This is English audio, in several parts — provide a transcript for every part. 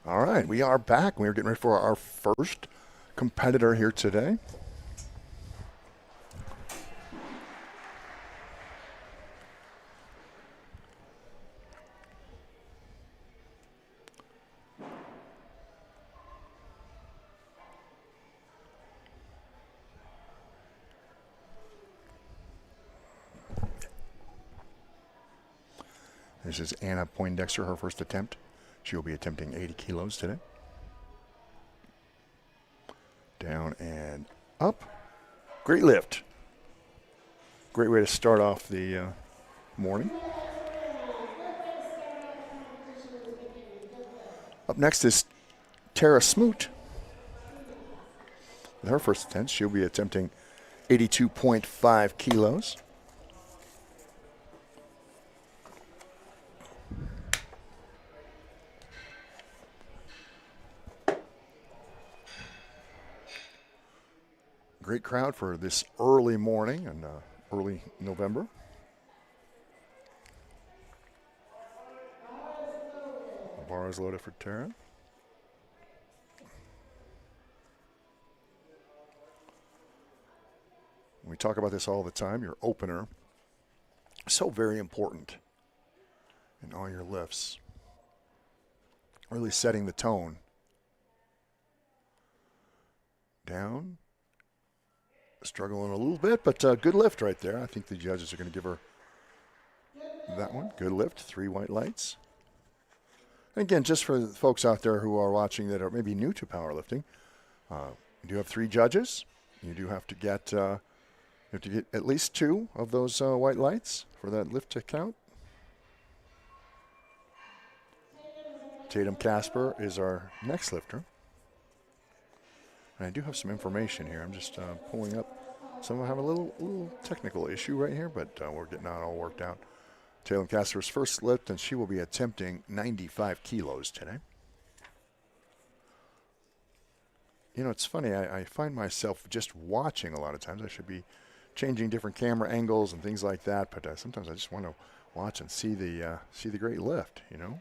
All right, we are back. We're getting ready for our first competitor here today. This is Anna Poindexter, her first attempt. She will be attempting 80 kilos today. Down and up. Great lift. Great way to start off the morning. Up next is Tara Smoot. With her first attempt, she'll be attempting 82.5 kilos. Great crowd for this early morning and early November. The bar is loaded for Tara. We talk about this all the time. Your opener is so very important in all your lifts. Really setting the tone. Down. Struggling a little bit, but good lift right there. I think the judges are going to give her that one. Good lift, 3 white lights. And again, just for the folks out there who are watching that are maybe new to powerlifting, you do have 3 judges. You do have to get at least 2 of those white lights for that lift to count. Tatum Casper is our next lifter. And I do have some information here. I'm just pulling up. Some of them have a little technical issue right here, but we're getting that all worked out. Tatum Casper's first lift, and she will be attempting 95 kilos today. You know, it's funny. I find myself just watching a lot of times. I should be changing different camera angles and things like that, but sometimes I just want to watch and see the great lift, you know.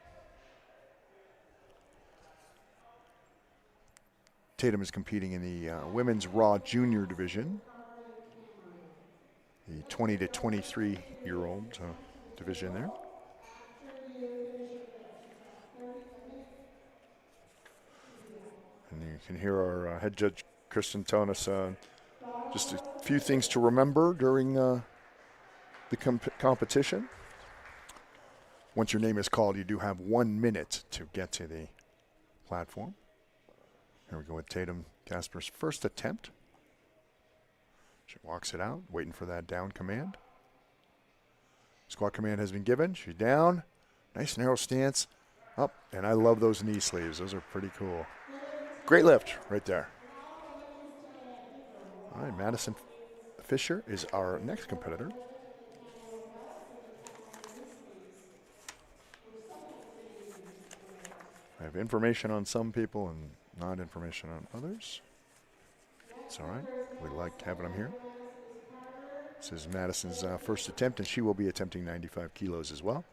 Tatum is competing in the women's Raw Junior division, the 20 to 23-year-old division there. And you can hear our head judge, Kristen, telling us just a few things to remember during the competition. Once your name is called, you do have 1 minute to get to the platform. Here we go with Tatum Casper's first attempt. She walks it out, waiting for that down command. Squat command has been given. She's down. Nice narrow stance. Up, and I love those knee sleeves. Those are pretty cool. Great lift right there. All right, Madison Fisher is our next competitor. I have information on some people and not information on others. It's all right. We like having them here. This is Madison's first attempt, and she will be attempting 95 kilos as well.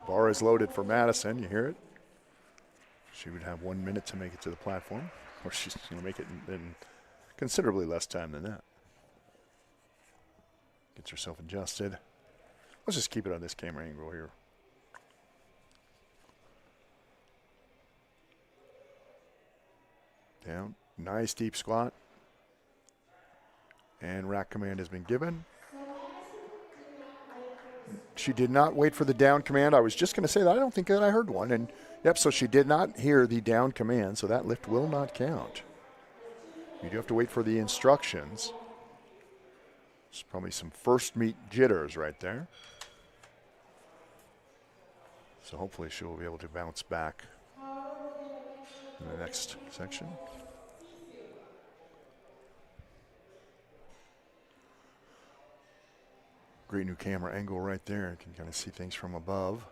Bar is loaded for Madison. You hear it? She would have 1 minute to make it to the platform, or she's going to make it in considerably less time than that. Gets herself adjusted. Let's just keep it on this camera angle here. Down. Nice deep squat. And rack command has been given. She did not wait for the down command. I was just going to say that. I don't think that I heard one. And yep, so she did not hear the down command, so that lift will not count. You do have to wait for the instructions. There's probably some first meet jitters right there. So hopefully she will be able to bounce back in the next section. Great new camera angle right there. You can kind of see things from above.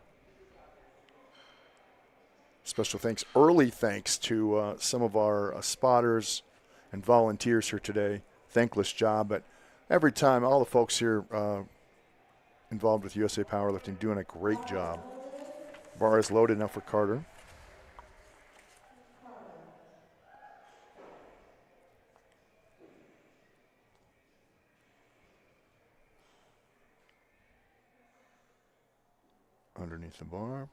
Special thanks, early thanks to some of our spotters and volunteers here today. Thankless job, but every time, all the folks here involved with USA Powerlifting doing a great job. Bar is loaded now for Carter. Underneath the bar.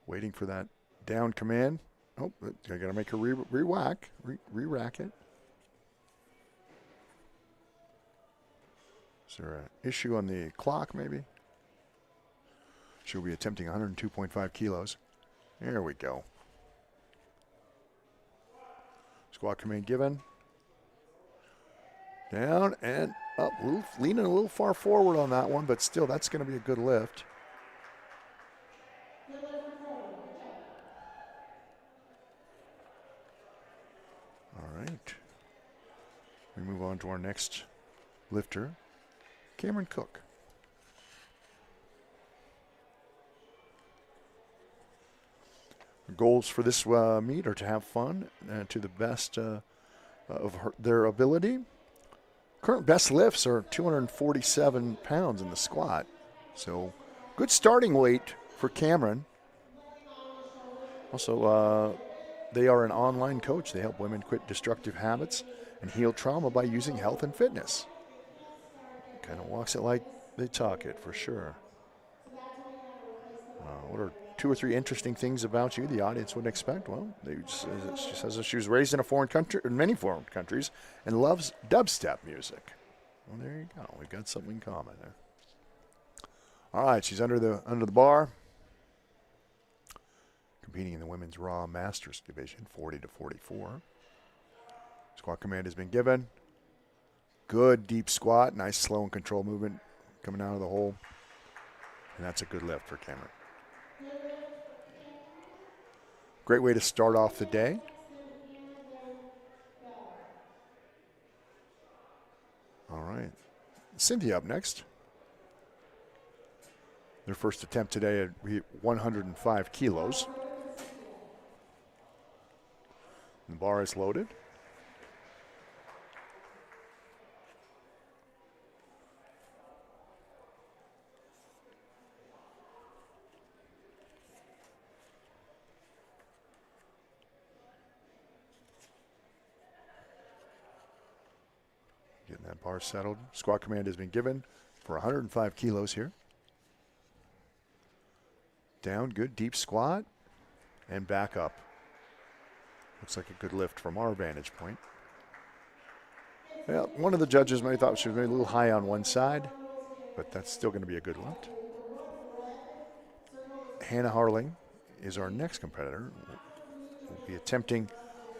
Waiting for that down command. Oh, I got to make her re-rack it. Is there an issue on the clock, maybe? She'll be attempting 102.5 kilos. There we go. Squat command given. Down and up. Leaning a little far forward on that one, but still, that's going to be a good lift. All right. We move on to our next lifter, Cameron Cook. Goals for this meet are to have fun to the best of their ability. Current best lifts are 247 pounds in the squat. So good starting weight for Cameron. Also, they are an online coach. They help women quit destructive habits and heal trauma by using health and fitness. Kind of walks it like they talk it, for sure. What are 2 or 3 interesting things about you the audience wouldn't expect? Well, she says that she was raised in a foreign country, in many foreign countries, and loves dubstep music. Well, there you go. We've got something in common there. All right, she's under the bar, competing in the women's Raw Masters division, 40 to 44. Squat command has been given. Good deep squat, nice slow and control movement coming out of the hole, and that's a good lift for Cameron. Great way to start off the day. All right. Cynthia up next. Their first attempt today at 105 kilos. The bar is loaded. Getting that bar settled. Squat command has been given for 105 kilos here. Down, good deep squat, and back up. Looks like a good lift from our vantage point. Well, one of the judges may have thought she was maybe a little high on one side, but that's still going to be a good lift. Hannah Harling is our next competitor. Will be attempting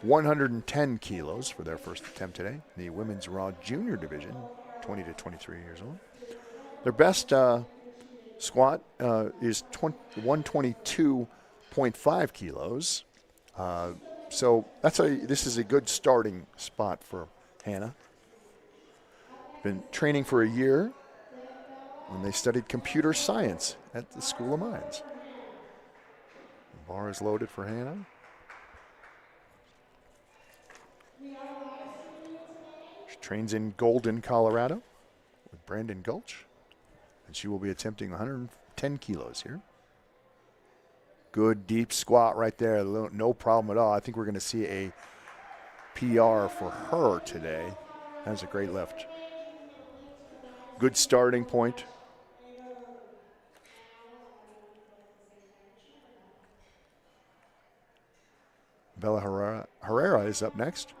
110 kilos for their first attempt today. The women's Raw Junior division, 20 to 23 years old. Their best squat is 122.5 kilos. So this is a good starting spot for Hannah. Been training for a year when they studied computer science at the School of Mines. The bar is loaded for Hannah. She trains in Golden, Colorado with Brandon Gulch, and she will be attempting 110 kilos here. Good deep squat right there, no problem at all. I think we're going to see a PR for her today. That was a great lift. Good starting point. Bella Herrera is up next.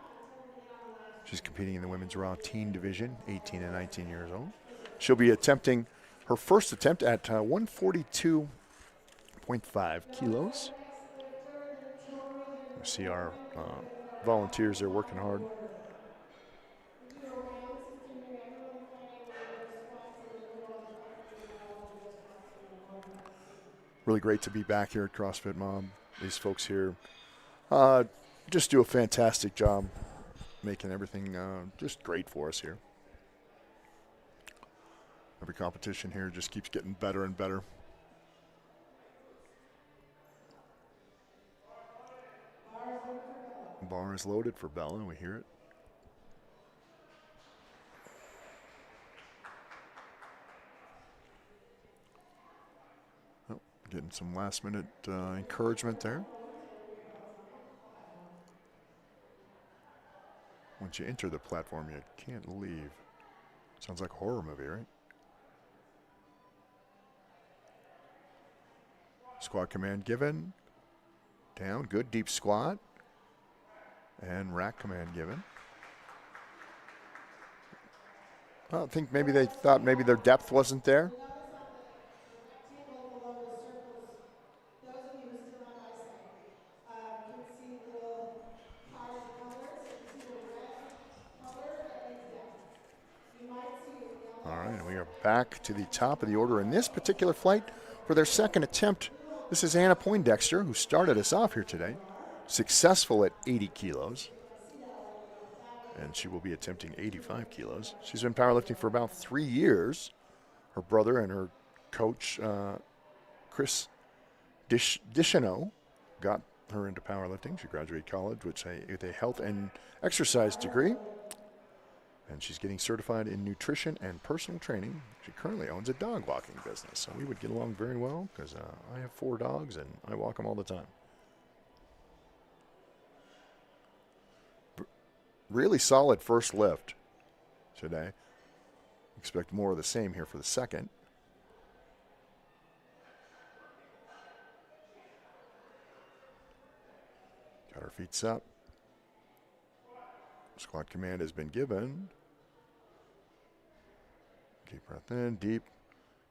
She's competing in the women's Raw Teen division, 18 and 19 years old. She'll be attempting her first attempt at 142.5 kilos. You see our volunteers are working hard. Really great to be back here at CrossFit Mob. These folks here just do a fantastic job making everything just great for us here. Every competition here just keeps getting better and better. Bar is loaded for Bella. We hear it. Oh, getting some last-minute encouragement there. Once you enter the platform, you can't leave. Sounds like a horror movie, right? Squat command given. Down, good deep squat. And rack command given. I think maybe they thought maybe their depth wasn't there. Those of you who still have eyesight can see little colored colors. So if you see the red color, that means depth. You might see a yellow. All right, and we are back to the top of the order in this particular flight for their second attempt. This is Anna Poindexter, who started us off here today, successful at 80 kilos. And she will be attempting 85 kilos. She's been powerlifting for about 3 years. Her brother and her coach, Chris Deschanel, got her into powerlifting. She graduated college with a health and exercise degree. And she's getting certified in nutrition and personal training. She currently owns a dog walking business. So we would get along very well because I have 4 dogs and I walk them all the time. Really solid first lift today. Expect more of the same here for the second. Got her feet up. Squat command has been given. Deep breath in, deep.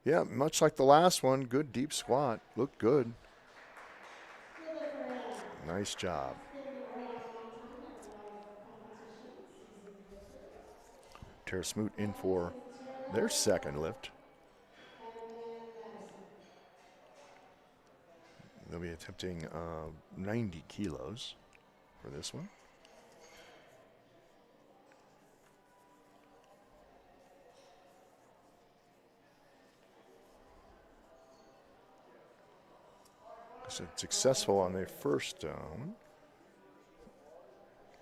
Yeah, much like the last one, good deep squat. Looked good. Nice job. Tara Smoot in for their second lift. They'll be attempting 90 kilos for this one. So successful on their first one.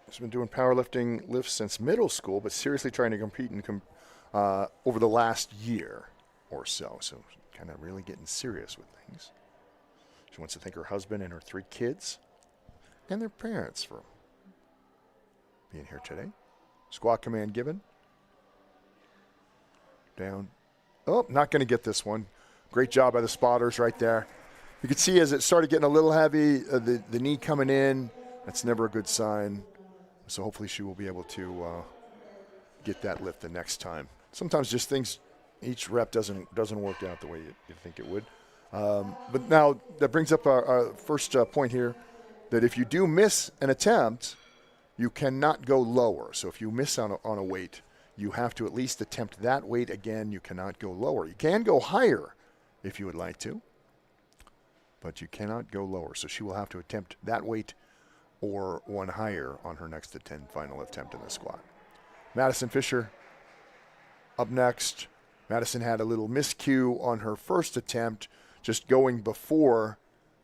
She's been doing powerlifting lifts since middle school, but seriously trying to compete over the last year or so. So kind of really getting serious with things. She wants to thank her husband and her 3 kids and their parents for being here today. Squat command given. Down. Oh, not going to get this one. Great job by the spotters right there. You could see as it started getting a little heavy, the knee coming in. That's never a good sign. So hopefully she will be able to get that lift the next time. Sometimes just things, each rep doesn't work out the way you think it would. But now that brings up our first point here, that if you do miss an attempt, you cannot go lower. So if you miss on a weight, you have to at least attempt that weight again. You cannot go lower. You can go higher if you would like to, but you cannot go lower. So she will have to attempt that weight or one higher on her next final attempt in the squat. Madison Fisher up next. Madison had a little miscue on her first attempt, just going before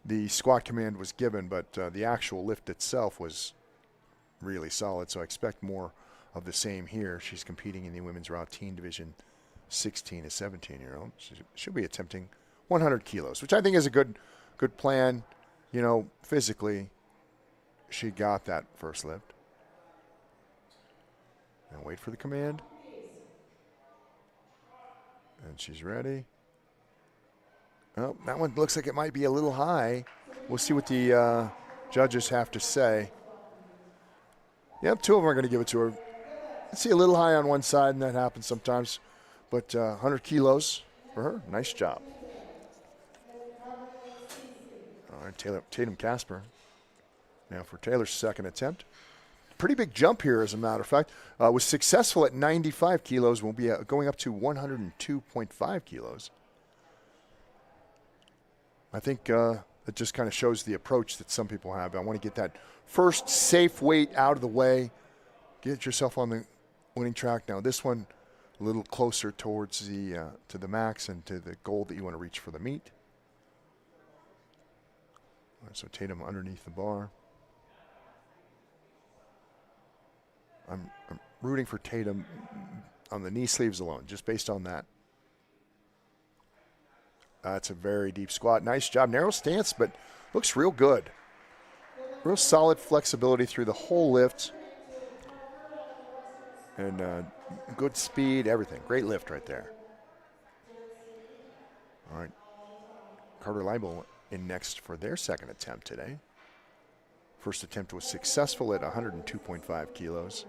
the squat command was given, but the actual lift itself was really solid, so I expect more of the same here. She's competing in the women's raw teen division, 16 to 17-year-old. She should be attempting 100 kilos, which I think is a good plan. You know, physically, she got that first lift. And wait for the command. And she's ready. Oh, that one looks like it might be a little high. We'll see what the judges have to say. Yep, 2 of them are going to give it to her. Let's see a little high on one side, and that happens sometimes. But 100 kilos for her. Nice job. All right, Tatum Casper. Now for Taylor's second attempt. Pretty big jump here, as a matter of fact. Was successful at 95 kilos. Will be going up to 102.5 kilos. I think it just kind of shows the approach that some people have. I want to get that first safe weight out of the way. Get yourself on the winning track. Now this one a little closer towards the to the max and to the goal that you want to reach for the meet. All right, so Tatum underneath the bar. I'm rooting for Tatum on the knee sleeves alone, just based on that. That's a very deep squat. Nice job. Narrow stance, but looks real good. Real solid flexibility through the whole lift. And good speed, everything. Great lift right there. All right. Carter Leibel in next for their second attempt today. First attempt was successful at 102.5 kilos.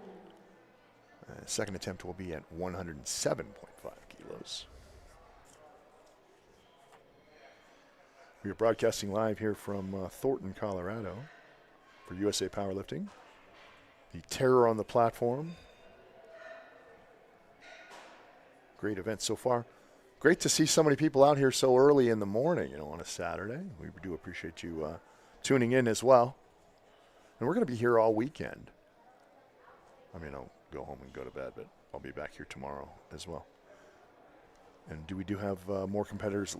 Second attempt will be at 107.5 kilos. We are broadcasting live here from Thornton, Colorado for USA Powerlifting. The Terror on the Platform. Great event so far. Great to see so many people out here so early in the morning, on a Saturday. We do appreciate you tuning in as well. And we're going to be here all weekend. I mean, I'll go home and go to bed, but I'll be back here tomorrow as well. And we do have more competitors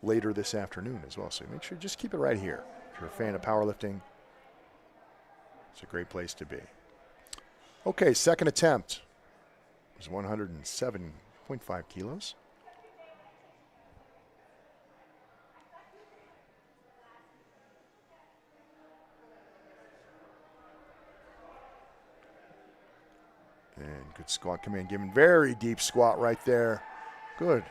later this afternoon as well. So make sure just keep it right here. If you're a fan of powerlifting, it's a great place to be. Okay, second attempt was 107.5 kilos. And good squat command given. Very deep squat right there. Good.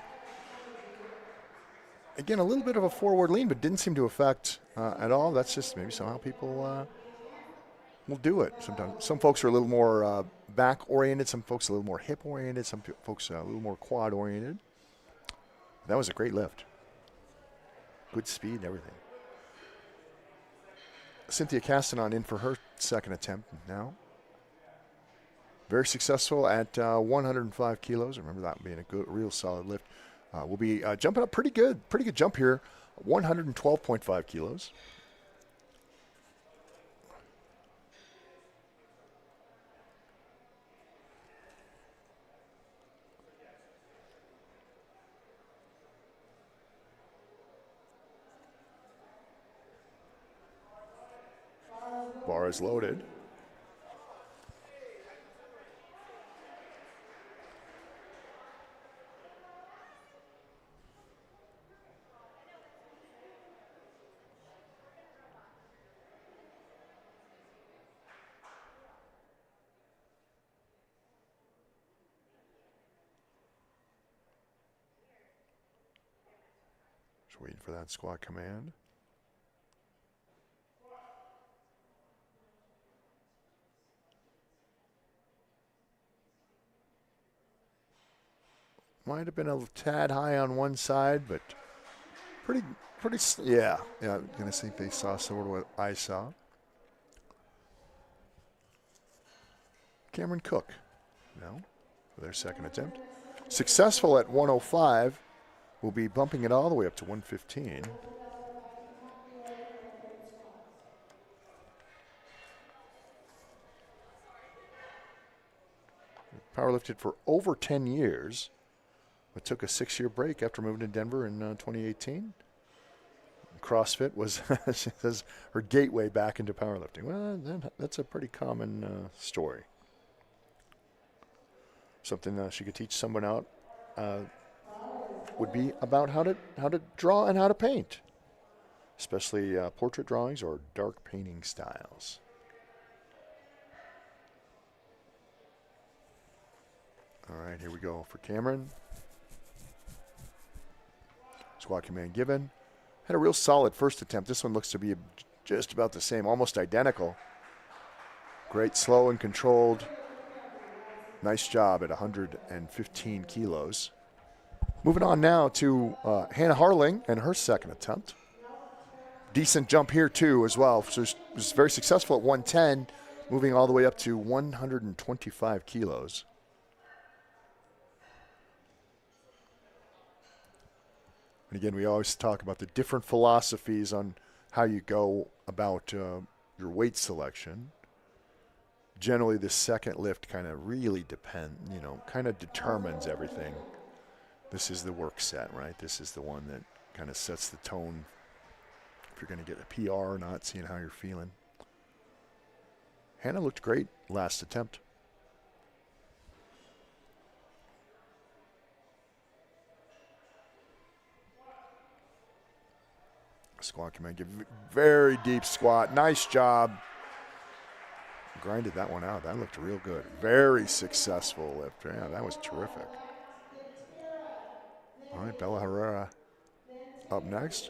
Again, a little bit of a forward lean, but didn't seem to affect at all. That's just maybe somehow people will do it. Sometimes some folks are a little more back oriented. Some folks a little more hip oriented. Some folks a little more quad oriented. That was a great lift. Good speed and everything. Cynthia Castanon in for her second attempt now. Very successful at 105 kilos. Remember that being a good, real solid lift. We'll be jumping up pretty good jump here. 112.5 kilos. Bar is loaded. Just waiting for that squat command. Might have been a tad high on one side, but pretty, yeah. I'm gonna think they saw sort of what I saw. Cameron Cook, now for their second attempt. Successful at 105. We'll be bumping it all the way up to 115. Powerlifted for over 10 years, but took a 6-year break after moving to Denver in 2018. CrossFit was she says, her gateway back into powerlifting. Well, that's a pretty common story. Something she could teach someone out would be about how to draw and how to paint, especially portrait drawings or dark painting styles. All right, here we go for Cameron. Squat command given. Had a real solid first attempt. This one looks to be just about the same, almost identical. Great, slow and controlled. Nice job at 115 kilos. Moving on now to Hannah Harling and her second attempt. Decent jump here too as well. So she was very successful at 110, moving all the way up to 125 kilos. And again, we always talk about the different philosophies on how you go about your weight selection. Generally, the second lift kind of really kind of determines everything. This is the work set, right? This is the one that kind of sets the tone if you're going to get a PR or not, seeing how you're feeling. Hannah looked great last attempt. Squat command. Give very deep squat. Nice job. Grinded that one out. That looked real good. Very successful lift. Yeah, that was terrific. All right, Bella Herrera up next.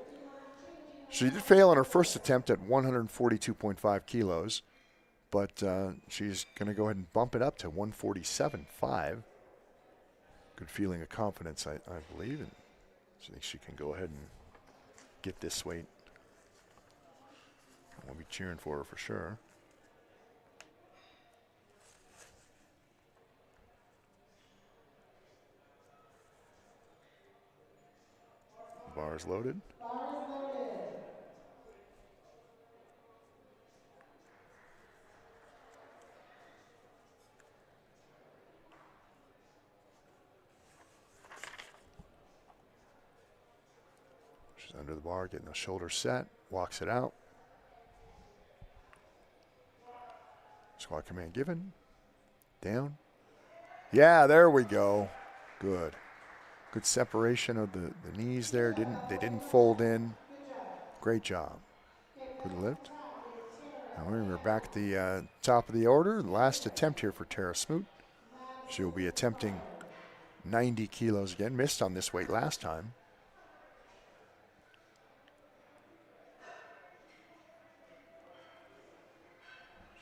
She did fail on her first attempt at 142.5 kilos, but she's going to go ahead and bump it up to 147.5. Good feeling of confidence, I believe, and I think she can go ahead and get this weight. We'll be cheering for her for sure. Bars loaded. She's under the bar, getting the shoulder set, walks it out. Squat command given. Down. Yeah, there we go. Good. Good separation of the knees there. They didn't fold in. Great job. Good lift. Now we're back at the top of the order. Last attempt here for Tara Smoot. She'll be attempting 90 kilos again. Missed on this weight last time.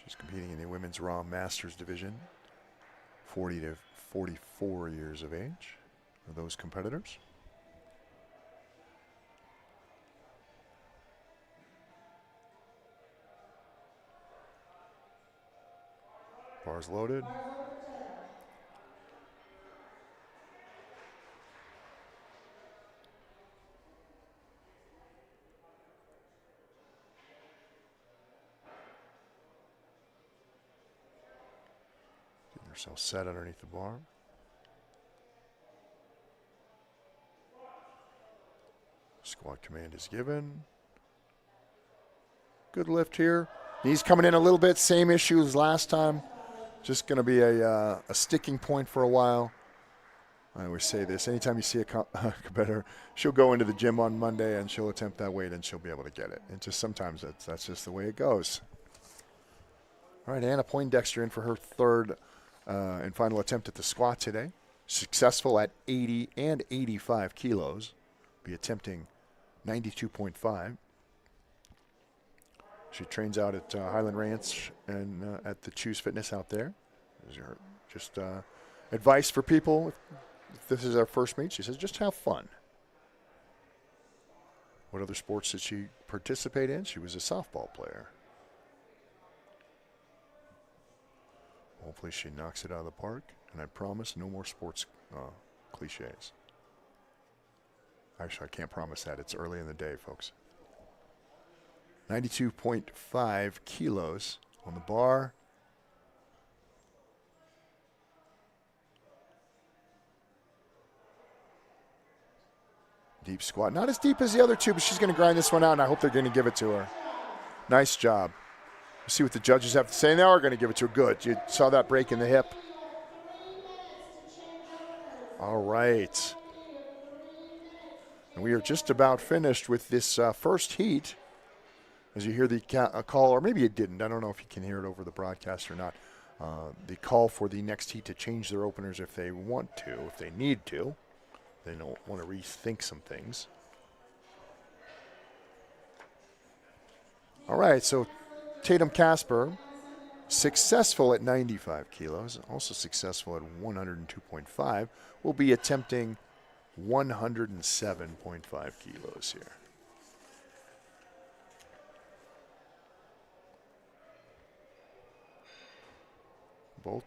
She's competing in the women's Raw Masters division. 40 to 44 years of age for those competitors. Bars loaded. Getting herself set underneath the bar. Squat command is given. Good lift here. Knees coming in a little bit. Same issue as last time. Just going to be a sticking point for a while. I always say this. Anytime you see a competitor, she'll go into the gym on Monday and she'll attempt that weight and she'll be able to get it. And just sometimes that's just the way it goes. All right, Anna Poindexter in for her third and final attempt at the squat today. Successful at 80 and 85 kilos. Be attempting 92.5. She trains out at Highland Ranch and at the Choose Fitness out there. Just advice for people. If this is our first meet, she says, just have fun. What other sports did she participate in? She was a softball player. Hopefully she knocks it out of the park. And I promise no more sports cliches. Actually, I can't promise that. It's early in the day, folks. 92.5 kilos on the bar. Deep squat. Not as deep as the other two, but she's going to grind this one out, and I hope they're going to give it to her. Nice job. We'll see what the judges have to say. They are going to give it to her. Good. You saw that break in the hip. All right. And we are just about finished with this first heat. As you hear the call, or maybe you didn't. I don't know if you can hear it over the broadcast or not. The call for the next heat to change their openers if they want to, if they need to. They don't want to rethink some things. All right, so Tatum Casper, successful at 95 kilos, also successful at 102.5, will be attempting 107.5 kilos here. Both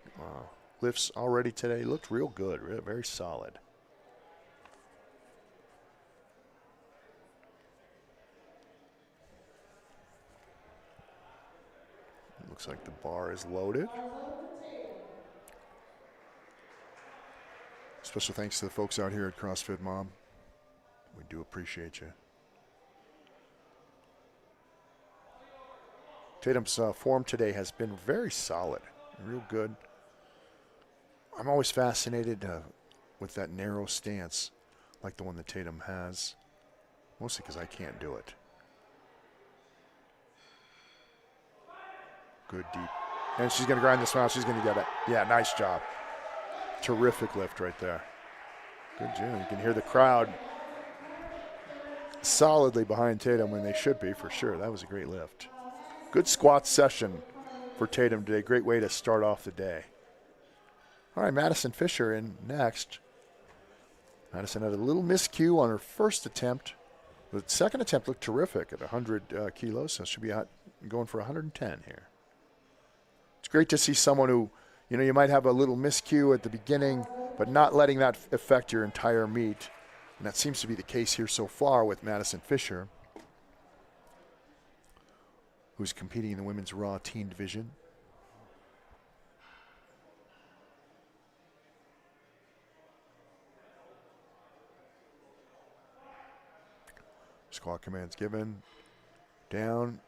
lifts already today looked real good, very solid. Looks like the bar is loaded. Special thanks to the folks out here at CrossFit Mom. We do appreciate you. Tatum's form today has been very solid, real good. I'm always fascinated with that narrow stance like the one that Tatum has, mostly because I can't do it. Good deep. And she's going to grind this one out. She's going to get it. Yeah, nice job. Terrific lift right there. Good job. You can hear the crowd solidly behind Tatum when they should be, for sure. That was a great lift. Good squat session for Tatum today. Great way to start off the day. All right, Madison Fisher in next. Madison had a little miscue on her first attempt. The second attempt looked terrific at 100 kilos, so she'll be going for 110 here. It's great to see someone who, you might have a little miscue at the beginning, but not letting that affect your entire meet. And that seems to be the case here so far with Madison Fisher, who's competing in the women's raw teen division. Squat commands given. Down.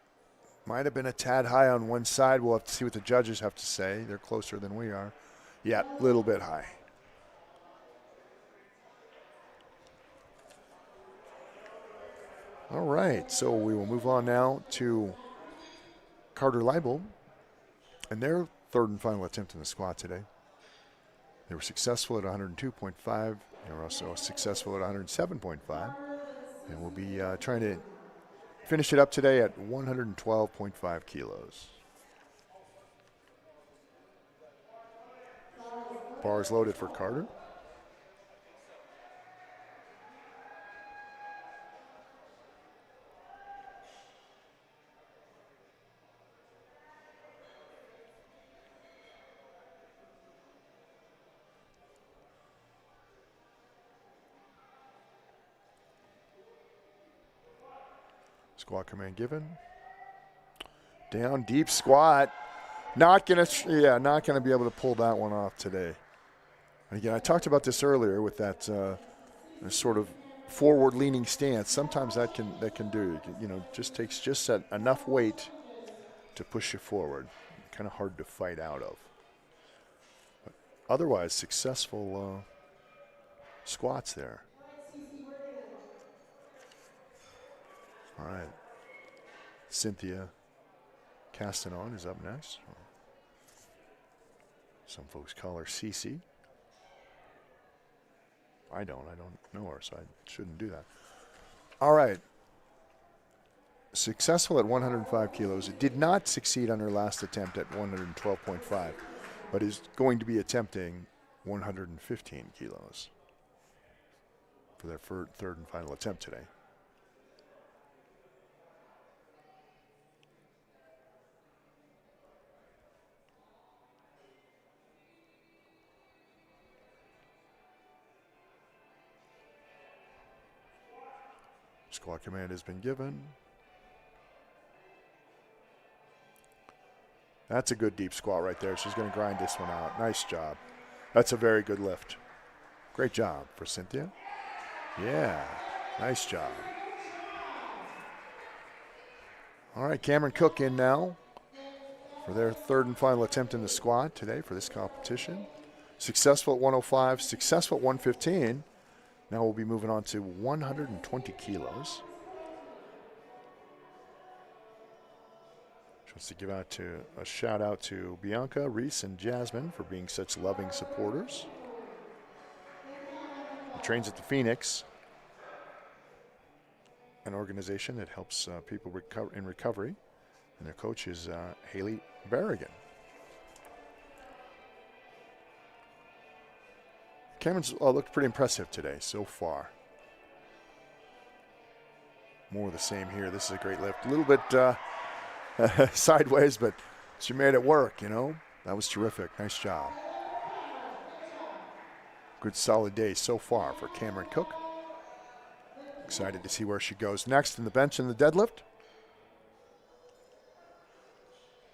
Might have been a tad high on one side. We'll have to see what the judges have to say. They're closer than we are. Yeah, a little bit high. All right, so we will move on now to Carter Leibel and their third and final attempt in the squat today. They were successful at 102.5. They were also successful at 107.5. And we'll be trying to finish it up today at 112.5 kilos. Bar is loaded for Carter. Squat command given. Down, deep squat. Not gonna be able to pull that one off today. And again, I talked about this earlier with that sort of forward-leaning stance. Sometimes that can do. Just takes just enough weight to push you forward. Kind of hard to fight out of. But otherwise, successful squats there. All right. Cynthia Castanon is up next. Some folks call her Cece. I don't know her, so I shouldn't do that. All right. Successful at 105 kilos. It did not succeed on her last attempt at 112.5, but is going to be attempting 115 kilos for their third and final attempt today. Squat command has been given. That's a good deep squat right there. She's going to grind this one out. Nice job. That's a very good lift. Great job for Cynthia. Yeah, nice job. All right, Cameron Cook in now for their third and final attempt in the squat today for this competition. Successful at 105, successful at 115. Now we'll be moving on to 120 kilos. She wants to give a shout out to Bianca, Reese, and Jasmine for being such loving supporters. She trains at the Phoenix, an organization that helps people in recovery, and their coach is Haley Berrigan. Cameron's looked pretty impressive today so far. More of the same here. This is a great lift. A little bit sideways, but she made it work, That was terrific. Nice job. Good solid day so far for Cameron Cook. Excited to see where she goes next in the bench and the deadlift.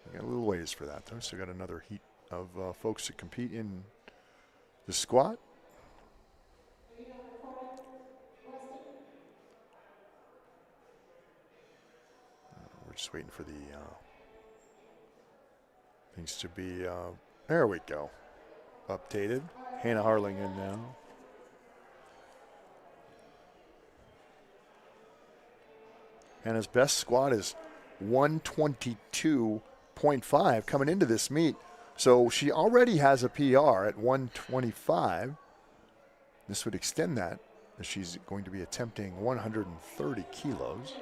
We got a little ways for that, though. So we got another heat of folks that compete in the squat. We're just waiting for the things to be, there we go, updated. Hannah Harling in now. Hannah's best squat is 122.5. 124.5 coming into this meet. So she already has a PR at 125. This would extend that as she's going to be attempting 130 kilos.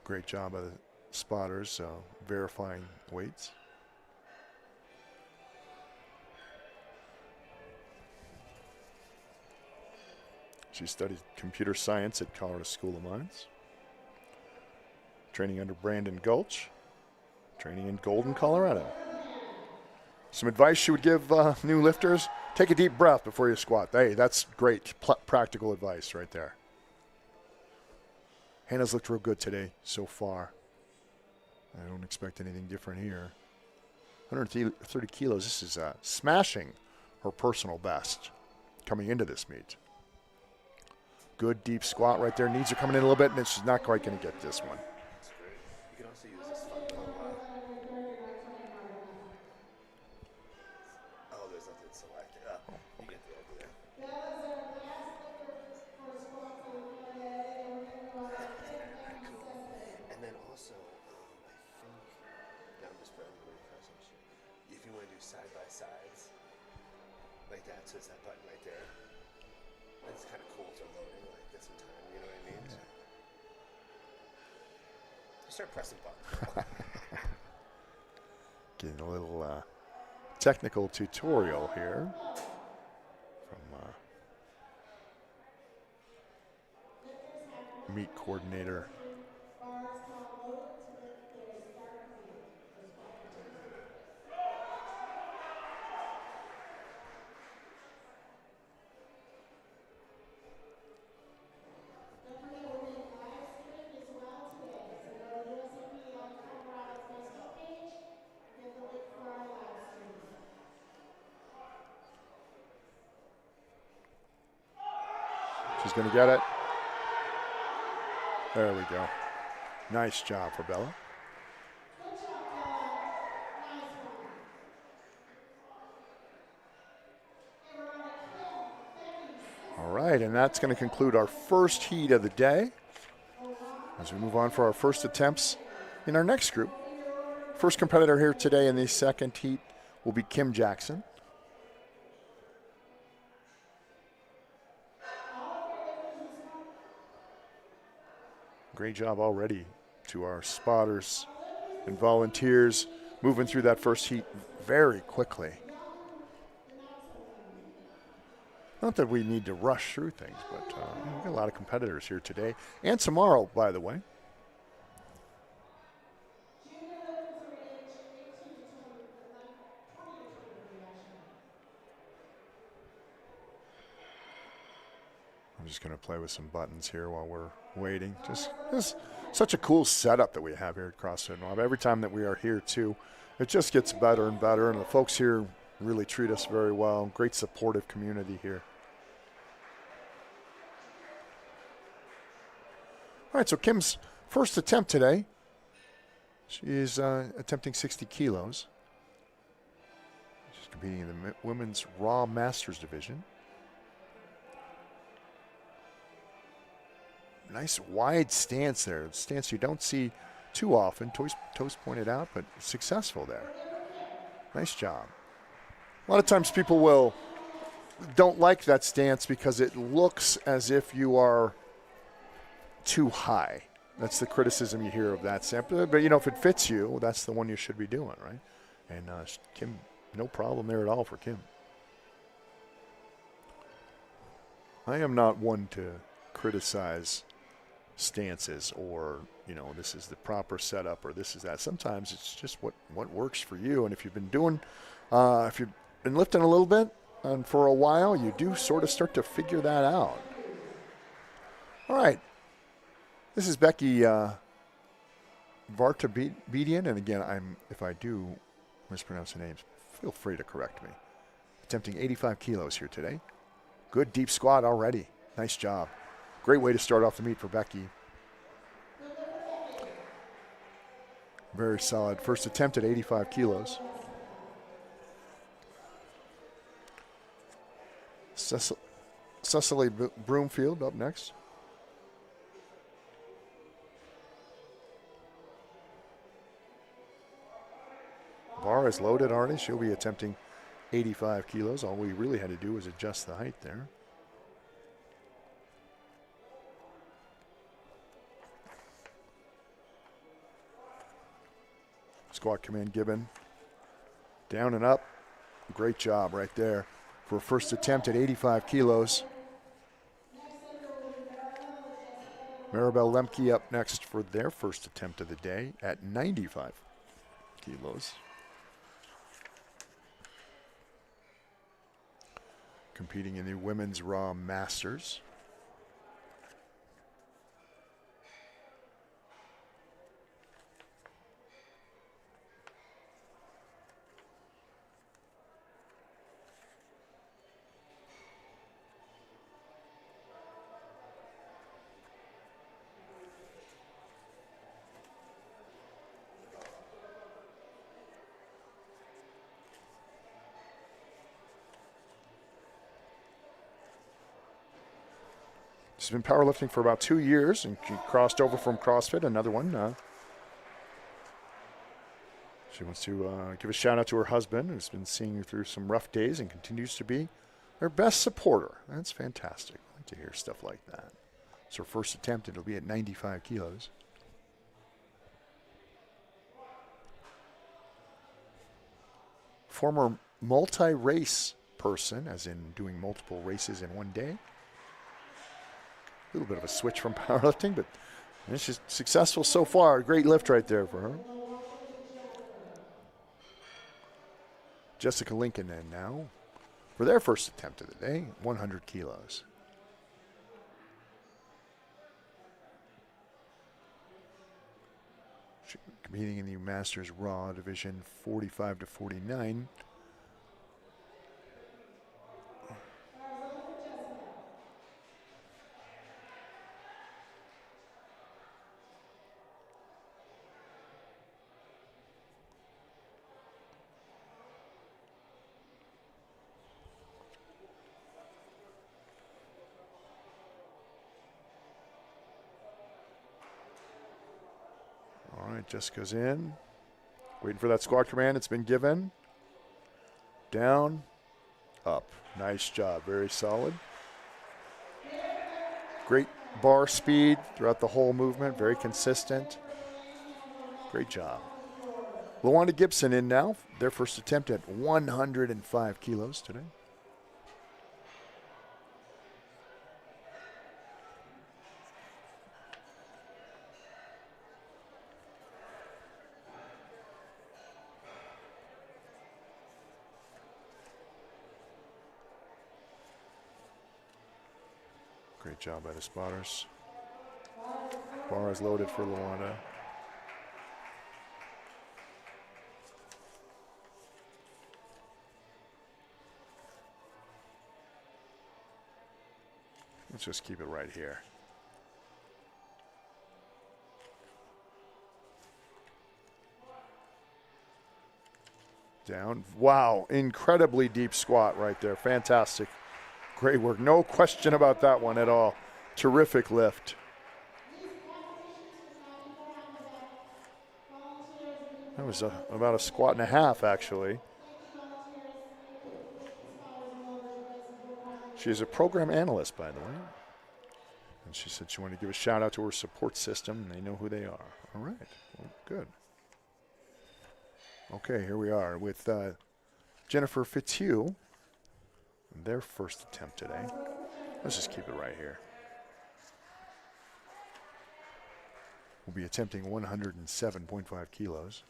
Great job of the spotters verifying weights. She studied computer science at Colorado School of Mines. Training under Brandon Gulch. Training in Golden, Colorado. Some advice she would give new lifters: take a deep breath before you squat. Hey, that's great practical advice right there. Hannah's looked real good today so far. I don't expect anything different here. 130 kilos. This is smashing her personal best coming into this meet. Good deep squat right there. Knees are coming in a little bit, and she's not quite going to get this one. You can also use this fun oh, there's nothing selected. You get the idea. And then also, I think, now I'm just randomly pressing shit. If you want to do side by sides, like that, so it's that button right there. It's kind of cool to loading, like get some time, you know what I mean? Yeah. You start pressing buttons. Getting a little technical tutorial here from meet coordinator. Don't forget, we're being live streamed as well today. So go to USAPL Colorado's Facebook page, get the link for our live stream. She's going to get it. There we go. Nice job for Bella. Good job, Bella. Nice one. Hey, we're on a Kim, All right, and that's going to conclude our first heat of the day. As we move on for our first attempts in our next group. First competitor here today in the second heat will be Kim Jackson. Great job already to our spotters and volunteers moving through that first heat very quickly. Not that we need to rush through things, but we've got a lot of competitors here today and tomorrow, by the way. I'm just going to play with some buttons here while we're waiting. Just such a cool setup that we have here at CrossFit Moab. Every time that we are here, too, it just gets better and better, and the folks here really treat us very well. Great supportive community here. All right, so Kim's first attempt today. She is attempting 60 kilos. She's competing in the Women's Raw Masters Division. Nice wide stance there. Stance you don't see too often. Toast pointed out, but successful there. Nice job. A lot of times people don't like that stance because it looks as if you are too high. That's the criticism you hear of that stance. But you know, if it fits you, that's the one you should be doing, right? And Kim, no problem there at all for Kim. I am not one to criticize stances or, you know, this is the proper setup or this is that. Sometimes it's just what works for you. And if you've been doing, if you've been lifting a little bit and for a while, you do sort of start to figure that out. All right. This is Becky Vartabedian. And again, if I do mispronounce the names, feel free to correct me. Attempting 85 kilos here today. Good deep squat already. Nice job. Great way to start off the meet for Becky. Very solid. First attempt at 85 kilos. Cecily Broomfield up next. bar is loaded already. She'll be attempting 85 kilos. All we really had to do was adjust the height there. Squat command given. Down and up. Great job right there for first attempt at 85 kilos. Maribel Lemke up next for their first attempt of the day at 95 kilos. Competing in the Women's Raw Masters. She's been powerlifting for about 2 years, and she crossed over from CrossFit, another one. She wants to give a shout out to her husband, who's been seeing her through some rough days and continues to be her best supporter. That's fantastic. I like to hear stuff like that. It's her first attempt. It'll be at 95 kilos. Former multi-race person, as in doing multiple races in one day. A little bit of a switch from powerlifting, but she's successful so far. Great lift right there for her. Jessica Lincoln in now for their first attempt of the day, 100 kilos. Competing in the Masters Raw division, 45 to 49. All right, Jessica's in. Waiting for that squat command. It's been given. Down, up. Nice job. Very solid. Great bar speed throughout the whole movement. Very consistent. Great job. LaWanda Gibson in now. Their first attempt at 105 kilos today. Great job by the spotters. Bar is loaded for LaWanda. Let's just keep it right here. Down. Wow, incredibly deep squat right there. Fantastic. Great work. No question about that one at all. Terrific lift. That was about a squat and a half, actually. She is a program analyst, by the way. And she said she wanted to give a shout out to her support system, and they know who they are. All right. Well, good. Okay, here we are with Jennifer Fitzhugh. Their first attempt today. Let's just keep it right here. We'll be attempting 107.5 kilos.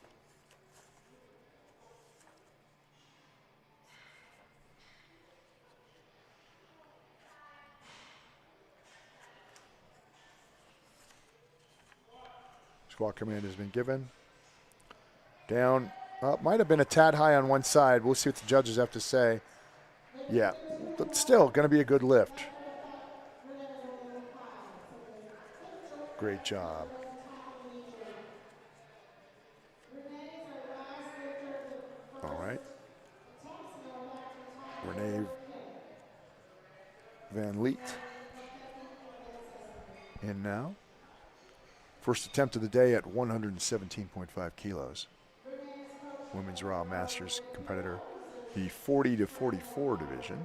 Squat command has been given. Down, up, might have been a tad high on one side. We'll see what the judges have to say. Yeah, but still going to be a good lift. Great job. All right. Renee Van Leet in now. First attempt of the day at 117.5 kilos. Women's Raw Masters competitor, the 40 to 44 division.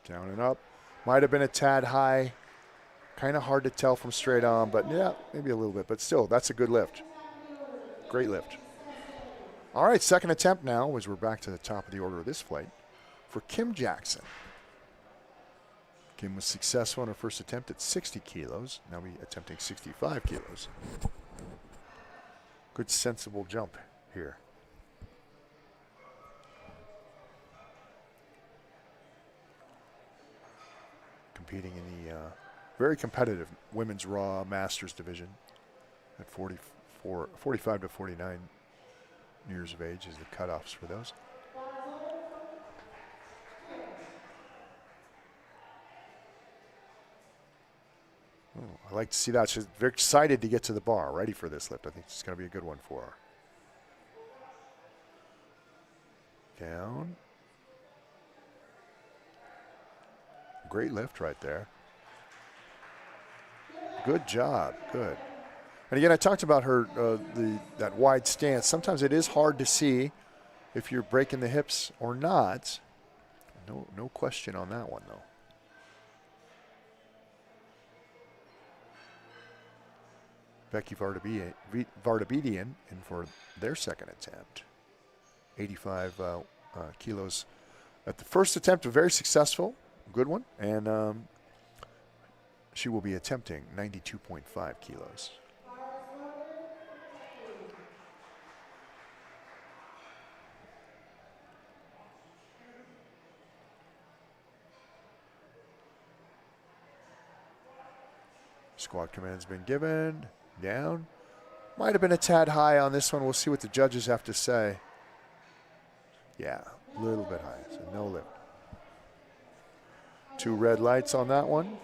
Down and up. Might have been a tad high. Kind of hard to tell from straight on, but yeah, maybe a little bit. But still, that's a good lift. Great lift. All right, second attempt now as we're back to the top of the order of this flight for Kim Jackson. Kim was successful in her first attempt at 60 kilos. Now we're attempting 65 kilos. Good sensible jump here. Competing in the very competitive Women's Raw Masters division at 45 to 49 years of age is the cutoffs for those. Oh, I like to see that. She's very excited to get to the bar, ready for this lift. I think it's going to be a good one for her. Down. Great lift right there. Good job. Good. And again, I talked about her that wide stance. Sometimes it is hard to see if you're breaking the hips or not. No question on that one, though. Becky Vardabedian in for their second attempt. 85 kilos at the first attempt, very successful. Good one. And she will be attempting 92.5 kilos. Squat command's been given. Down. Might have been a tad high on this one. We'll see what the judges have to say. Yeah, a little bit high. So no lift. 2 red lights on that one.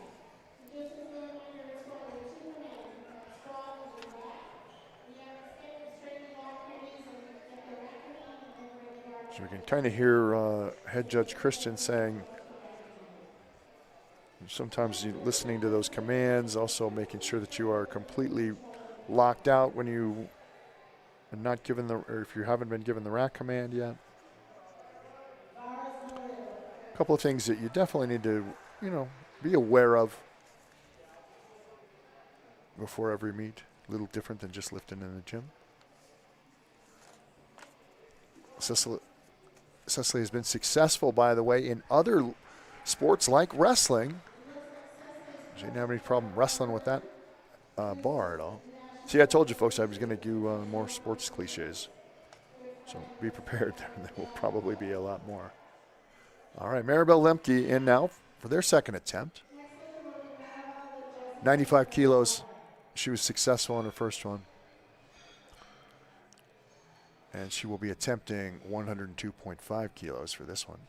So we can kind of hear head judge Christian saying, sometimes you're listening to those commands, also making sure that you are completely locked out when you are not given the, or if you haven't been given the rack command yet. A couple of things that you definitely need to, be aware of before every meet. A little different than just lifting in the gym. Cecily has been successful, by the way, in other sports like wrestling. She didn't have any problem wrestling with that bar at all. See, I told you, folks, I was going to do more sports cliches. So be prepared. There will probably be a lot more. All right, Maribel Lemke in now for their second attempt. 95 kilos. She was successful in her first one. And she will be attempting 102.5 kilos for this one.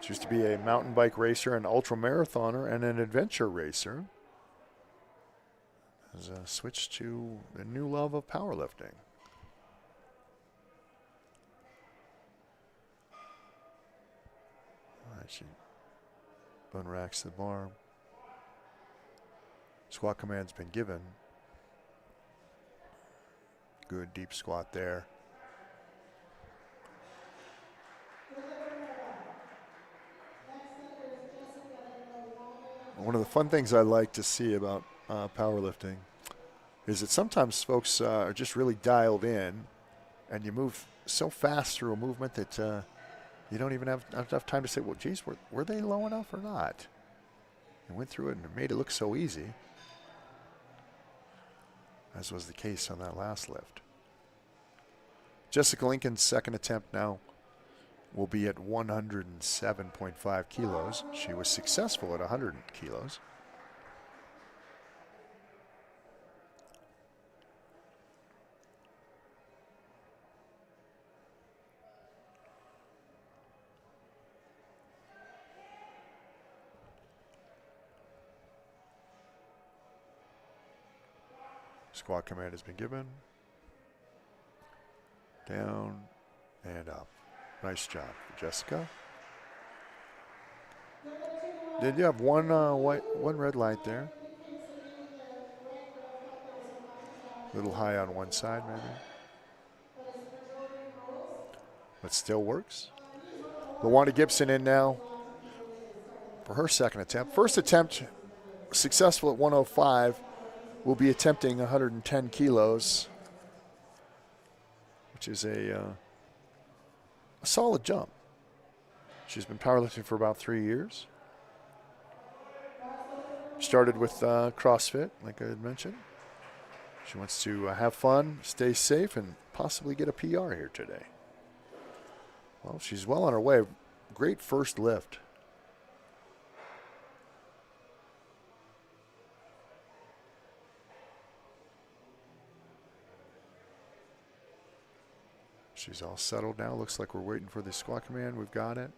She used to be a mountain bike racer, an ultra marathoner, and an adventure racer. Has switched to the new love of powerlifting. All right, she unracks the bar. Squat command's been given. Good deep squat there. One of the fun things I like to see about powerlifting is that sometimes folks are just really dialed in and you move so fast through a movement that you don't even have enough time to say, well, geez, were they low enough or not? And went through it and made it look so easy, as was the case on that last lift. Jessica Lincoln's second attempt now will be at 107.5 kilos. She was successful at 100 kilos. Squat command has been given. Down and up. Nice job, Jessica. Did you have one one red light there? A little high on one side, maybe. But still works. LaWanda Gibson in now for her second attempt. First attempt successful at 105. Will be attempting 110 kilos, which is a solid jump. She's been powerlifting for about 3 years. Started with CrossFit, like I had mentioned. She wants to have fun, stay safe, and possibly get a PR here today. Well, she's well on her way. Great first lift. She's all settled now. Looks like we're waiting for the squat command. We've got it.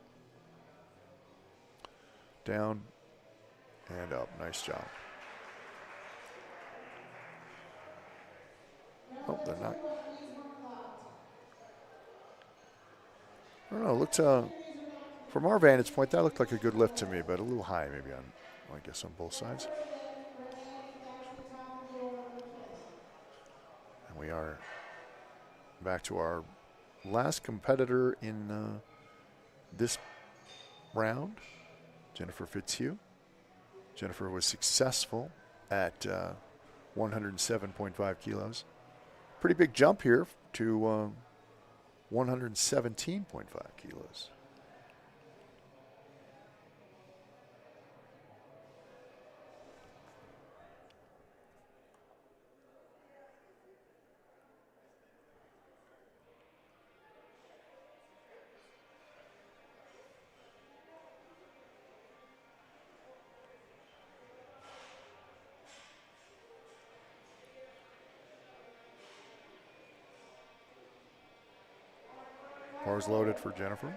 Down and up. Nice job. Oh, they're not. I don't know. Looked from our vantage point, that looked like a good lift to me, but a little high maybe on, I guess, on both sides. And we are back to our last competitor in this round, Jennifer Fitzhugh. Jennifer was successful at 107.5 kilos. Pretty big jump here to 117.5 kilos. Bars loaded for Jennifer.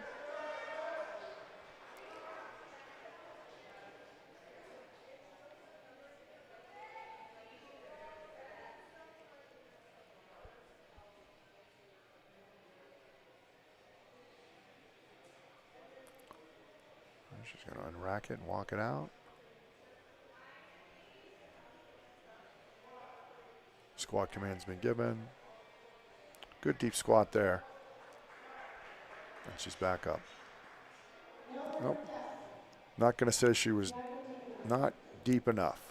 She's going to unrack it and walk it out. Squat command's been given. Good deep squat there. And she's back up. Nope. Not going to say she was not deep enough.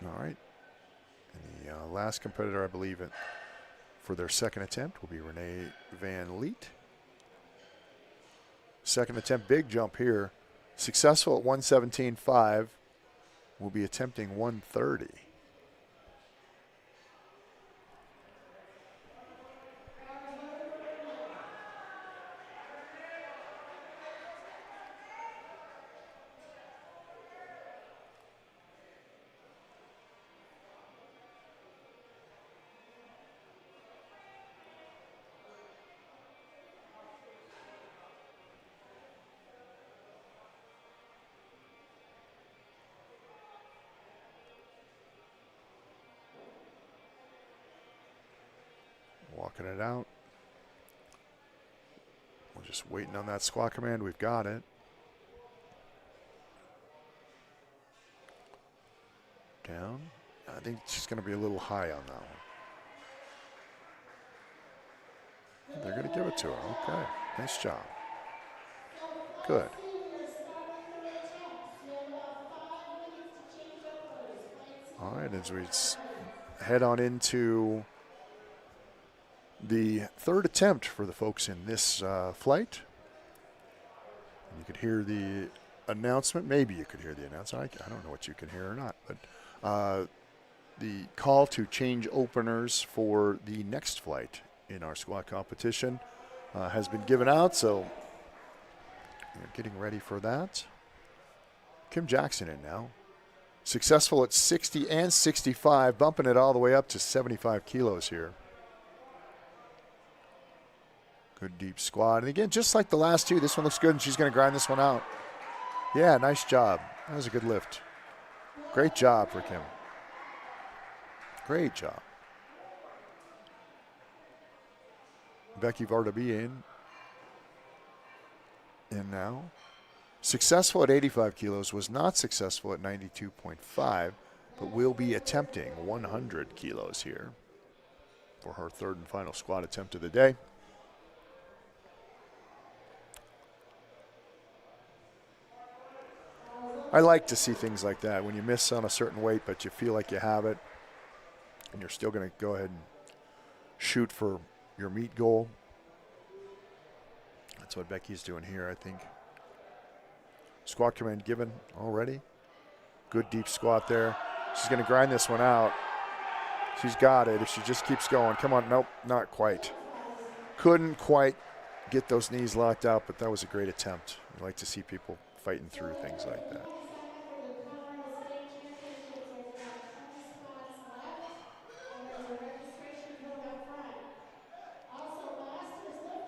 All right. And the last competitor, I believe, for their second attempt will be Renee Van Leet. Second attempt, big jump here. Successful at 117.5. Will be attempting 130. Walking it out. We're just waiting on that squat command. We've got it. Down. I think she's going to be a little high on that one. They're going to give it to her. Okay. Nice job. Good. All right. As we head on into the third attempt for the folks in this flight. And you could hear the announcement. Maybe you could hear the announcement. I don't know what you can hear or not. But the call to change openers for the next flight in our squat competition has been given out, so we're getting ready for that. Kim Jackson in now. Successful at 60 and 65, bumping it all the way up to 75 kilos here. Good deep squat. And again, just like the last two, this one looks good, and she's going to grind this one out. Yeah, nice job. That was a good lift. Great job for Kim. Great job. Becky Vardaby in now. Successful at 85 kilos, was not successful at 92.5, but will be attempting 100 kilos here for her third and final squat attempt of the day. I like to see things like that. When you miss on a certain weight, but you feel like you have it, and you're still going to go ahead and shoot for your meet goal. That's what Becky's doing here, I think. Squat command given already. Good deep squat there. She's going to grind this one out. She's got it if she just keeps going. Come on, nope, not quite. Couldn't quite get those knees locked out, but that was a great attempt. I like to see people fighting through things like that.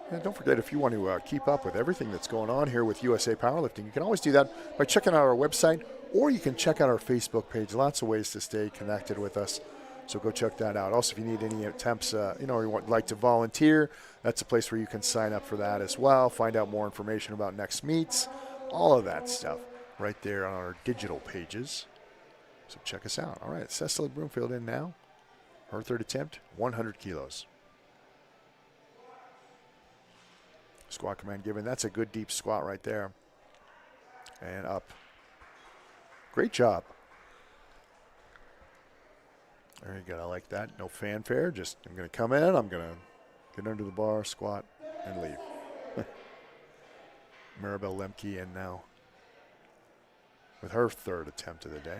And don't forget, if you want to keep up with everything that's going on here with USA Powerlifting, you can always do that by checking out our website, or you can check out our Facebook page. Lots of ways to stay connected with us, so go check that out. Also, if you need any attempts, or you would like to volunteer, that's a place where you can sign up for that as well. Find out more information about next meets, all of that stuff right there on our digital pages. So check us out. All right, Cecily Broomfield in now. Her third attempt, 100 kilos. Squat command given. That's a good deep squat right there. And up. Great job. Very good. I like that. No fanfare. Just I'm going to come in. I'm going to get under the bar, squat, and leave. Maribel Lemke in now with her third attempt of the day.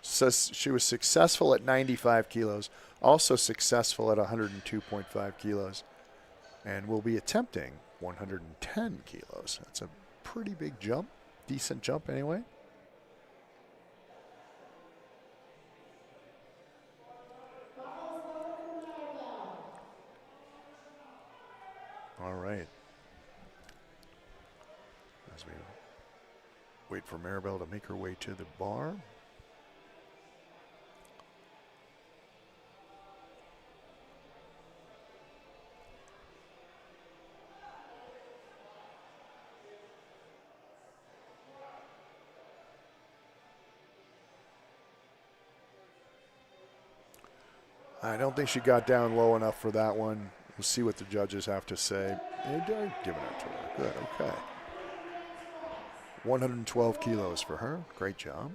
Says she was successful at 95 kilos, also successful at 102.5 kilos. And will be attempting 110 kilos. That's a pretty big jump. Decent jump anyway. All right. As we wait for Maribel to make her way to the bar. I don't think she got down low enough for that one. We'll see what the judges have to say. They're giving it to her. Good, okay. 112 kilos for her. Great job.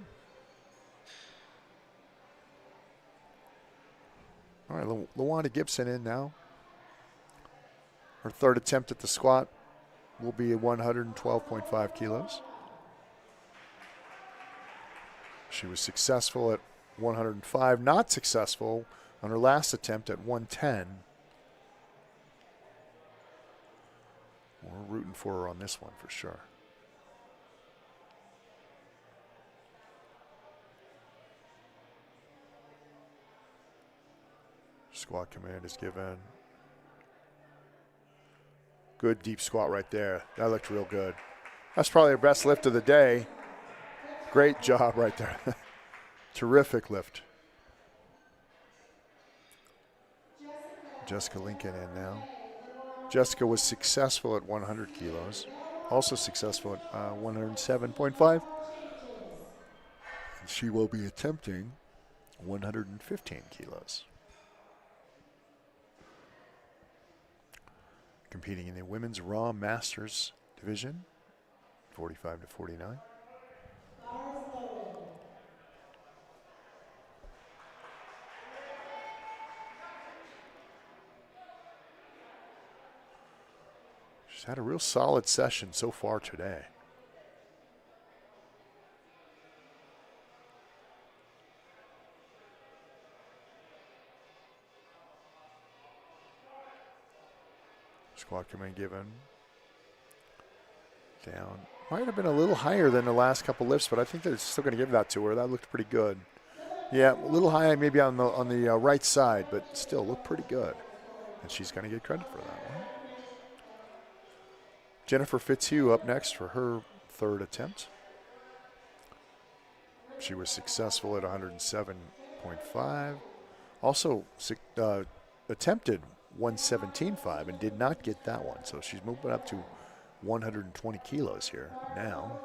All right, LaWanda Gibson in now. Her third attempt at the squat will be 112.5 kilos. She was successful at 105, not successful on her last attempt at 110. We're rooting for her on this one for sure. Squat command is given. Good deep squat right there. That looked real good. That's probably her best lift of the day. Great job right there. Terrific lift. Jessica Lincoln in now. Jessica was successful at 100 kilos. Also successful at 107.5. She will be attempting 115 kilos. Competing in the women's Raw Masters division, 45 to 49. She's had a real solid session so far today. Squat command given. Down. Might have been a little higher than the last couple lifts, but I think they're still going to give that to her. That looked pretty good. Yeah, a little high maybe on the right side, but still looked pretty good. And she's going to get credit for that one. Jennifer Fitzhugh up next for her third attempt. She was successful at 107.5. Also attempted 117.5 and did not get that one. So she's moving up to 120 kilos here now.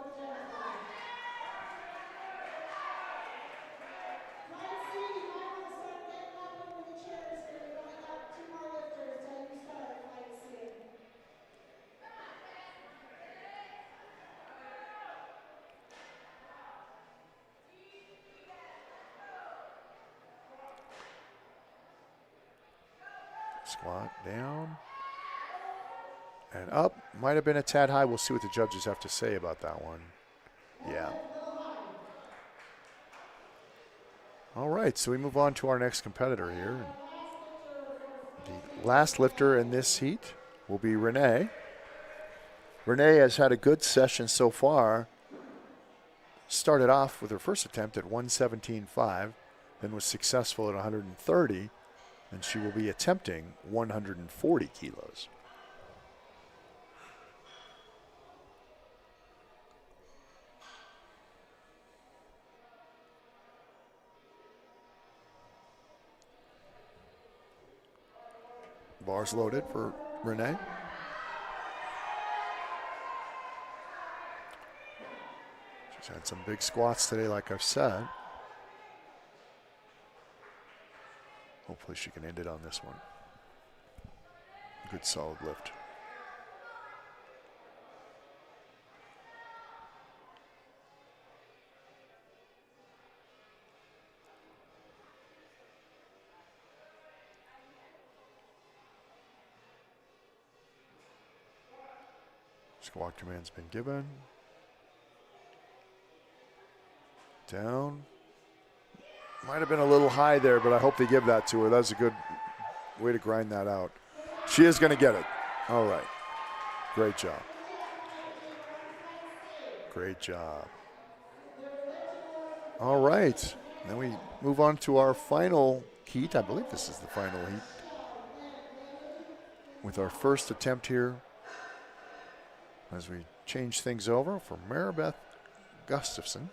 Squat down and up. Might have been a tad high. We'll see what the judges have to say about that one. Yeah. All right, so we move on to our next competitor here. The last lifter in this heat will be Renee. Renee has had a good session so far. Started off with her first attempt at 117.5, then was successful at 130, and she will be attempting 140 kilos. Bars loaded for Renee. She's had some big squats today, like I've said. Hopefully she can end it on this one. Good solid lift. Squat command's been given. Down. Might have been a little high there, but I hope they give that to her. That's a good way to grind that out. She is going to get it. All right. Great job. Great job. All right. Then we move on to our final heat. I believe this is the final heat. With our first attempt here, as we change things over for Maribeth Gustafson.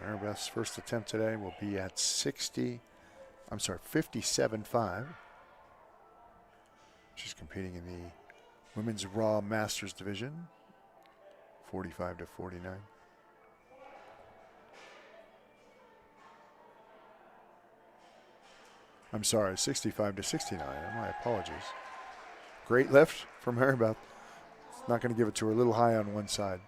Maribeth's first attempt today will be at 57.5. She's competing in the Women's Raw Masters division, 45 to 49. I'm sorry, 65 to 69. My apologies. Great lift from Maribeth. Not going to give it to her. A little high on one side.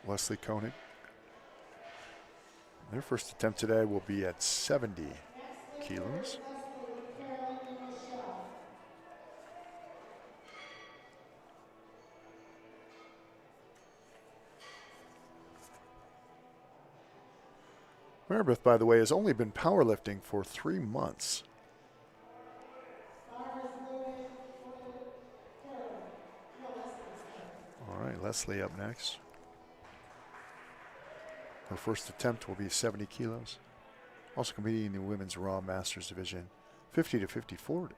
Leslie Koenig. Their first attempt today will be at 70 kilos. Maribeth, by the way, has only been powerlifting for 3 months. All right, Leslie up next. Her first attempt will be 70 kilos. Also competing in the Women's Raw Masters division, 50 to 54.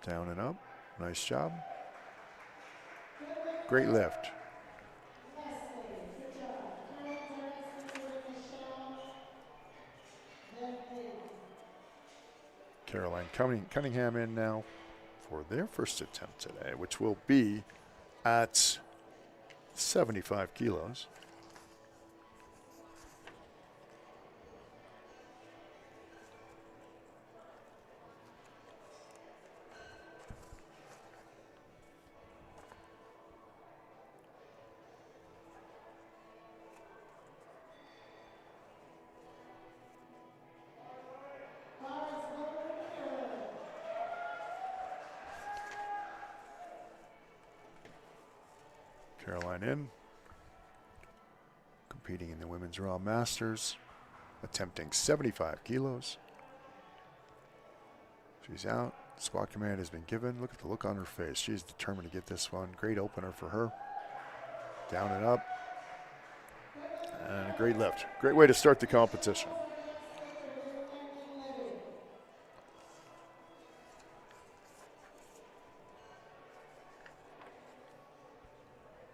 Down and up. Nice job. Great lift. Caroline Cunningham in now for their first attempt today, which will be at 75 kilos. Caroline in, competing in the Women's Raw Masters, attempting 75 kilos. She's out. Squat command has been given. Look at the look on her face. She's determined to get this one. Great opener for her. Down and up. And a great lift. Great way to start the competition.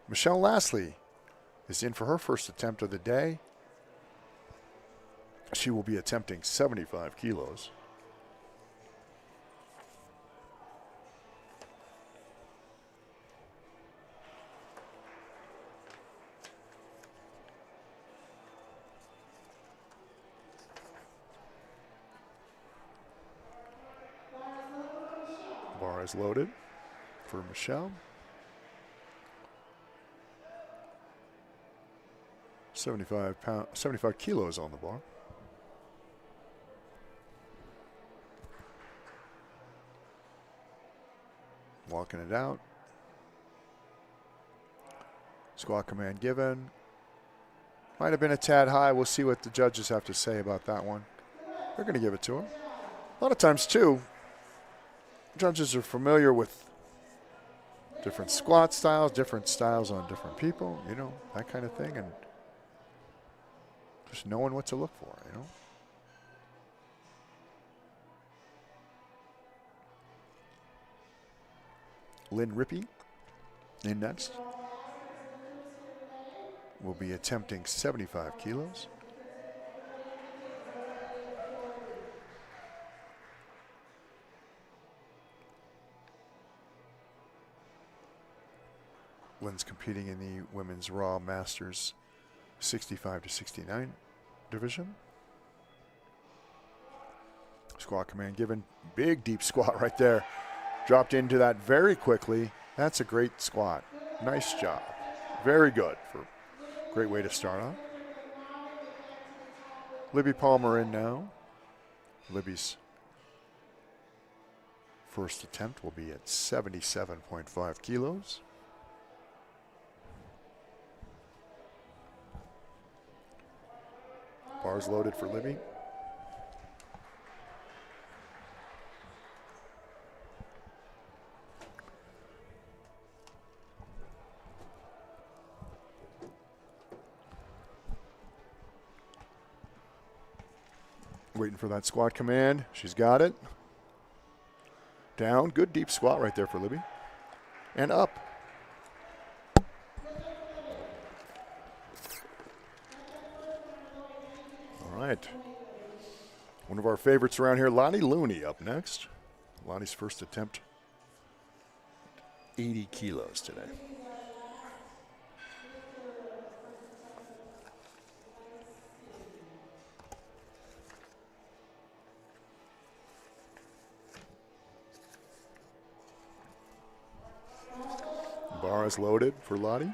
Michelle Lastly is in for her first attempt of the day. She will be attempting 75 kilos. Bar is loaded for Michelle. 75 kilos on the bar. Walking it out. Squat command given. Might have been a tad high. We'll see what the judges have to say about that one. They're going to give it to her. A lot of times, too, judges are familiar with different squat styles, different styles on different people, you know, that kind of thing, and just knowing what to look for, you know. Lynn Rippey in next. Will be attempting 75 kilos. Lynn's competing in the Women's Raw Masters 65 to 69 division. Squat command given. Big deep squat right there. Dropped into that very quickly. That's a great squat. Nice job. Very good. For great way to start off. Libby Palmer in now. Libby's first attempt will be at 77.5 kilos. Bars loaded for Libby. Waiting for that squat command. She's got it. Down. Good deep squat right there for Libby. And up. All right. One of our favorites around here, Lonnie Looney, up next. Lonnie's first attempt. 80 kilos today. Bar is loaded for Lottie.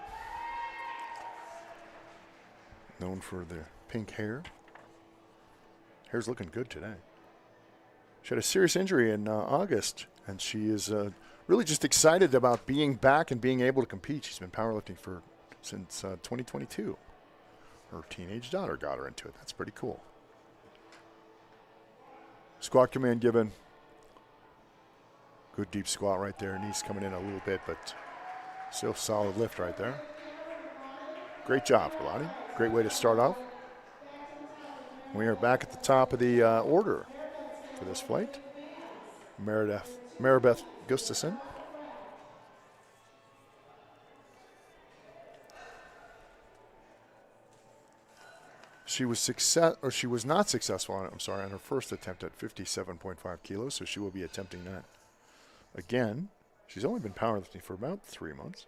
Known for the pink hair. Hair's looking good today. She had a serious injury in August, and she is really just excited about being back and being able to compete. She's been powerlifting since 2022. Her teenage daughter got her into it. That's pretty cool. Squat command given. Good deep squat right there. Knees coming in a little bit, but still solid lift right there. Great job, Lottie. Great way to start off. We are back at the top of the order for this flight. Maribeth Gustafson. She was not successful on her first attempt at 57.5 kilos, so she will be attempting that again. She's only been powerlifting for about 3 months.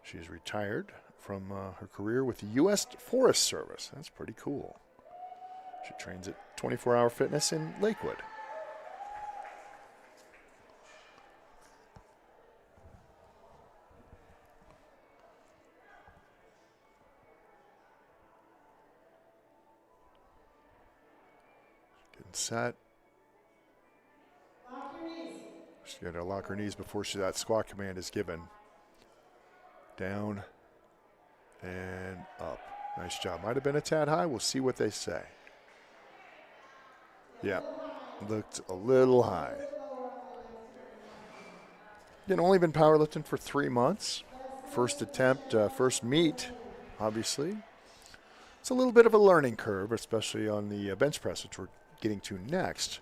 She's retired from her career with the U.S. Forest Service. That's pretty cool. She trains at 24-Hour Fitness in Lakewood. Getting set. Lock your knees. She's got to lock her knees before that squat command is given. Down and up. Nice job. Might have been a tad high. We'll see what they say. Yeah, looked a little high. Again, only been powerlifting for 3 months. First attempt, first meet, obviously. It's a little bit of a learning curve, especially on the bench press, which we're getting to next.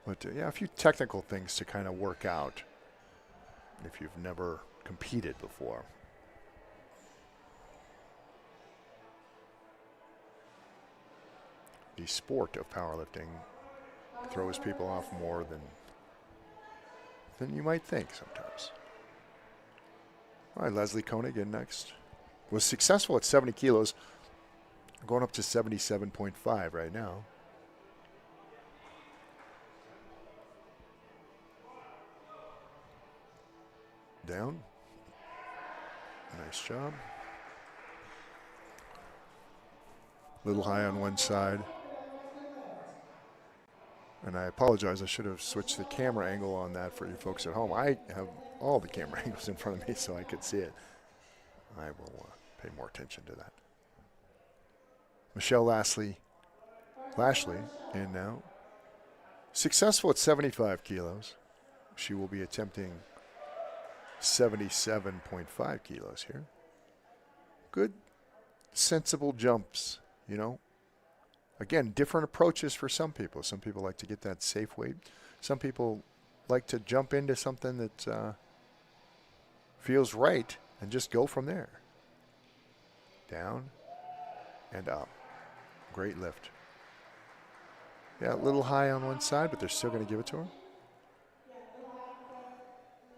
But yeah, a few technical things to kind of work out if you've never competed before. The sport of powerlifting throws people off more than you might think sometimes. All right, Leslie Koenig in next. Was successful at 70 kilos, going up to 77.5 right now. Down. Nice job. Little high on one side. And I apologize, I should have switched the camera angle on that for you folks at home. I have all the camera angles in front of me so I could see it. I will pay more attention to that. Michelle Lashley in now. Successful at 75 kilos. She will be attempting 77.5 kilos here. Good, sensible jumps, you know. Again, different approaches for some people. Some people like to get that safe weight. Some people like to jump into something that feels right and just go from there. Down and up. Great lift. Yeah, a little high on one side, but they're still going to give it to her.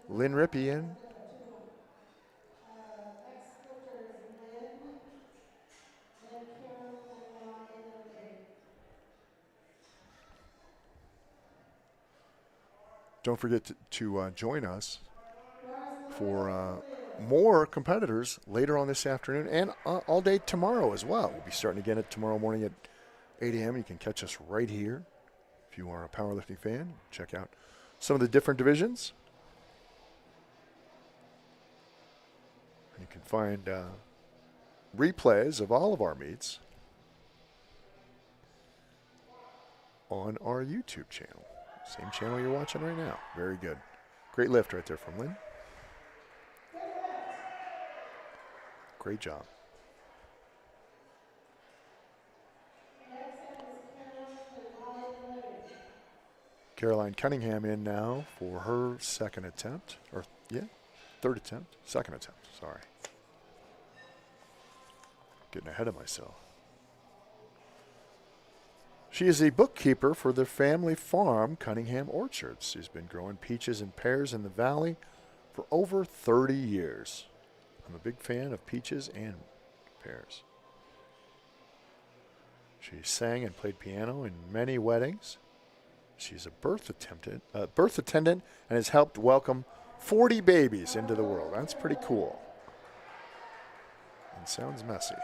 Lynn Rippey in. Don't forget to join us for more competitors later on this afternoon and all day tomorrow as well. We'll be starting again tomorrow morning at 8 a.m. You can catch us right here. If you are a powerlifting fan, check out some of the different divisions. You can find replays of all of our meets on our YouTube channel. Same channel you're watching right now. Very good. Great lift right there from Lynn. Great job. Caroline Cunningham in now for her second attempt. Third attempt. Second attempt, sorry. Getting ahead of myself. She is a bookkeeper for the family farm, Cunningham Orchards. She's been growing peaches and pears in the valley for over 30 years. I'm a big fan of peaches and pears. She sang and played piano in many weddings. She's a birth attendant and has helped welcome 40 babies into the world. That's pretty cool. And sounds messy.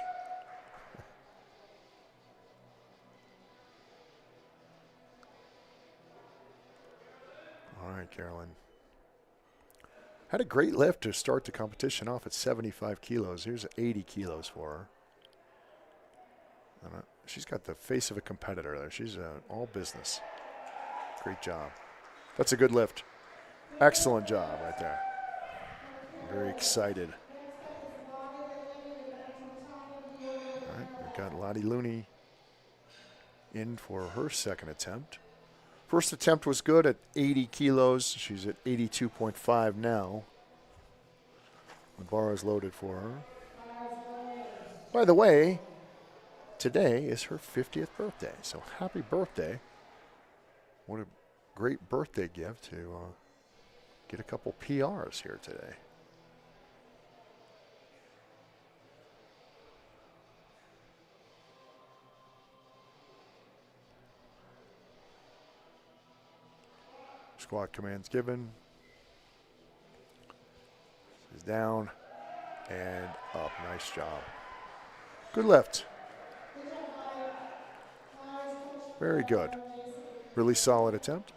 All right, Carolyn. Had a great lift to start the competition off at 75 kilos. Here's 80 kilos for her. She's got the face of a competitor there. She's all business. Great job. That's a good lift. Excellent job right there. I'm very excited. All right, we've got Lottie Looney in for her second attempt. First attempt was good at 80 kilos. She's at 82.5 now. The bar is loaded for her. By the way, today is her 50th birthday, so happy birthday. What a great birthday gift to get a couple PRs here today. Squat commands given. She's down and up. Nice job. Good lift. Very good. Really solid attempt.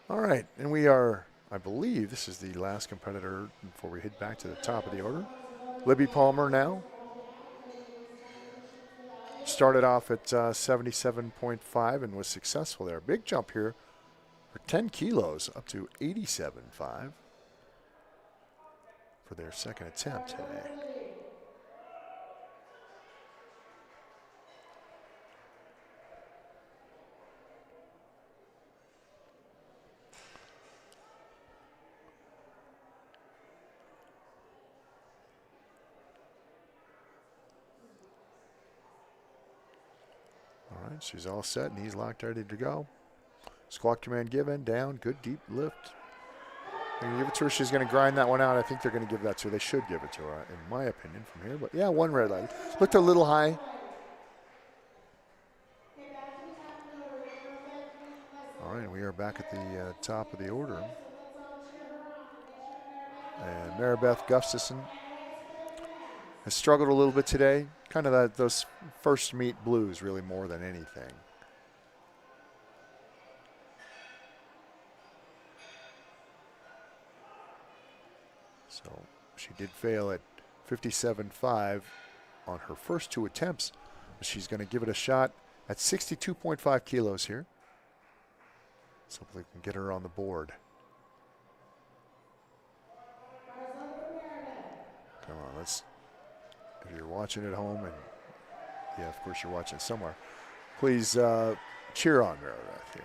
All right, and we are, I believe, this is the last competitor before we head back to the top of the order. Libby Palmer now. Started off at 77.5 and was successful there. Big jump here for 10 kilos up to 87.5 for their second attempt today. All right, she's all set, knees locked, ready to go. Squat command given, down, good deep lift. They're going to give it to her. She's going to grind that one out. I think they're going to give that to her. They should give it to her, in my opinion, from here. But yeah, one red light. Looked a little high. All right, we are back at the top of the order. And Maribeth Gustafson has struggled a little bit today. Kind of those first meet blues, really, more than anything. So she did fail at 57.5 on her first two attempts. She's going to give it a shot at 62.5 kilos here. So hopefully we can get her on the board. Come on, let's, if you're watching at home, and yeah, of course you're watching somewhere, please cheer on Meredith here.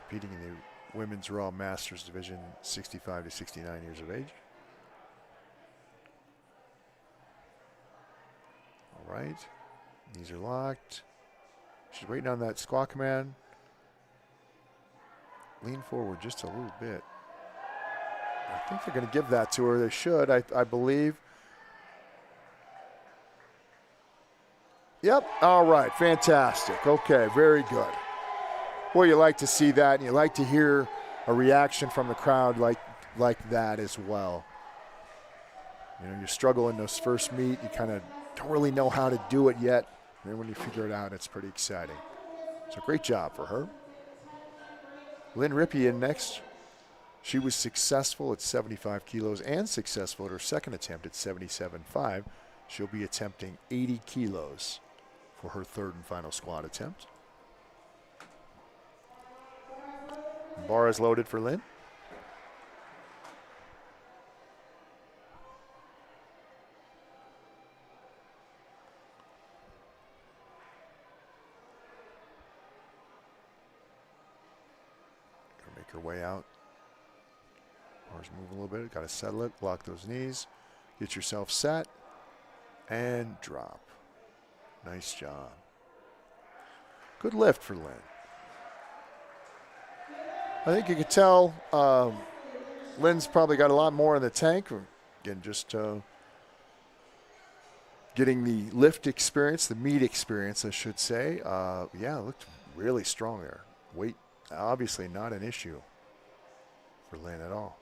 Competing in the Women's Raw Masters Division, 65 to 69 years of age. All right, knees are locked. She's waiting on that squat command. Lean forward just a little bit. I think they're going to give that to her. They should, I believe. Yep, all right, fantastic. Okay, very good. Well, you like to see that, and you like to hear a reaction from the crowd like that as well. You know, you struggle in those first meet. You kind of don't really know how to do it yet. And then when you figure it out, it's pretty exciting. So great job for her. Lynn Rippey in next. She was successful at 75 kilos and successful at her second attempt at 77.5. She'll be attempting 80 kilos for her third and final squat attempt. Bar is loaded for Lynn. Gonna make her way out. Bar's moving a little bit. Got to settle it. Lock those knees. Get yourself set. And drop. Nice job. Good lift for Lynn. I think you could tell Lynn's probably got a lot more in the tank. Again, just getting the lift experience, the meet experience, I should say. Yeah, looked really strong there. Weight, obviously not an issue for Lynn at all.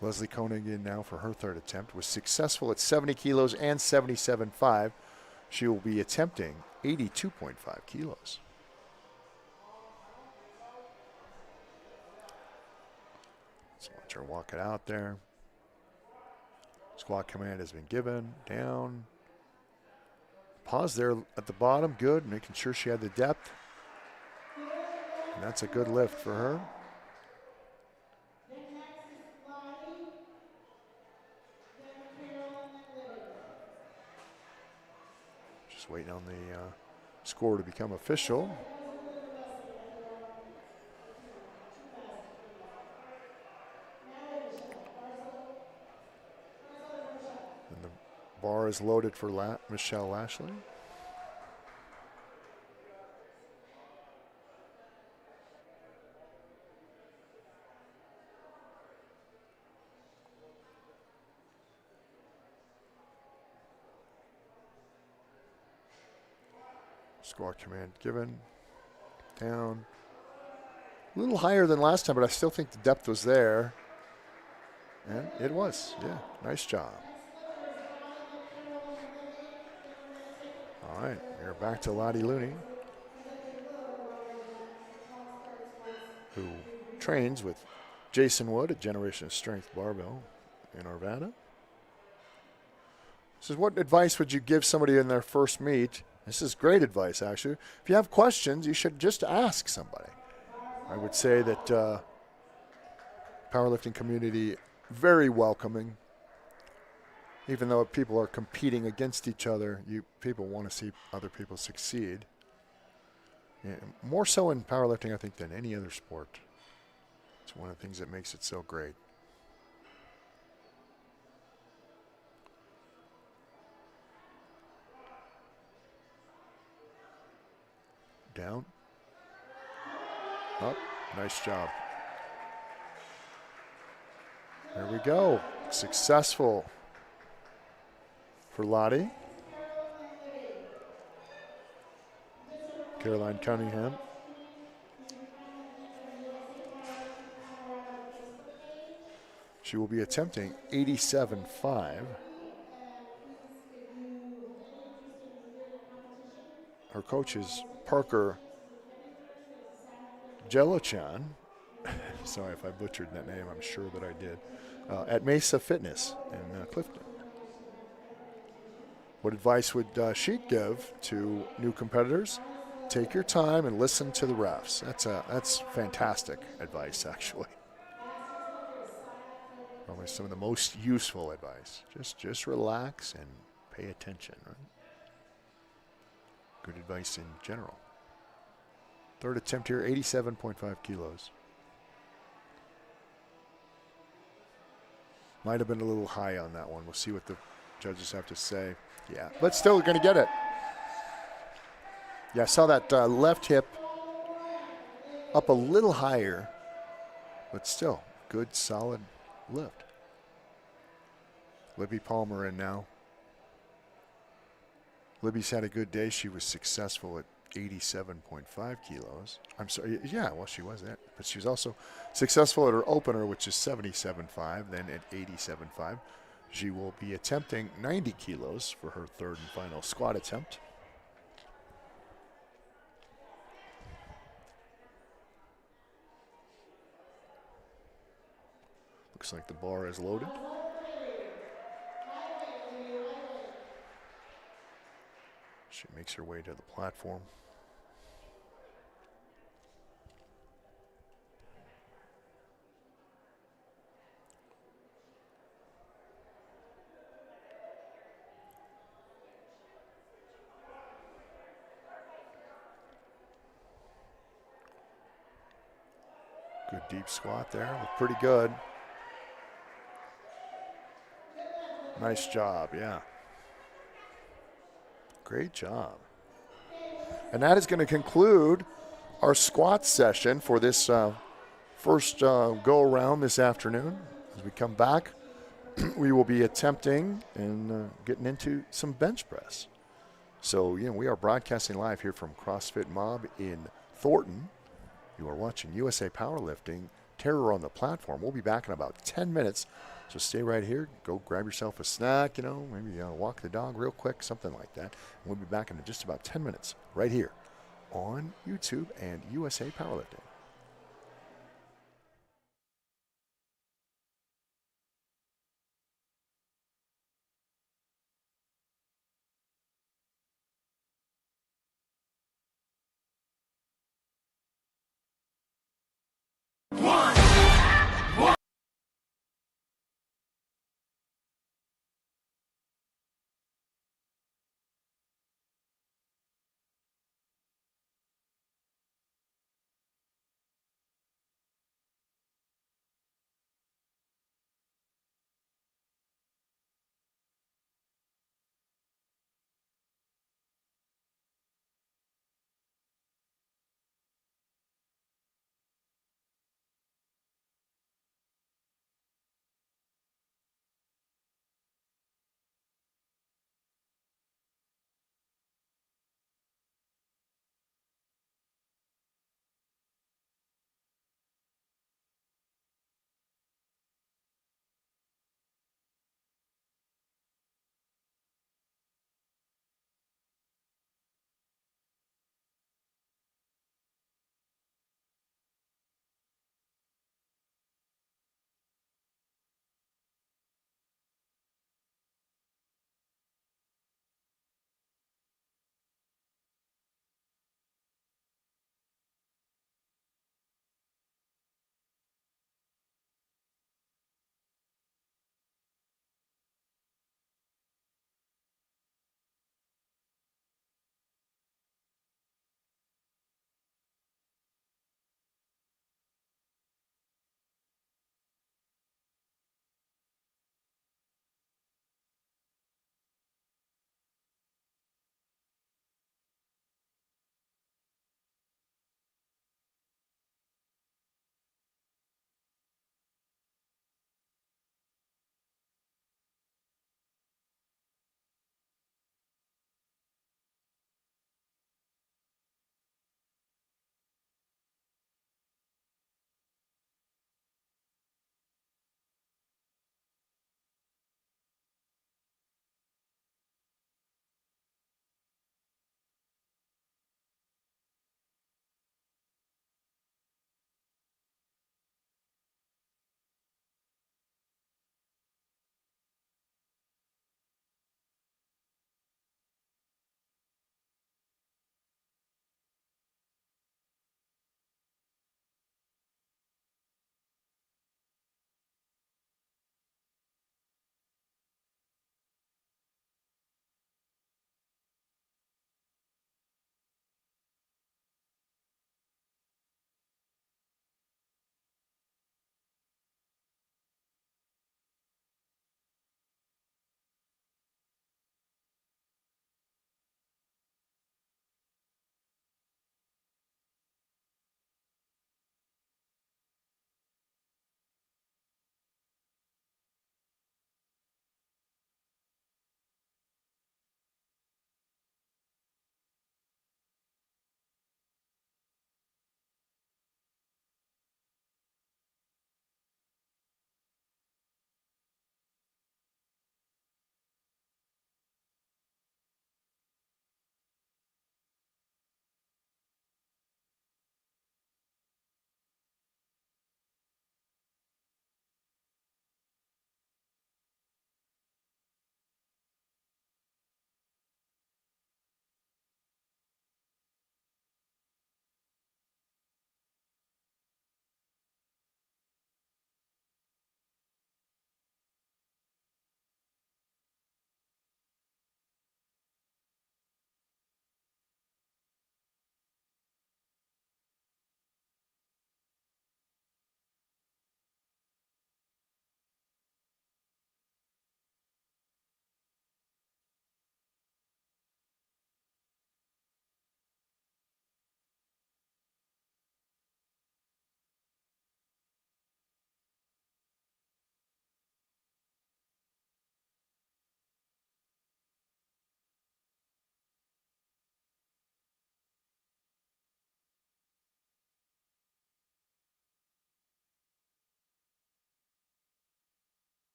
Leslie Koenig in now for her third attempt. Was successful at 70 kilos and 77.5. She will be attempting 82.5 kilos. So watch her walk it out there. Squat command has been given. Down. Pause there at the bottom. Good. Making sure she had the depth. And that's a good lift for her. Just waiting on the score to become official. And the bar is loaded for Michelle Lashley. Squat command given. Down. A little higher than last time, but I still think the depth was there. And it was. Yeah, nice job. All right, we're back to Lottie Looney, who trains with Jason Wood at Generation Strength Barbell in Arvada. Says, what advice would you give somebody in their first meet? This is great advice, actually. If you have questions, you should just ask somebody. I would say that powerlifting community, very welcoming. Even though people are competing against each other, people want to see other people succeed. Yeah, more so in powerlifting, I think, than any other sport. It's one of the things that makes it so great. Down. Up. Nice job. There we go. Successful for Lottie. Caroline Cunningham. She will be attempting 87.5. Her coach is Parker Jelochan. Sorry if I butchered that name. I'm sure that I did. At Mesa Fitness in Clifton. What advice would she give to new competitors? Take your time and listen to the refs. That's fantastic advice, actually. Probably some of the most useful advice. Just relax and pay attention, right? Good advice in general. Third attempt here, 87.5 kilos. Might have been a little high on that one. We'll see what the judges have to say. Yeah, but still going to get it. Yeah, I saw that left hip up a little higher, but still good, solid lift. Libby Palmer in now. Libby's had a good day. She was successful at 87.5 kilos. I'm sorry. Yeah, well, she was that. But she was also successful at her opener, which is 77.5, then at 87.5. She will be attempting 90 kilos for her third and final squat attempt. Looks like the bar is loaded. She makes her way to the platform. Good deep squat there. Looked pretty good. Nice job, yeah. Great job. And that is going to conclude our squat session for this first go around this afternoon. As we come back, we will be attempting and getting into some bench press. So, we are broadcasting live here from CrossFit Mob in Thornton. You are watching USA Powerlifting, Terror on the Platform. We'll be back in about 10 minutes. So stay right here. Go grab yourself a snack, maybe walk the dog real quick, something like that. And we'll be back in just about 10 minutes right here on YouTube and USA Powerlifting.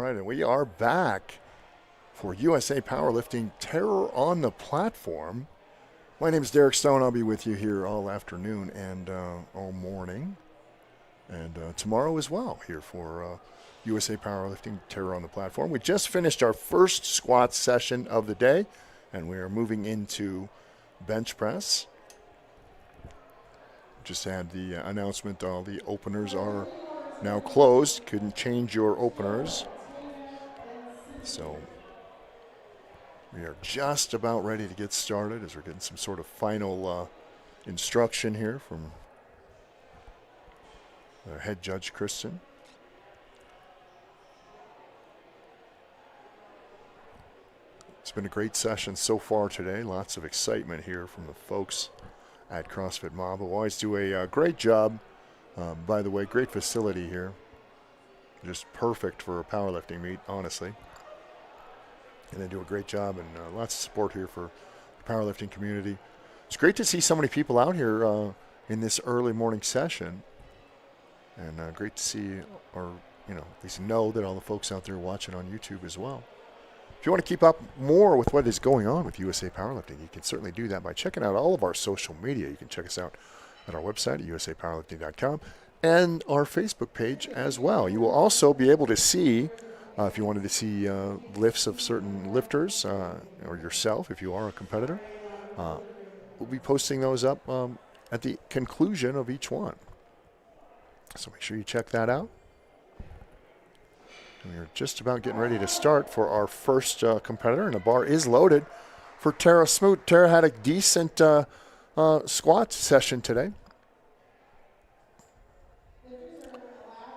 right, and we are back for USA Powerlifting Terror on the Platform. My name is Derek Stone. I'll be with you here all afternoon and all morning, and tomorrow as well here for USA Powerlifting Terror on the Platform. We just finished our first squat session of the day, and we are moving into bench press. Just had the announcement all the openers are now closed. Couldn't change your openers. So we are just about ready to get started as we're getting some sort of final instruction here from head judge Kristen. It's been a great session so far today. Lots of excitement here from the folks at CrossFit Mob, who always do a great job. By the way, great facility here. Just perfect for a powerlifting meet, honestly. And they do a great job, and lots of support here for the powerlifting community. It's great to see so many people out here in this early morning session. And great to see, or at least know that all the folks out there watching on YouTube as well. If you want to keep up more with what is going on with USA Powerlifting, you can certainly do that by checking out all of our social media. You can check us out at our website at usapowerlifting.com and our Facebook page as well. You will also be able to see, if you wanted to see lifts of certain lifters or yourself, if you are a competitor, we'll be posting those up at the conclusion of each one. So make sure you check that out. We're just about getting ready to start for our first competitor, and the bar is loaded for Tara Smoot. Tara had a decent squat session today.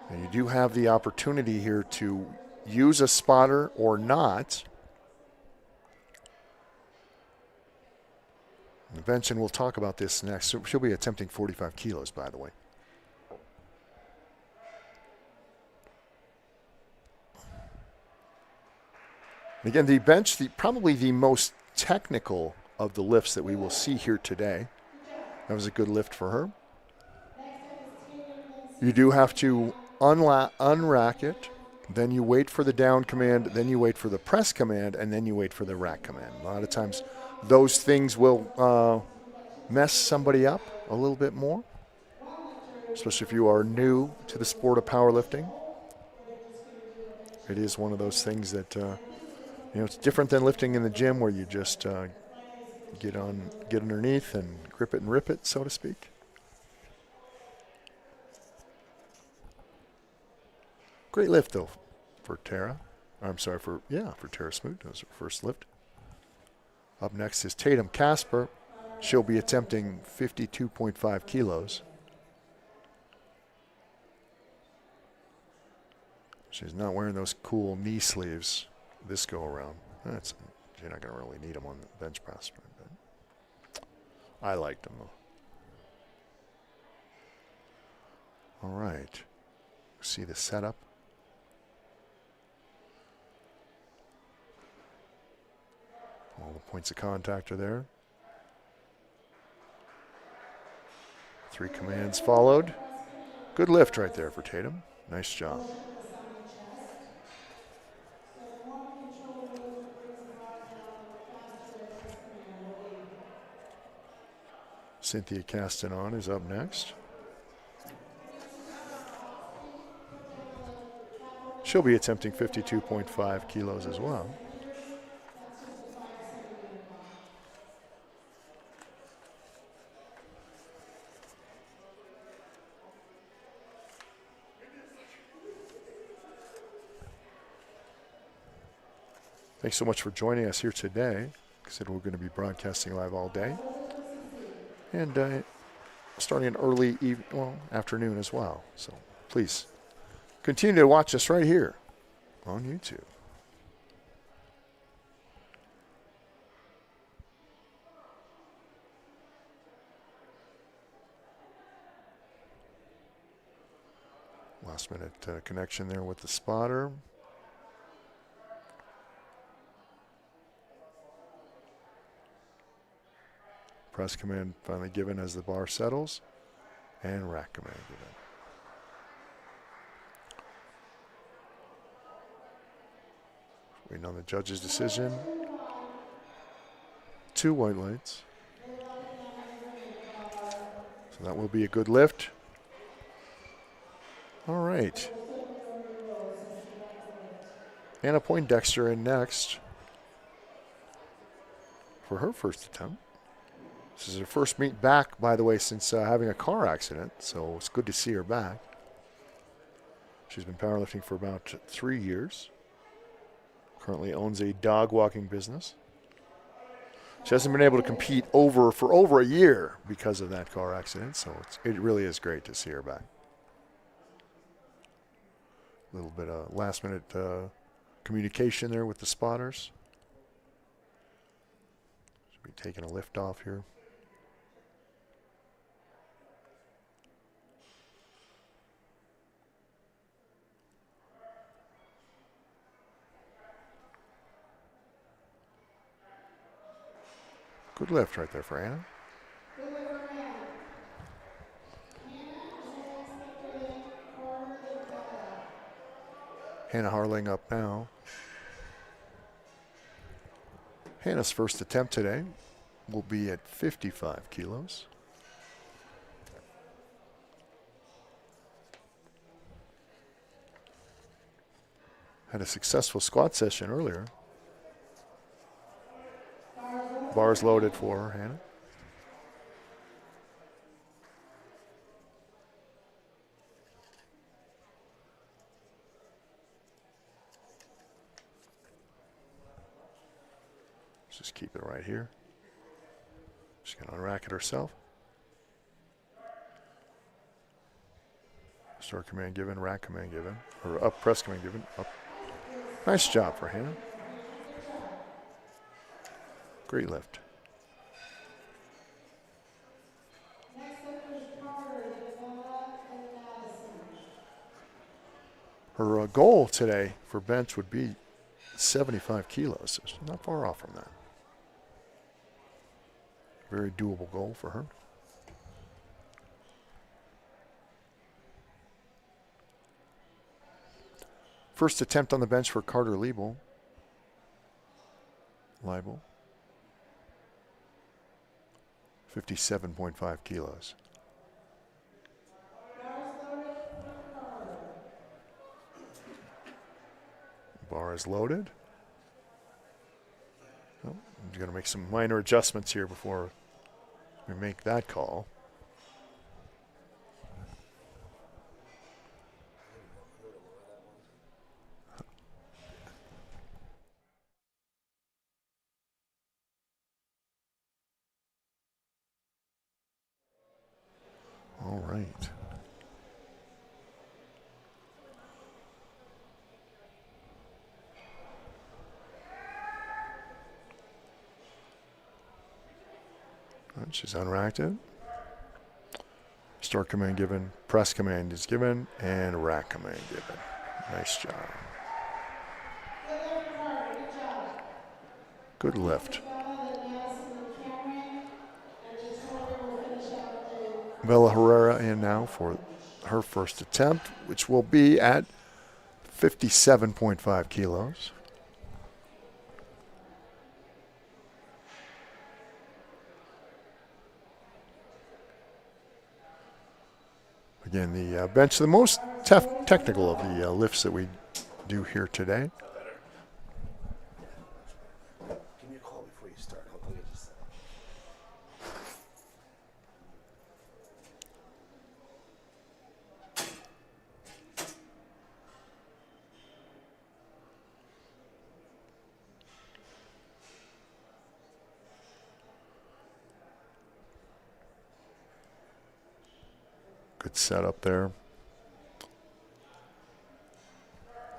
And you do have the opportunity here to use a spotter or not. The bench, and we'll talk about this next. So she'll be attempting 45 kilos, by the way. Again, the bench, probably the most technical of the lifts that we will see here today. That was a good lift for her. You do have to unrack it, then you wait for the down command, then you wait for the press command, and then you wait for the rack command. A lot of times those things will mess somebody up a little bit more, especially if you are new to the sport of powerlifting. It is one of those things that it's different than lifting in the gym where you just get underneath and grip it and rip it, so to speak. Great lift, though, for Tara. I'm sorry, for Tara Smoot. That was her first lift. Up next is Tatum Casper. She'll be attempting 52.5 kilos. She's not wearing those cool knee sleeves this go around. You're not going to really need them on the bench press, but I liked them though. All right, see the setup. All the points of contact are there. 3 commands followed. Good lift right there for Tatum. Nice job. Cynthia Castanon is up next. She'll be attempting 52.5 kilos as well. Thanks so much for joining us here today. Like I said, we're going to be broadcasting live all day. And starting early afternoon as well. So please continue to watch us right here on YouTube. Last minute connection there with the spotter. Press command finally given as the bar settles, and rack command given. Waiting on the judge's decision. Number 2-1. 2 white lights. Good luck again on your way to the bar. So that will be a good lift. All right. We'll still be over your rules, so if you want to lift. Hannah Poindexter in next for her first attempt. This is her first meet back, by the way, since having a car accident, so it's good to see her back. She's been powerlifting for about 3 years. Currently owns a dog walking business. She hasn't been able to compete for over a year because of that car accident, so it really is great to see her back. A little bit of last minute communication there with the spotters. Should be taking a lift off here. Good lift right there for Hannah. Good lift for Hannah. Hannah is the next lifter then, Carter and Bella. Hannah Harling up now. Hannah's first attempt today will be at 55 kilos. Had a successful squat session earlier. Bars loaded for her, Hannah. Let's just keep it right here. She's going to unrack it herself. Start command given, rack command given, or up press command given, up. Nice job for Hannah. Great lift. Next lifter is Carter, then Bella, and Madison. Her goal today for bench would be 75 kilos. So she's not far off from that. Very doable goal for her. First attempt on the bench for Carter Liebel. 57.5 kilos. Bars loaded for Carter. Bar is loaded. Oh, I'm going to make some minor adjustments here before we make that call. All right. All right, she's unracked it. Start command given, press command is given, and rack command given. Nice job. Good lift for Carter, good job. Good lift. Bella, then Madison, and Cameron, and then Carter will finish out the Bella Herrera in now for her first attempt, which will be at 57.5 kilos. Again, the bench, the most technical of the lifts that we do here today. Give me a call before you start. I'll get you set. Good setup there. All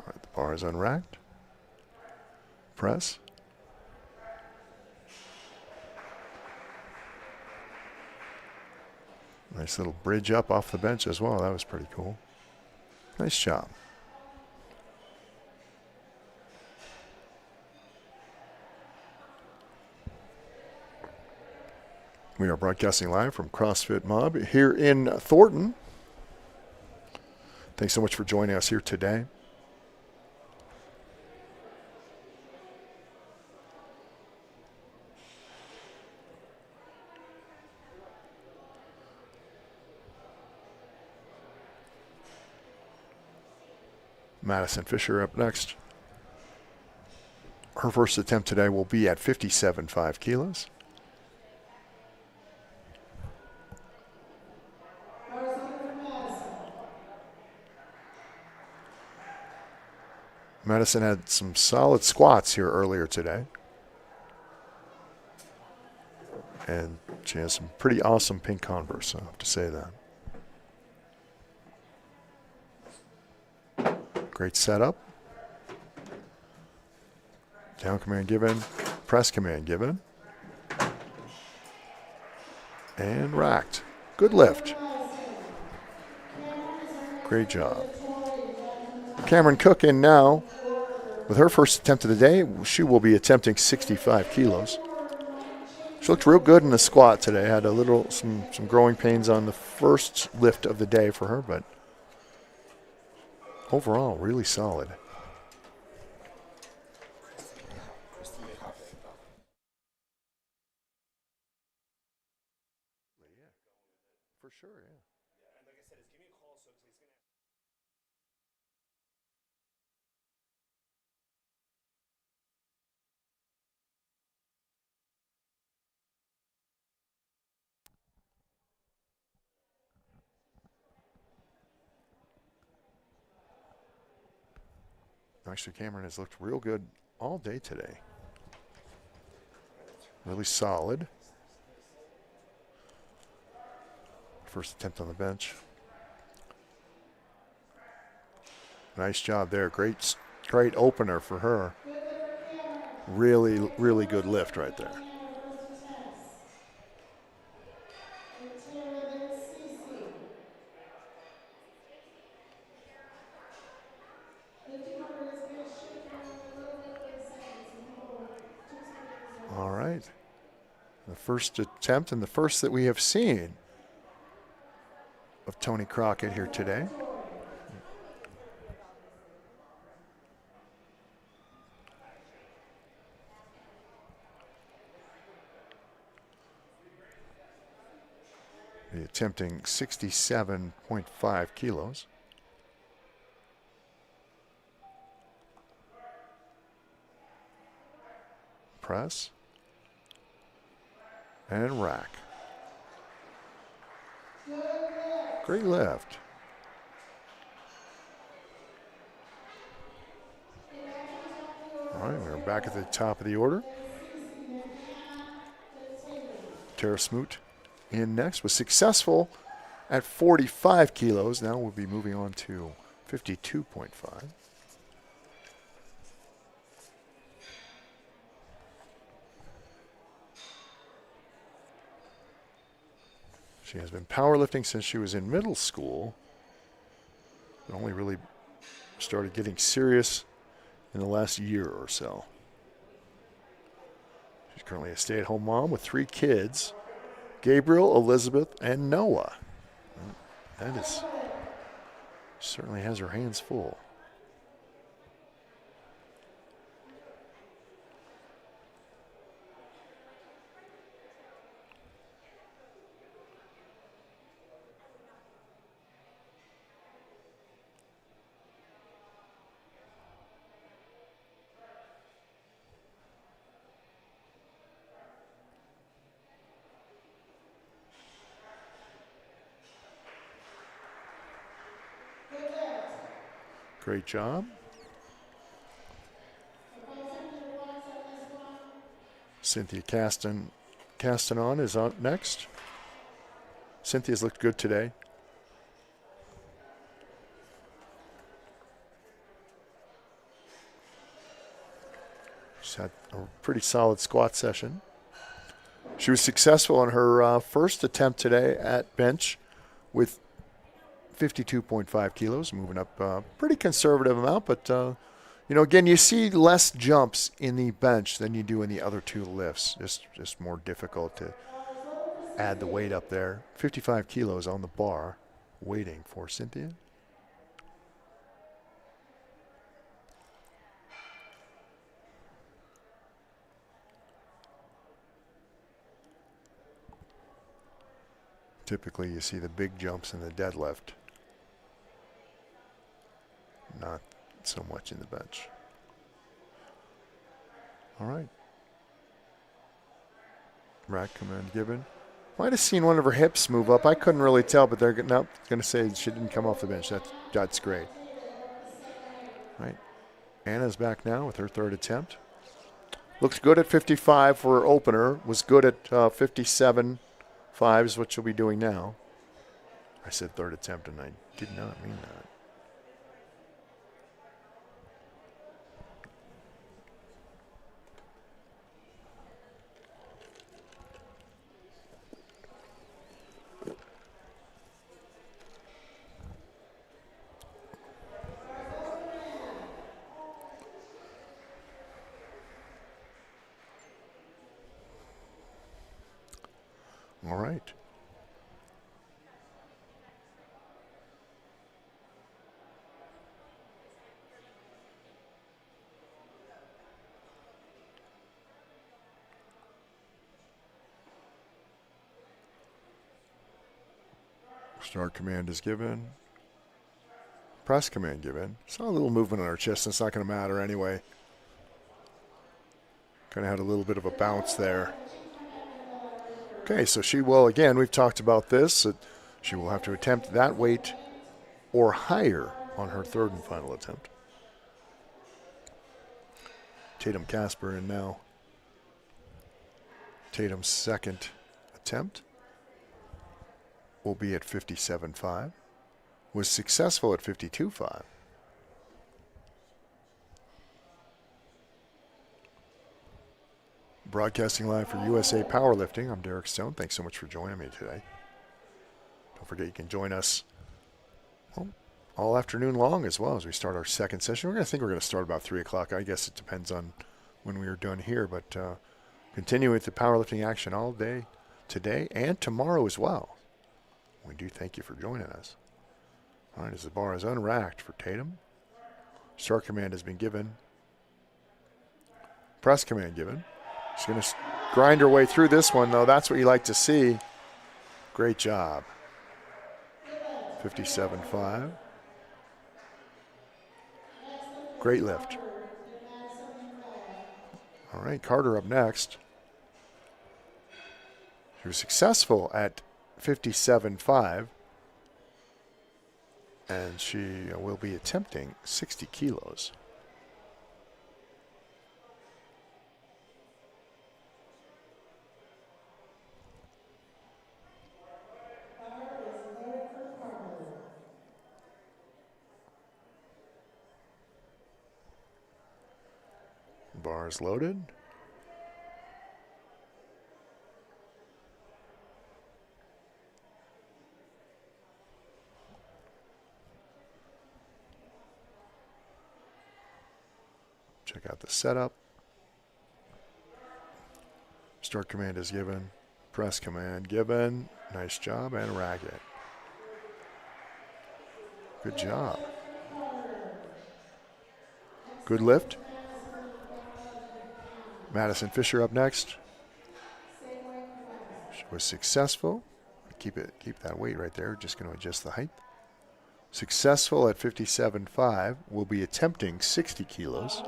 right, the bar is unracked. Press. Nice little bridge up off the bench as well. That was pretty cool. Nice job. We are broadcasting live from CrossFit Mob here in Thornton. Thanks so much for joining us here today. Madison Fisher up next. Her first attempt today will be at 57.5 kilos. Horizontal for Madison. Madison had some solid squats here earlier today. And she has some pretty awesome pink Converse, I have to say that. Great setup. Down command given, press command given. And racked. Good lift. Great job. Cameron Cook in now. With her first attempt of the day, she will be attempting 65 kilos. She looked real good in the squat today. Had a little, some growing pains on the first lift of the day for her, but overall, really solid. For sure, yeah. And like I said, give me a call so he's gonna. Actually, Cameron has looked real good all day today. Really solid. First attempt on the bench. Nice job there. Great opener for her. Really good lift right there. All right. The first attempt and the first that we have seen of Tony Crockett here today. Be attempting 67.5 kilos. Press. And rack. Great lift. All right, we're back at the top of the order. Tara Smoot in next, was successful at 45 kilos. Now we'll be moving on to 52.5. She has been powerlifting since she was in middle school, but only really started getting serious in the last year or so. She's currently a stay-at-home mom with 3 kids, Gabriel, Elizabeth, and Noah. That is, certainly has her hands full. Great job. Cynthia Castanon is up next. Cynthia's looked good today. She's had a pretty solid squat session. She was successful in her first attempt today at bench with 52.5 kilos, moving up a pretty conservative amount, but you know, again, you see less jumps in the bench than you do in the other 2 lifts. Just more difficult to add the weight up there. 55 kilos on the bar, waiting for Cynthia. Typically, you see the big jumps in the deadlift. so much in the bench. All right. Rack command given. Might have seen one of her hips move up. I couldn't really tell, but they're not going to say she didn't come off the bench. That's great. All right. Anna's back now with her third attempt. Looks good at 55 for her opener. Was good at 57.5 is what she'll be doing now. I said third attempt, and I did not mean that. All right. Start command is given. Press command given. Saw a little movement on her chest. It's not going to matter anyway. Kind of had a little bit of a bounce there. Okay, so she will, again, we've talked about this. She will have to attempt that weight or higher on her third and final attempt. Tatum Casper in now. Tatum's second attempt will be at 57.5. Was successful at 52.5. Broadcasting live for USA Powerlifting. I'm Derek Stone. Thanks so much for joining me today. Don't forget you can join us all afternoon long as well as we start our second session. We're going to start about 3 o'clock. I guess it depends on when we are done here, but continue with the powerlifting action all day today and tomorrow as well. We do thank you for joining us. All right, as the bar is unracked for Tatum. Start command has been given. Press command given. She's going to grind her way through this one, though. That's what you like to see. Great job. 57.5. Great lift. All right, Carter up next. She was successful at 57.5. And she will be attempting 60 kilos. Bar is loaded. Check out the setup. Start command is given. Press command given. Nice job, and rack it. Good job. Good lift. Madison Fisher up next. She was successful. Keep that weight right there. Just going to adjust the height. Successful at 57.5. Will be attempting 60 kilos.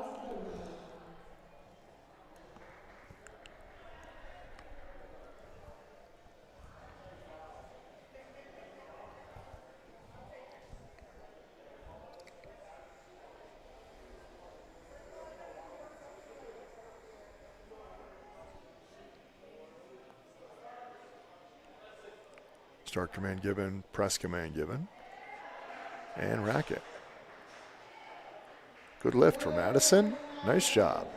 Start command given, press command given, and rack it. Good lift for Madison. Nice job.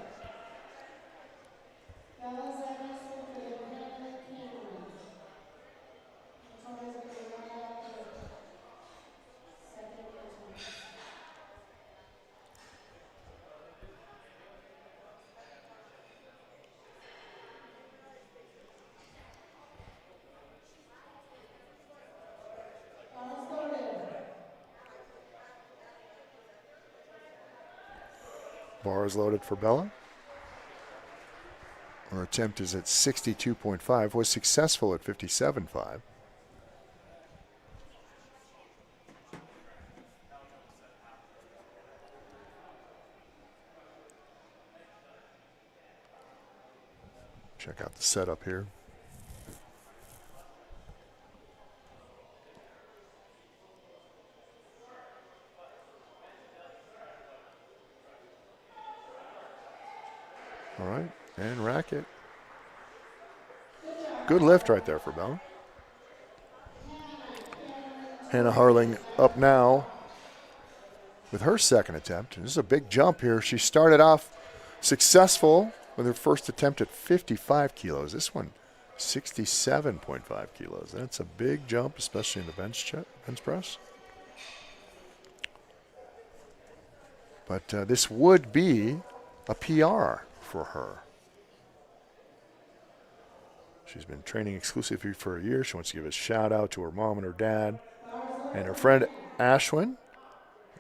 Bar is loaded for Bella. Her attempt is at 62.5. Was successful at 57.5. Check out the setup here. All right, and racket. Good lift right there for Bella. Hannah Harling up now with her second attempt. This is a big jump here. She started off successful with her first attempt at 55 kilos. This one, 67.5 kilos. That's a big jump, especially in the bench press. But this would be a PR for her. She's been training exclusively for a year. She wants to give a shout out to her mom and her dad and her friend Ashwin.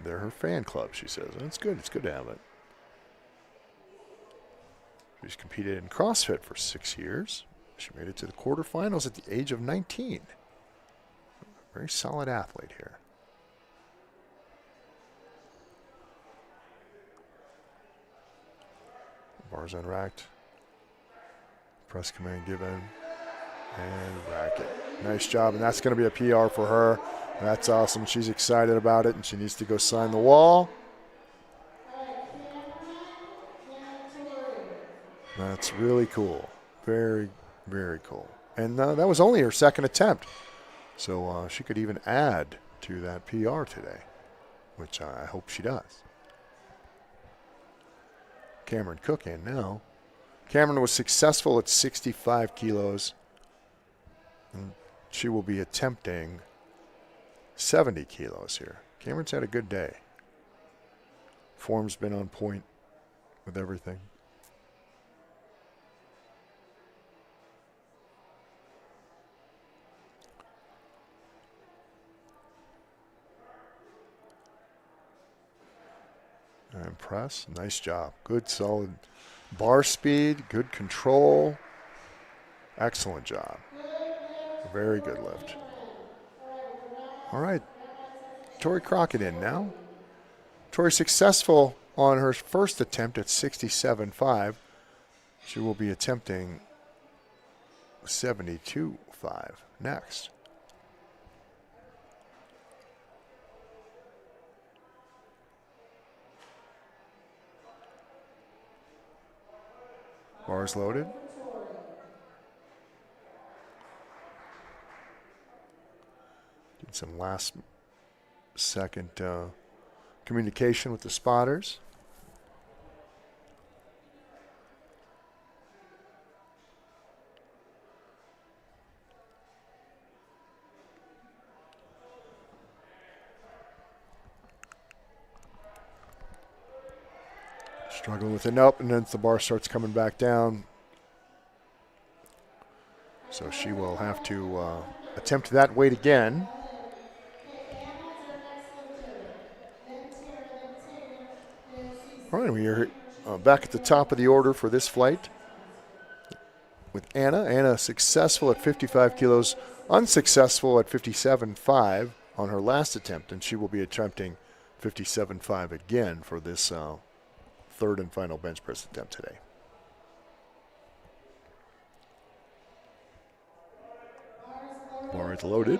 They're her fan club, she says. And it's good. It's good to have it. She's competed in CrossFit for 6 years. She made it to the quarterfinals at the age of 19. Very solid athlete here. Bars unracked. Press command given. And racket. Nice job, and that's going to be a PR for her. That's awesome. She's excited about it, and she needs to go sign the wall. That's really cool. Very, very cool. And that was only her second attempt. So she could even add to that PR today, which I hope she does. Cameron Cook in now. Cameron was successful at 65 kilos. And she will be attempting 70 kilos here. Cameron's had a good day. Form's been on point with everything. And press, nice job. Good, solid bar speed, good control. Excellent job. Very good lift. All right, Tori Crockett in now. Tori successful on her first attempt at 67.5. She will be attempting 72.5 next. Bars loaded. Did some last second communication with the spotters. Struggling with an up, and then the bar starts coming back down. So she will have to attempt that weight again. All right, we are back at the top of the order for this flight with Anna. Anna successful at 55 kilos, unsuccessful at 57.5 on her last attempt, and she will be attempting 57.5 again for this third and final bench press attempt today. Bar is loaded.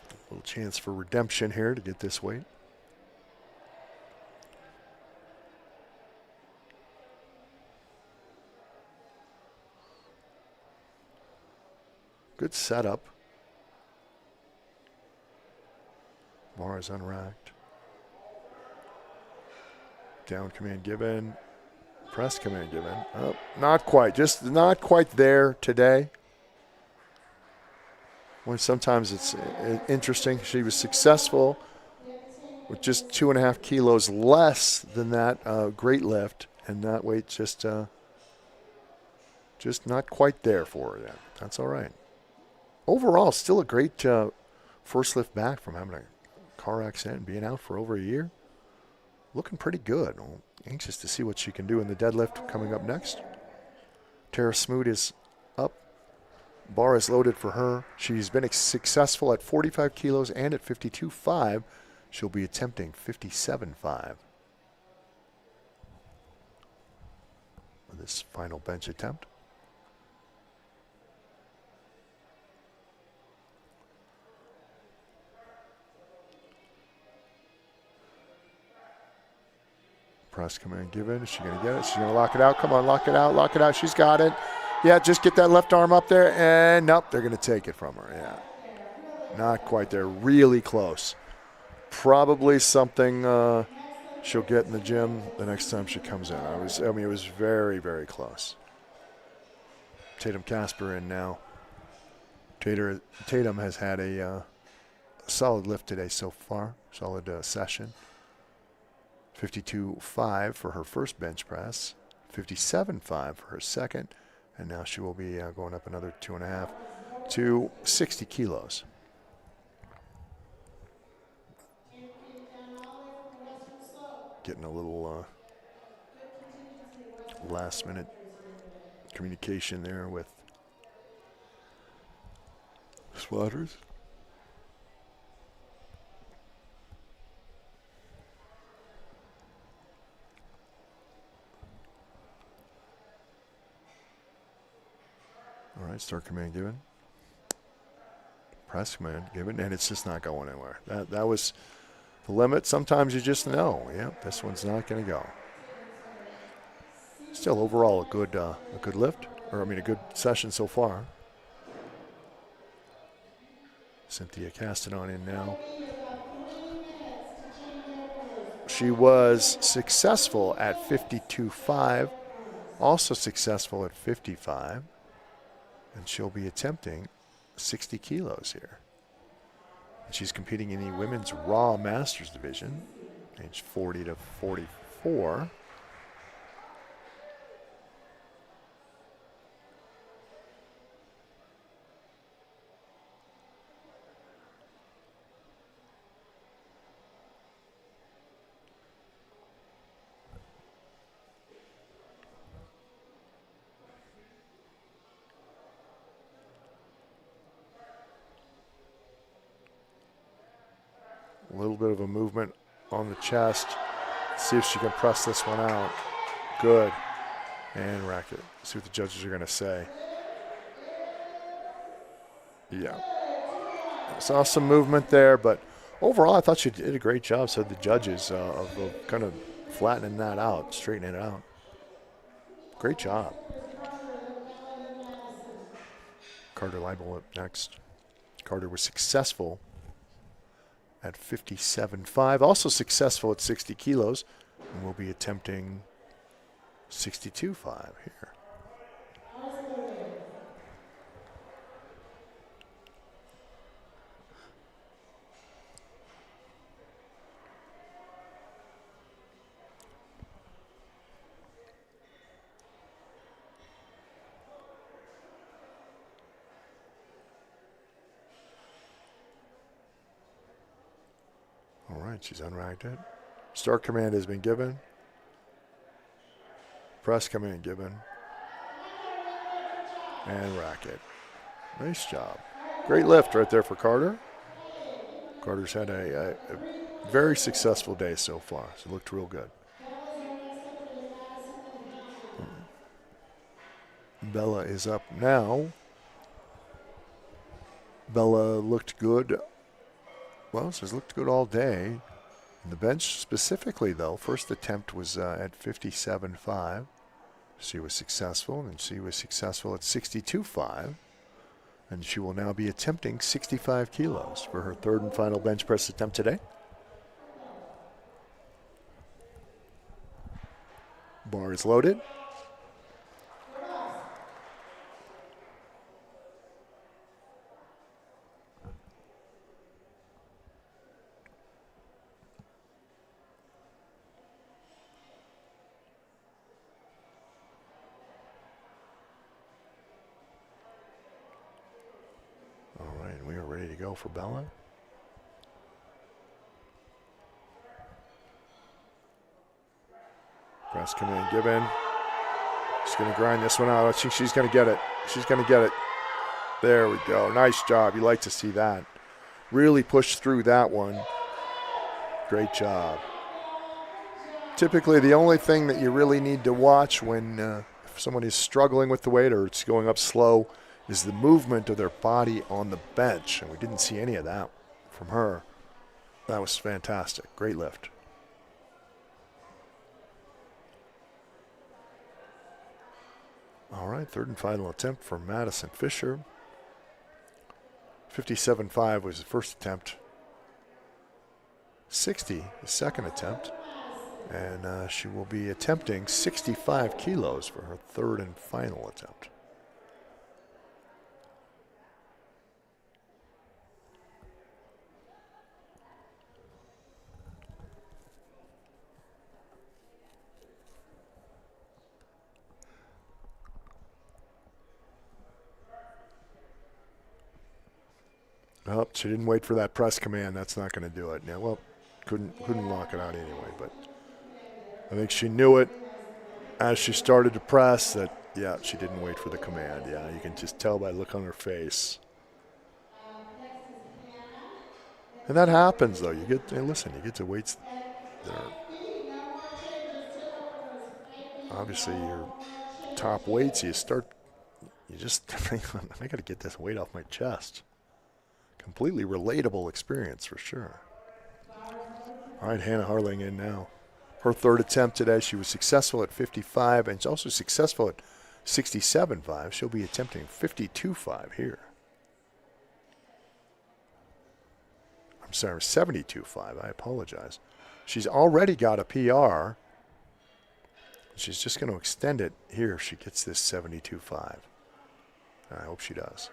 A little chance for redemption here to get this weight. Good setup. Bar is unracked. Down command given. Press command given. Oh, not quite. Just not quite there today. Well, sometimes it's interesting. She was successful with just 2.5 kilos less than that great lift, and that weight just not quite there for her yet. That's all right. Overall, still a great first lift back from having a car accident and being out for over a year. Looking pretty good. I'm anxious to see what she can do in the deadlift coming up next. Tara Smoot is up. Bar is loaded for her. She's been successful at 45 kilos and at 52.5. She'll be attempting 57.5. this final bench attempt. Press command given. Is she going to get it? She's going to lock it out. Come on, lock it out, lock it out. She's got it. Yeah, just get that left arm up there. And nope, they're going to take it from her. Yeah. Not quite there. Really close. Probably something she'll get in the gym the next time she comes in. I mean, it was very, very close. Tatum Casper in now. Tatum has had a solid lift today so far. Solid session. 52.5 for her first bench press, 57.5 for her second, and now she will be going up another 2.5 to 60 kilos. Getting a little last minute communication there with Swatters. All right, start command given. Press command given, and it's just not going anywhere. That was the limit. Sometimes you just know, yeah, this one's not going to go. Still, overall, a good lift, or I mean, a good session so far. Cynthia Castanon in now. She was successful at 52.5, also successful at 55. And she'll be attempting 60 kilos here. And she's competing in the women's raw masters division, age 40 to 44. A little bit of a movement on the chest. See if she can press this one out. Good. And rack it. See what the judges are going to say. Yeah. Saw some movement there, but overall I thought she did a great job, so the judges, of kind of flattening that out, straightening it out. Great job. Carter Leibel up next. Carter was successful at 57.5, also successful at 60 kilos, and will be attempting 62.5 here. All right, she's unracked it. Start command has been given. Press command given. And rack it. Nice job. Great lift right there for Carter. Carter's had a very successful day so far. So it looked real good. Bella is up now. Bella looked good. Well, she's looked good all day. The bench specifically, though, first attempt was at 57.5. She was successful, and she was successful at 62.5. And she will now be attempting 65 kilos for her third and final bench press attempt today. Bar is loaded. For Bella. Press command given. She's going to grind this one out. I think she's going to get it. She's going to get it. There we go. Nice job. You like to see that. Really pushed through that one. Great job. Typically, the only thing that you really need to watch when if someone is struggling with the weight or it's going up slow, is the movement of their body on the bench. And we didn't see any of that from her. That was fantastic. Great lift. All right, third and final attempt for Madison Fisher. 57.5 was the first attempt. 60, the second attempt. And she will be attempting 65 kilos for her third and final attempt. Oh, she didn't wait for that press command. That's not going to do it. Yeah, well, couldn't lock it out anyway. But I think she knew it as she started to press that, yeah, she didn't wait for the command. Yeah, you can just tell by the look on her face. And that happens, though. You get, hey, listen, you get to weights that are obviously your top weights. You just think, I got to get this weight off my chest. Completely relatable experience for sure. All right, Hannah Harling in now. Her third attempt today. She was successful at 55 and she's also successful at 67.5. She'll be attempting 52.5 here. I'm sorry, 72.5. I apologize. She's already got a PR. She's just going to extend it here if she gets this 72.5. I hope she does.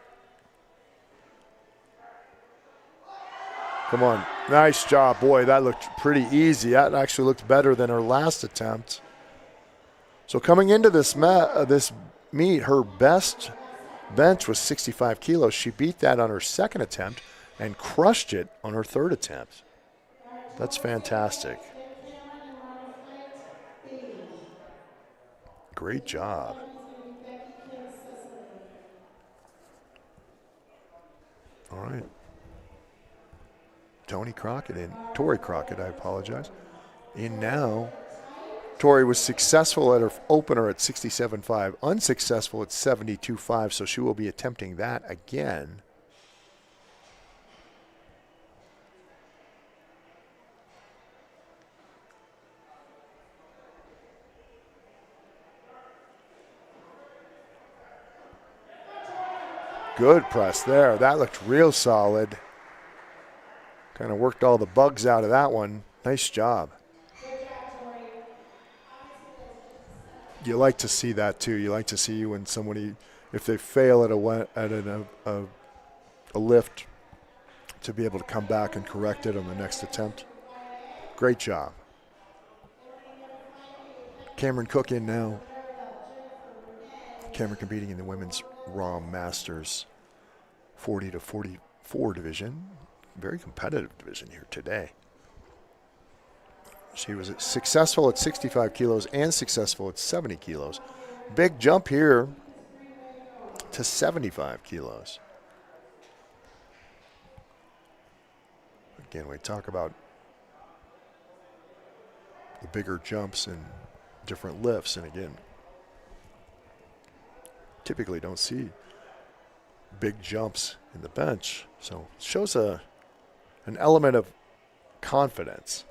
Come on. Nice job. Boy, that looked pretty easy. That actually looked better than her last attempt. So coming into this meet, her best bench was 65 kilos. She beat that on her second attempt and crushed it on her third attempt. That's fantastic. Great job. All right. Tori Crockett, I apologize. In now, Tori was successful at her opener at 67.5, unsuccessful at 72.5, so she will be attempting that again. Good press there. That looked real solid. Kind of worked all the bugs out of that one. Nice job. You like to see that too. You like to see when somebody, if they fail at a lift, to be able to come back and correct it on the next attempt. Great job. Cameron Cook in now. Cameron competing in the women's Raw Masters 40 to 44 division. Very competitive division here today. She was successful at 65 kilos and successful at 70 kilos. Big jump here to 75 kilos. Again, we talk about the bigger jumps in different lifts, and again, typically don't see big jumps in the bench. So it shows an element of confidence.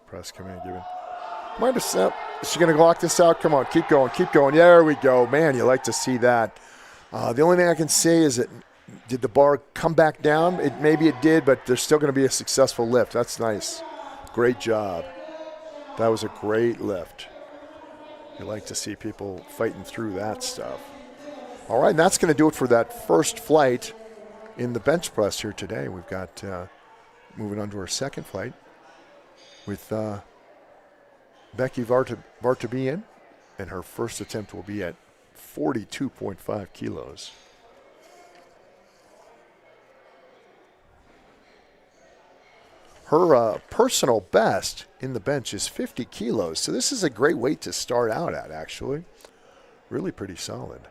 Press command given. Mind a step. Is she going to lock this out? Come on, keep going, keep going. There we go. Man, you like to see that. The only thing I can say is that did the bar come back down? Maybe it did, but there's still going to be a successful lift. That's nice. Great job. That was a great lift. You like to see people fighting through that stuff. All right, and that's going to do it for that first flight in the bench press here today. We've got moving on to our second flight with Becky Vartabian, and her first attempt will be at 42.5 kilos. Her personal best in the bench is 50 kilos, so this is a great weight to start out at, actually. Really pretty solid.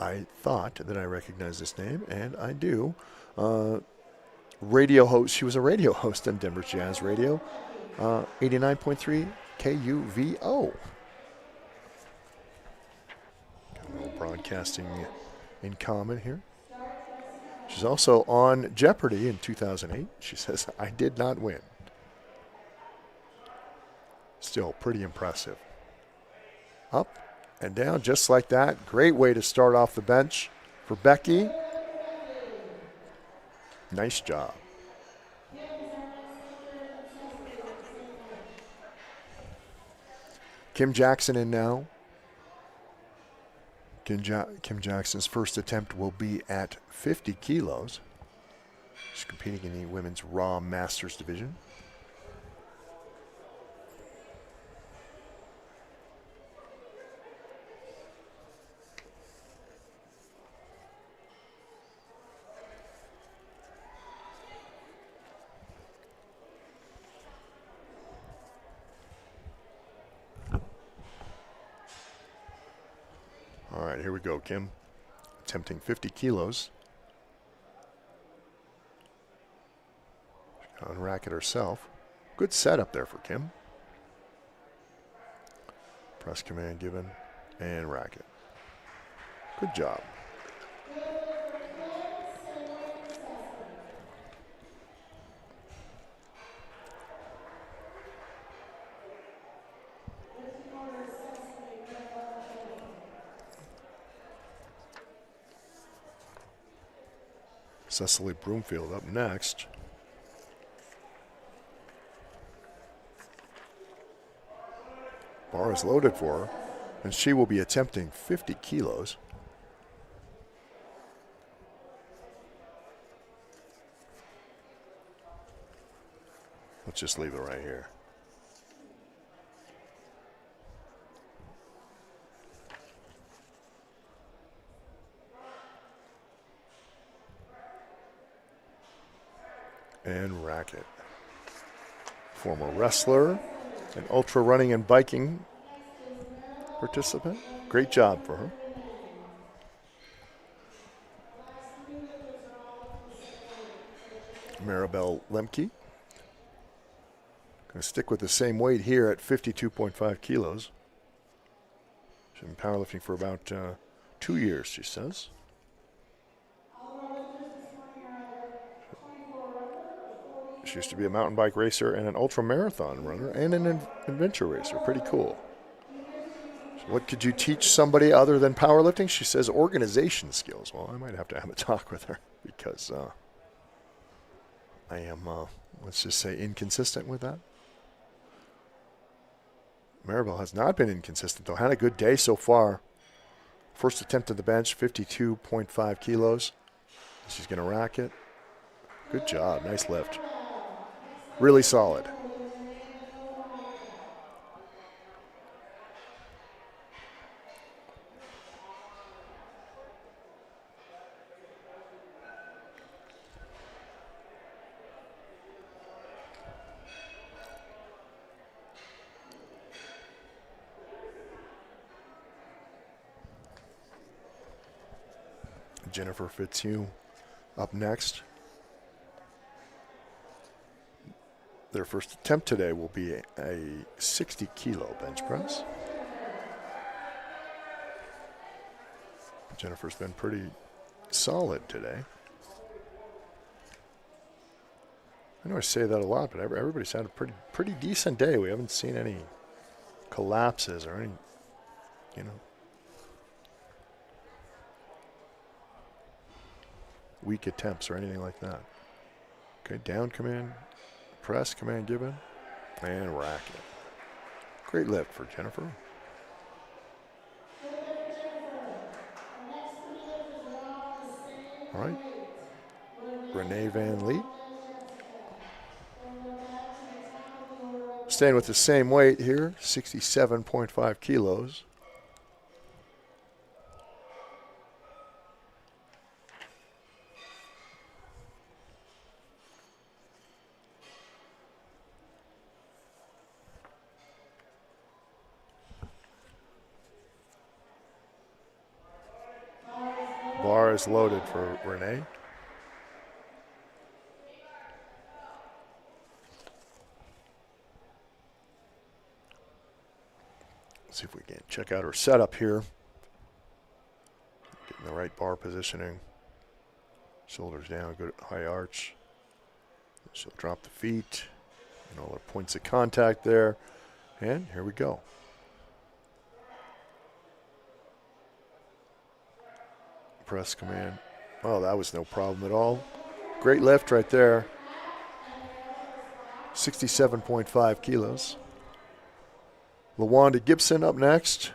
I thought that I recognized this name, and I do. Radio host. She was a radio host on Denver Jazz Radio, 89.3 KUVO. Got a little broadcasting in common here. She's also on Jeopardy in 2008. She says, I did not win. Still pretty impressive. Up and down just like that. Great way to start off the bench for Becky. Nice job. Kim Jackson in now. Kim Jackson's first attempt will be at 50 kilos. She's competing in the women's Raw Masters division. All right, here we go, Kim. Attempting 50 kilos. She's gonna unrack it herself. Good setup there for Kim. Press command given and rack it. Good job. Cecily Broomfield up next. Bar is loaded for her, and she will be attempting 50 kilos. Let's just leave it right here. And racket. Former wrestler, an ultra running and biking participant. Great job for her. Maribel Lemke. Going to stick with the same weight here at 52.5 kilos. She's been powerlifting for about 2 years, she says. She used to be a mountain bike racer and an ultra marathon runner and an adventure racer. Pretty cool. So what could you teach somebody other than powerlifting? She says organization skills. Well, I might have to have a talk with her because I am, let's just say, inconsistent with that. Maribel has not been inconsistent, though. Had a good day so far. First attempt at the bench, 52.5 kilos. She's going to rack it. Good job. Nice lift. Really solid. Jennifer Fitzhugh up next. Their first attempt today will be a 60 kilo bench press. Jennifer's been pretty solid today. I know I say that a lot, but everybody's had a pretty decent day. We haven't seen any collapses or any, weak attempts or anything like that. Okay, down command, press command given, and rack it. Great lift for Jennifer. All right, Renee Van Lee. Staying with the same weight here, 67.5 kilos. bar is loaded for Renee. Let's see if we can check out her setup here. Getting the right bar positioning. Shoulders down, good high arch. She'll drop the feet. And all her points of contact there. And here we go. Press command. Oh, that was no problem at all. Great lift right there. 67.5 kilos. LaWanda Gibson up next.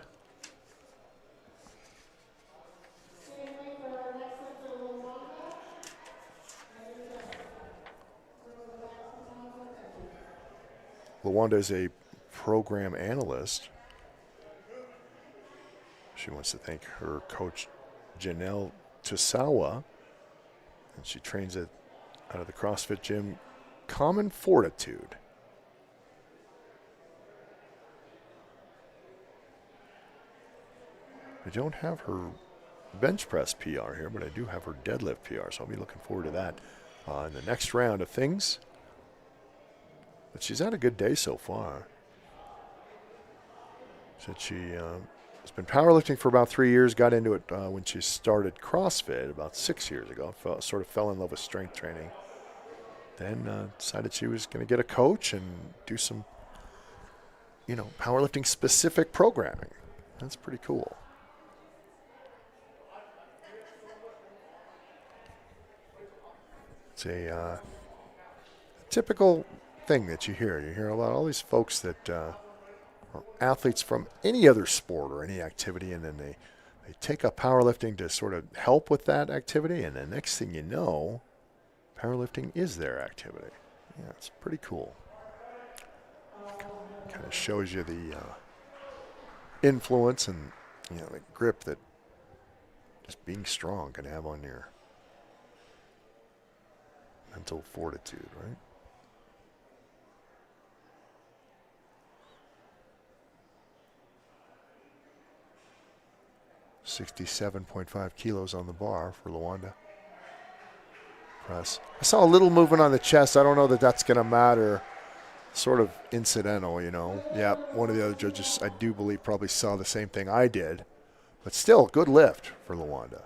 LaWanda is a program analyst. She wants to thank her coach, Janelle Tasawa, and she trains out of the CrossFit gym, Common Fortitude. I don't have her bench press PR here, but I do have her deadlift PR, so I'll be looking forward to that in the next round of things. But she's had a good day so far. Said she has been powerlifting for about 3 years, got into it when she started CrossFit about 6 years ago, sort of fell in love with strength training. Then decided she was going to get a coach and do some, powerlifting specific programming. That's pretty cool. It's a typical thing that you hear. You hear about all these folks that are athletes from any other sport or any activity, and then they take up powerlifting to sort of help with that activity, and the next thing you know, powerlifting is their activity. Yeah, it's pretty cool. Kind of shows you the influence and the grip that just being strong can have on your mental fortitude, right? $67.5 kilos on the bar for LaWanda. Press. I saw a little movement on the chest. I don't know that that's going to matter. Sort of incidental, Yeah, one of the other judges, I do believe, probably saw the same thing I did. But still, good lift for LaWanda.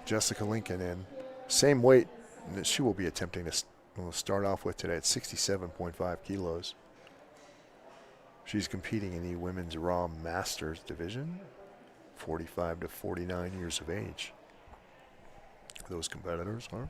Jessica Lincoln in. Same weight that she will be attempting to start off with today at 67.5 kilos. She's competing in the Women's Raw Masters division, 45 to 49 years of age. Those competitors are.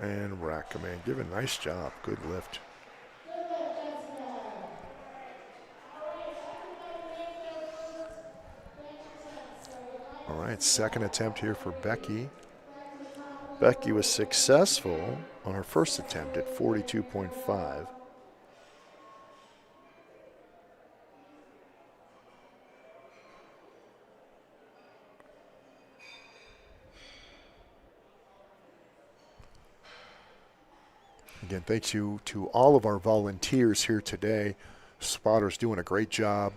And rack command. Give a nice job. Good lift. All right, second attempt here for Becky. Becky was successful on her first attempt at 42.5. Again, thank you to all of our volunteers here today. Spotters doing a great job.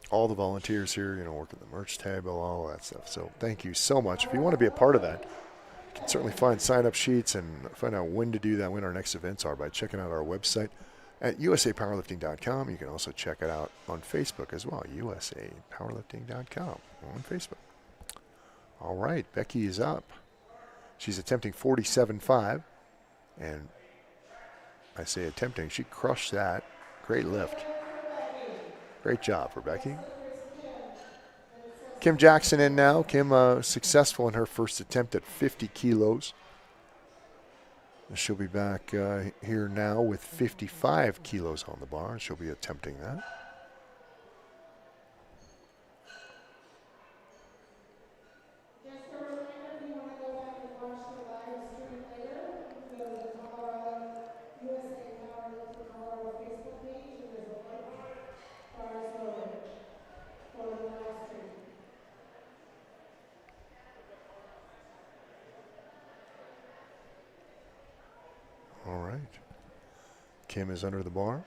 All the volunteers here, working the merch table, all that stuff. So thank you so much. If you want to be a part of that, you can certainly find sign-up sheets and find out when to do that, when our next events are, by checking out our website at usapowerlifting.com. You can also check it out on Facebook as well, usapowerlifting.com on Facebook. All right, Becky is up. She's attempting 47.5, and I say attempting, she crushed that. Great lift. Great job for Becky. Kim Jackson in now. Kim successful in her first attempt at 50 kilos. She'll be back here now with 55 kilos on the bar. She'll be attempting that. Kim is under the bar,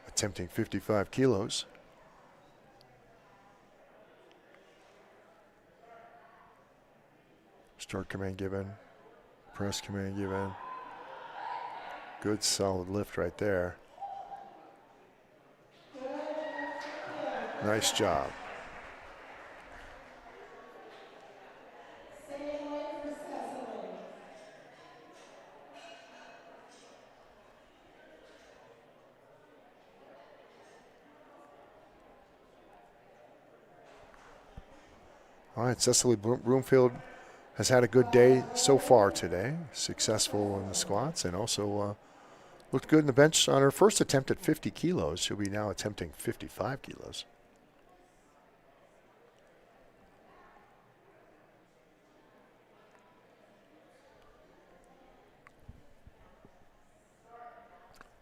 attempting 55 kilos. Start command given, press command given. Good solid lift right there. Nice job. All right, Cecily Broomfield has had a good day so far today. Successful in the squats and also looked good in the bench on her first attempt at 50 kilos. She'll be now attempting 55 kilos.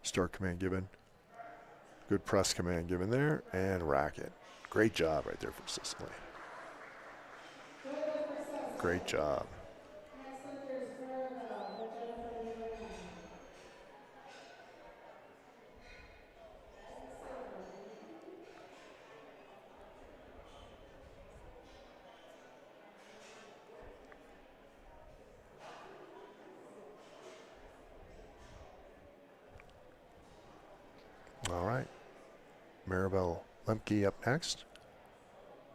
Start command given. Good press command given there and racket. Great job right there for Cecily. Great job. All right. Maribel Lemke up next.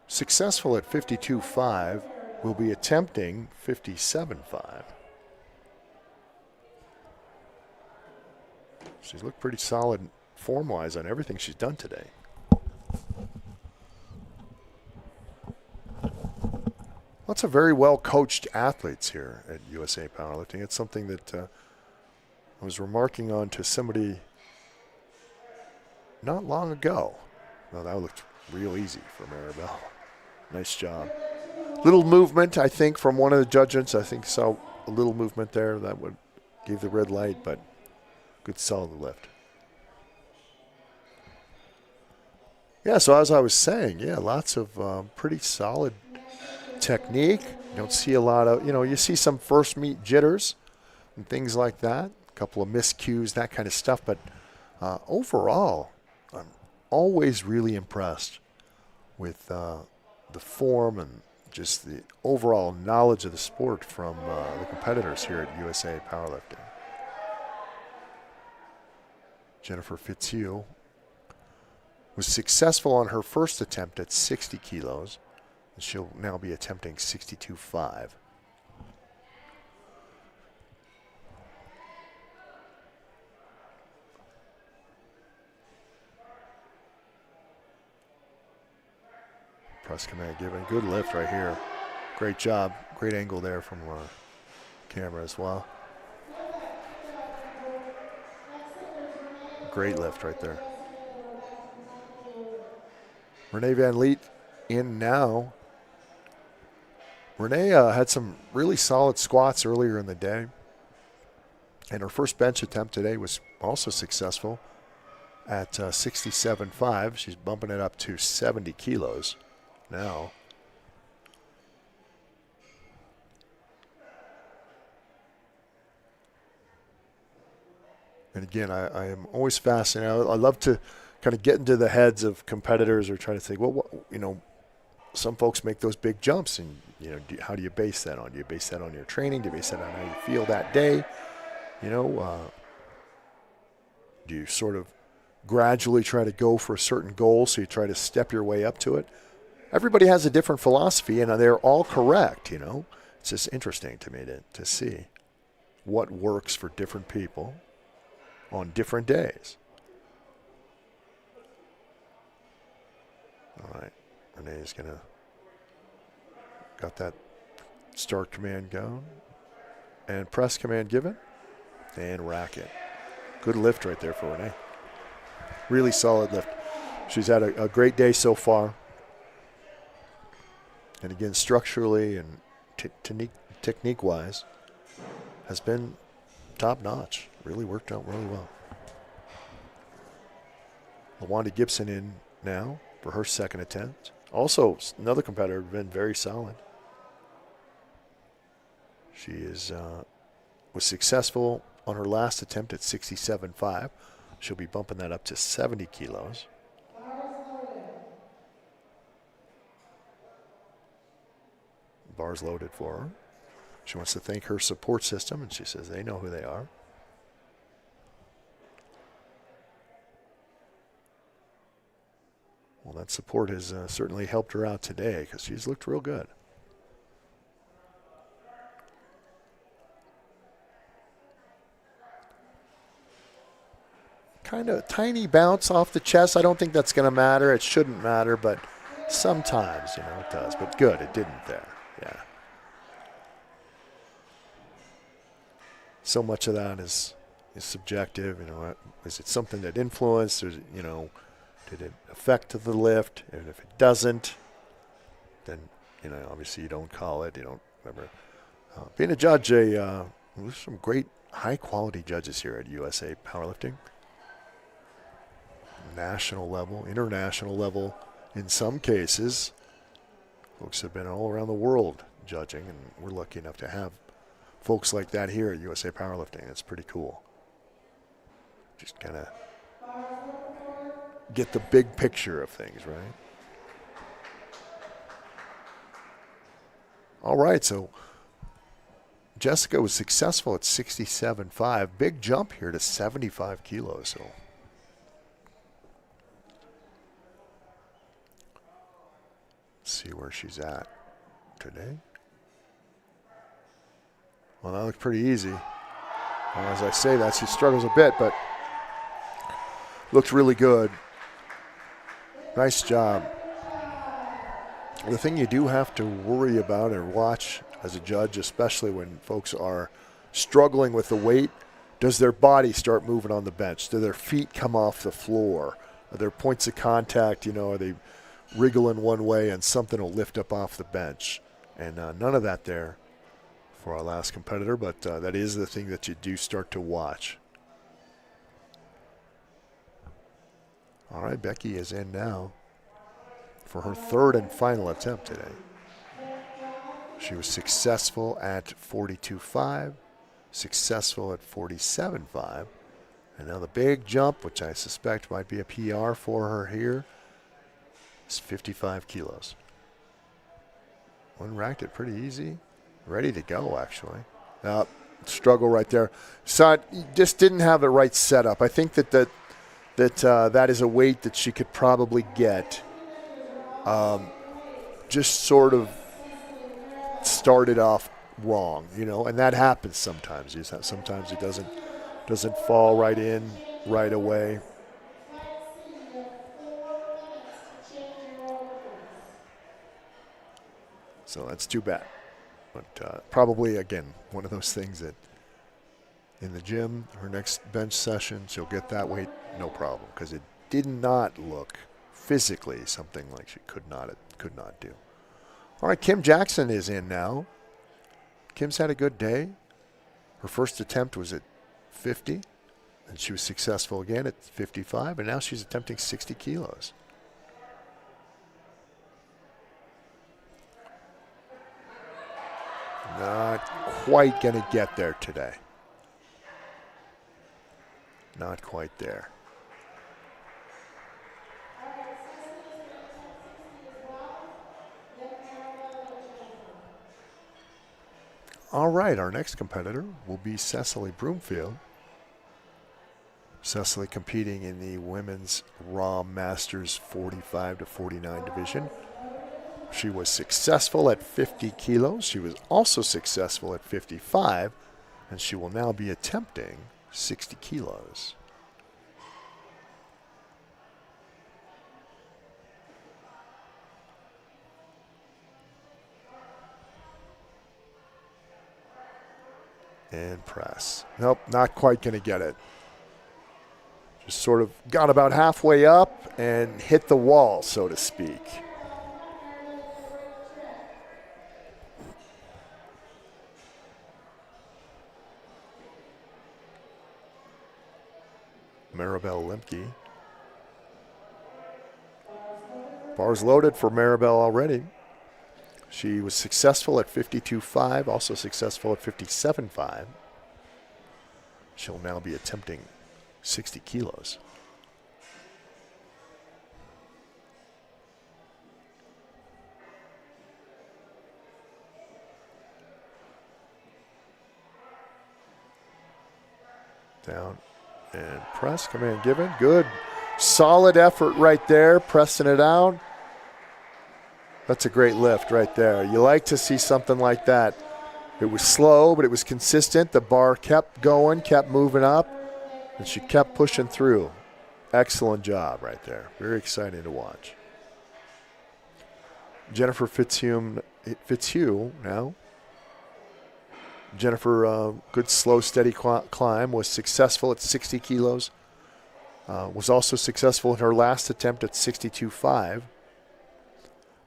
Successful at 52.5. Will be attempting 57.5. She's looked pretty solid form-wise on everything she's done today. Lots of very well-coached athletes here at USA Powerlifting. It's something that I was remarking on to somebody not long ago. Well, that looked real easy for Maribel. Nice job. Little movement, I think, from one of the judges. I think saw a little movement there that would give the red light, but good solid lift. Yeah, so as I was saying, yeah, lots of pretty solid technique. You don't see a lot of, you see some first meet jitters and things like that. A couple of miscues, that kind of stuff. But overall, I'm always really impressed with the form and just the overall knowledge of the sport from the competitors here at USA Powerlifting. Jennifer Fitzhugh was successful on her first attempt at 60 kilos. And she'll now be attempting 62.5. Press command given. Good lift right here. Great job. Great angle there from camera as well. Great lift right there. Renee Van Leet in now. Renee had some really solid squats earlier in the day. And her first bench attempt today was also successful at 67.5. She's bumping it up to 70 kilos now. And again, I am always fascinated. I love to kind of get into the heads of competitors or try to think, well, some folks make those big jumps, and how do you base that on? Do you base that on your training? Do you base that on how you feel that day? Do you sort of gradually try to go for a certain goal, so you try to step your way up to it? Everybody has a different philosophy, and they're all correct. It's just interesting to me to see what works for different people on different days. All right, Renee's got that start command going, and press command given, and racket. Good lift right there for Renee. Really solid lift. She's had a great day so far. And again, structurally and technique-wise, has been top-notch. Really worked out really well. LaWanda Gibson in now for her second attempt. Also, another competitor, been very solid. She was successful on her last attempt at 67.5. She'll be bumping that up to 70 kilos. Bars loaded for her. She wants to thank her support system, and she says they know who they are. Well, that support has certainly helped her out today because she's looked real good. Kind of tiny bounce off the chest. I don't think that's going to matter. It shouldn't matter, but sometimes, it does. But good, it didn't there. Yeah. So much of that is subjective. Is it something that influenced? Or, did it affect the lift? And if it doesn't, then, obviously you don't call it. You don't ever. Being a judge, there's some great high-quality judges here at USA Powerlifting. National level, international level. In some cases, folks have been all around the world judging, and we're lucky enough to have folks like that here at USA Powerlifting. It's pretty cool. Just kind of get the big picture of things, right? All right, so Jessica was successful at 67.5. Big jump here to 75 kilos. So see where she's at today. Well, that looked pretty easy. As I say that, she struggles a bit, but looked really good. Nice job. The thing you do have to worry about or watch as a judge, especially when folks are struggling with the weight, does their body start moving on the bench? Do their feet come off the floor? Are there points of contact? Are they wriggling one way and something will lift up off the bench? And none of that there for our last competitor, but that is the thing that you do start to watch. All right, Becky is in now for her third and final attempt today. She was successful at 42.5, successful at 47.5, and now the big jump, which I suspect might be a PR for her here, is 55 kilos. Unracked it pretty easy. Ready to go, actually. Struggle right there. So just didn't have the right setup. I think that is a weight that she could probably get. Just sort of started off wrong, and that happens sometimes. Sometimes it doesn't fall right in right away. So that's too bad. But probably, again, one of those things that in the gym, her next bench session, she'll get that weight, no problem, because it did not look physically something like she could not do. All right, Kim Jackson is in now. Kim's had a good day. Her first attempt was at 50, and she was successful again at 55, and now she's attempting 60 kilos. Not quite going to get there today. Not quite there. All right, our next competitor will be Cecily Broomfield. Cecily competing in the women's Raw Masters 45 to 49 division. She was successful at 50 kilos. She was also successful at 55, and she will now be attempting 60 kilos. And press. Nope, not quite going to get it. Just sort of got about halfway up and hit the wall, so to speak. Maribel Lemke. Bars loaded for Maribel already. She was successful at 52.5, also successful at 57.5. She'll now be attempting 60 kilos. Down and press, command given. Good. Solid effort right there, pressing it out. That's a great lift right there. You like to see something like that. It was slow, but it was consistent. The bar kept going, kept moving up, and she kept pushing through. Excellent job right there. Very exciting to watch. Jennifer Fitzhugh now. Jennifer, good slow, steady climb, was successful at 60 kilos. Was also successful in her last attempt at 62.5.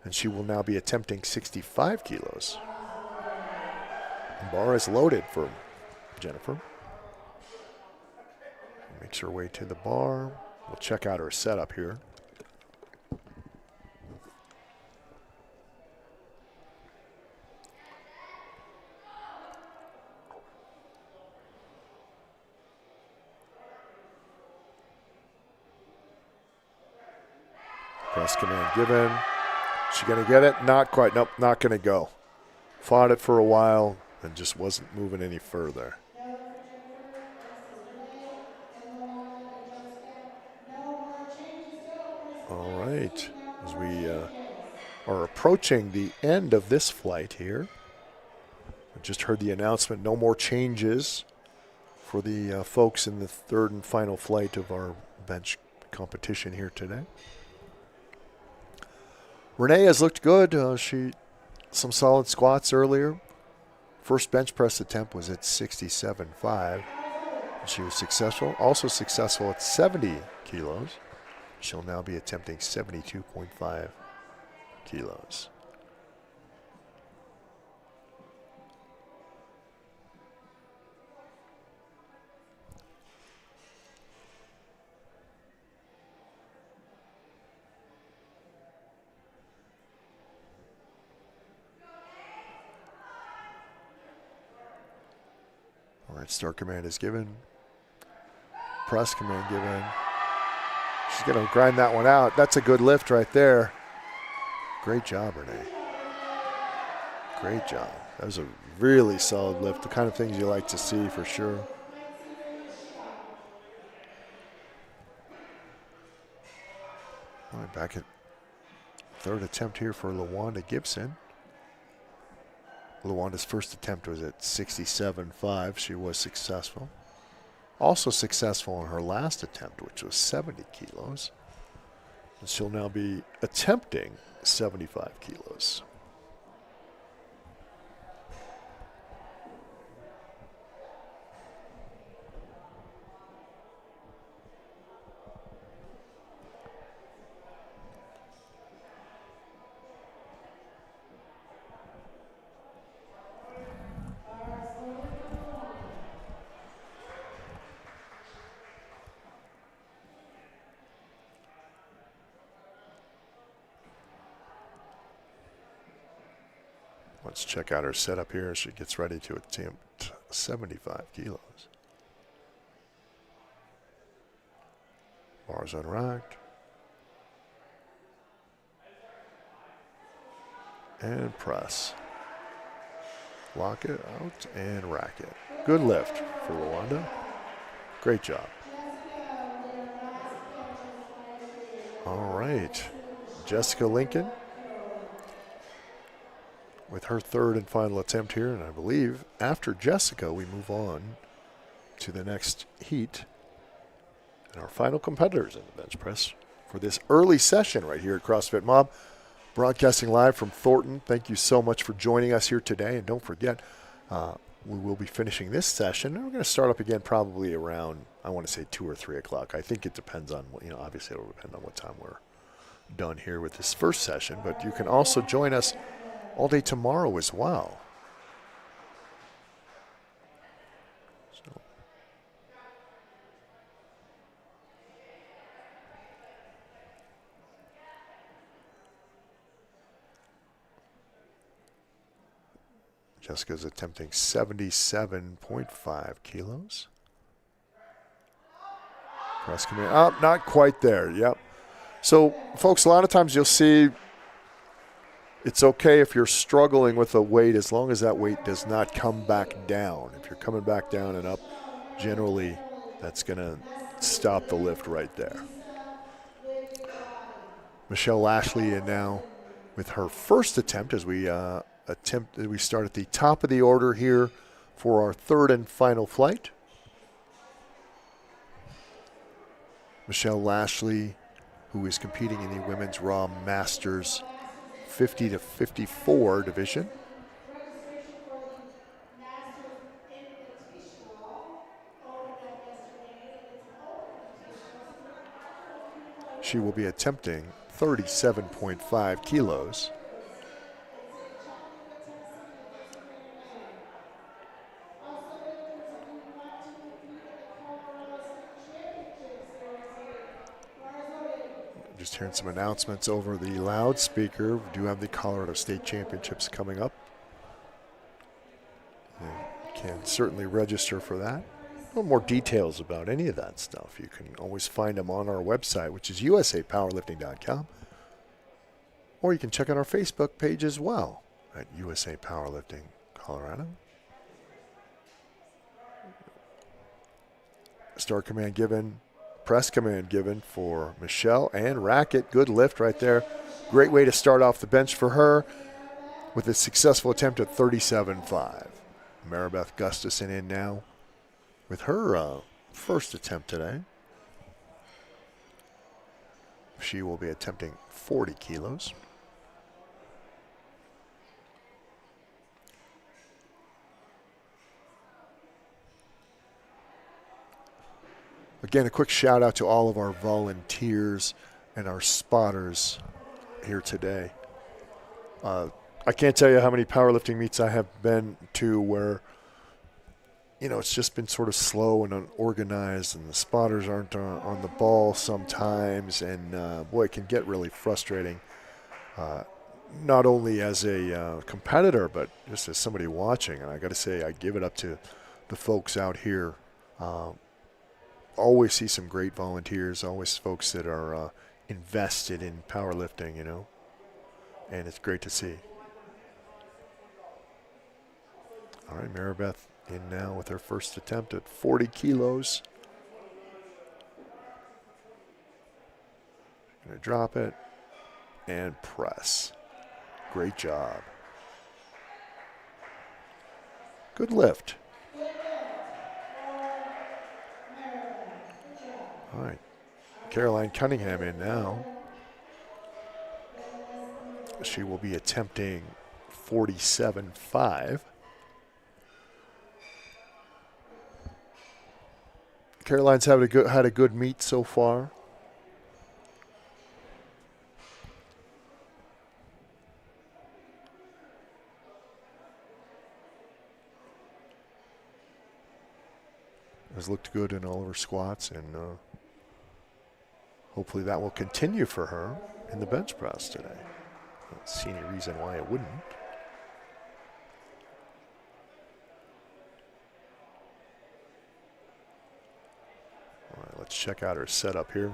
And she will now be attempting 65 kilos. And bar is loaded for Jennifer. Makes her way to the bar. We'll check out her setup here. Press command given. She gonna get it? Not quite. Nope, not gonna go. Fought it for a while and just wasn't moving any further. All right, as we are approaching the end of this flight here. I just heard the announcement, no more changes for the folks in the third and final flight of our bench competition here today. Renee has looked good. She some solid squats earlier. First bench press attempt was at 67.5. She was successful. Also successful at 70 kilos. She'll now be attempting 72.5 kilos. All right, start command is given. Press command given. She's going to grind that one out. That's a good lift right there. Great job, Renee. Great job. That was a really solid lift, the kind of things you like to see for sure. All right, back at third attempt here for LaWanda Gibson. LaWanda's first attempt was at 67.5. She was successful. Also successful in her last attempt, which was 70 kilos. And she'll now be attempting 75 kilos. Let's check out her setup here as she gets ready to attempt 75 kilos. Bars unracked. And press. Lock it out and rack it. Good lift for LaWanda. Great job. All right. Jessica Lincoln with her third and final attempt here. And I believe after Jessica, we move on to the next heat and our final competitors in the bench press for this early session right here at CrossFit Mob. Broadcasting live from Thornton. Thank you so much for joining us here today. And don't forget, we will be finishing this session. And we're going to start up again probably around, I want to say 2 or 3 o'clock. I think it depends on, obviously it will depend on what time we're done here with this first session. But you can also join us all day tomorrow as well. So. Jessica's attempting 77.5 kilos. Press command. Oh, not quite there. Yep. So, folks, a lot of times you'll see it's okay if you're struggling with a weight as long as that weight does not come back down. If you're coming back down and up, generally that's going to stop the lift right there. Michelle Lashley in now with her first attempt as we start at the top of the order here for our third and final flight. Michelle Lashley, who is competing in the Women's Raw Masters 50 to 54 division. Registration for the Masters Invitational opened up yesterday, and it's an open invitational, so we have a few more She will be attempting 37.5 kilos. It's in Chattanooga, Tennessee, the first Ironman. Also lifters, if you want to compete in the Colorado State Championships, there's a bars loaded. Just hearing some announcements over the loudspeaker. We do have the Colorado State Championships coming up. You can certainly register for that. No more details about any of that stuff. You can always find them on our website, which is usapowerlifting.com. Or you can check out our Facebook page as well at USA Powerlifting Colorado. Start command given, press command given for Michelle and racket. Good lift right there. Great way to start off the bench for her with a successful attempt at 37.5. Maribeth Gustafson in now with her first attempt today. She will be attempting 40 kilos. Again, a quick shout out to all of our volunteers and our spotters here today. I can't tell you how many powerlifting meets I have been to where, it's just been sort of slow and unorganized, and the spotters aren't on the ball sometimes, and boy, it can get really frustrating. Not only as a competitor, but just as somebody watching. And I got to say, I give it up to the folks out here. Always see some great volunteers, always folks that are invested in powerlifting, and it's great to see. All right, Maribeth in now with her first attempt at 40 kilos. Gonna drop it and press. Great job. Good lift. All right, Caroline Cunningham in now. She will be attempting 47.5. Caroline's had a good meet so far. Has looked good in all of her squats, and hopefully that will continue for her in the bench press today. I don't see any reason why it wouldn't. All right, let's check out her setup here.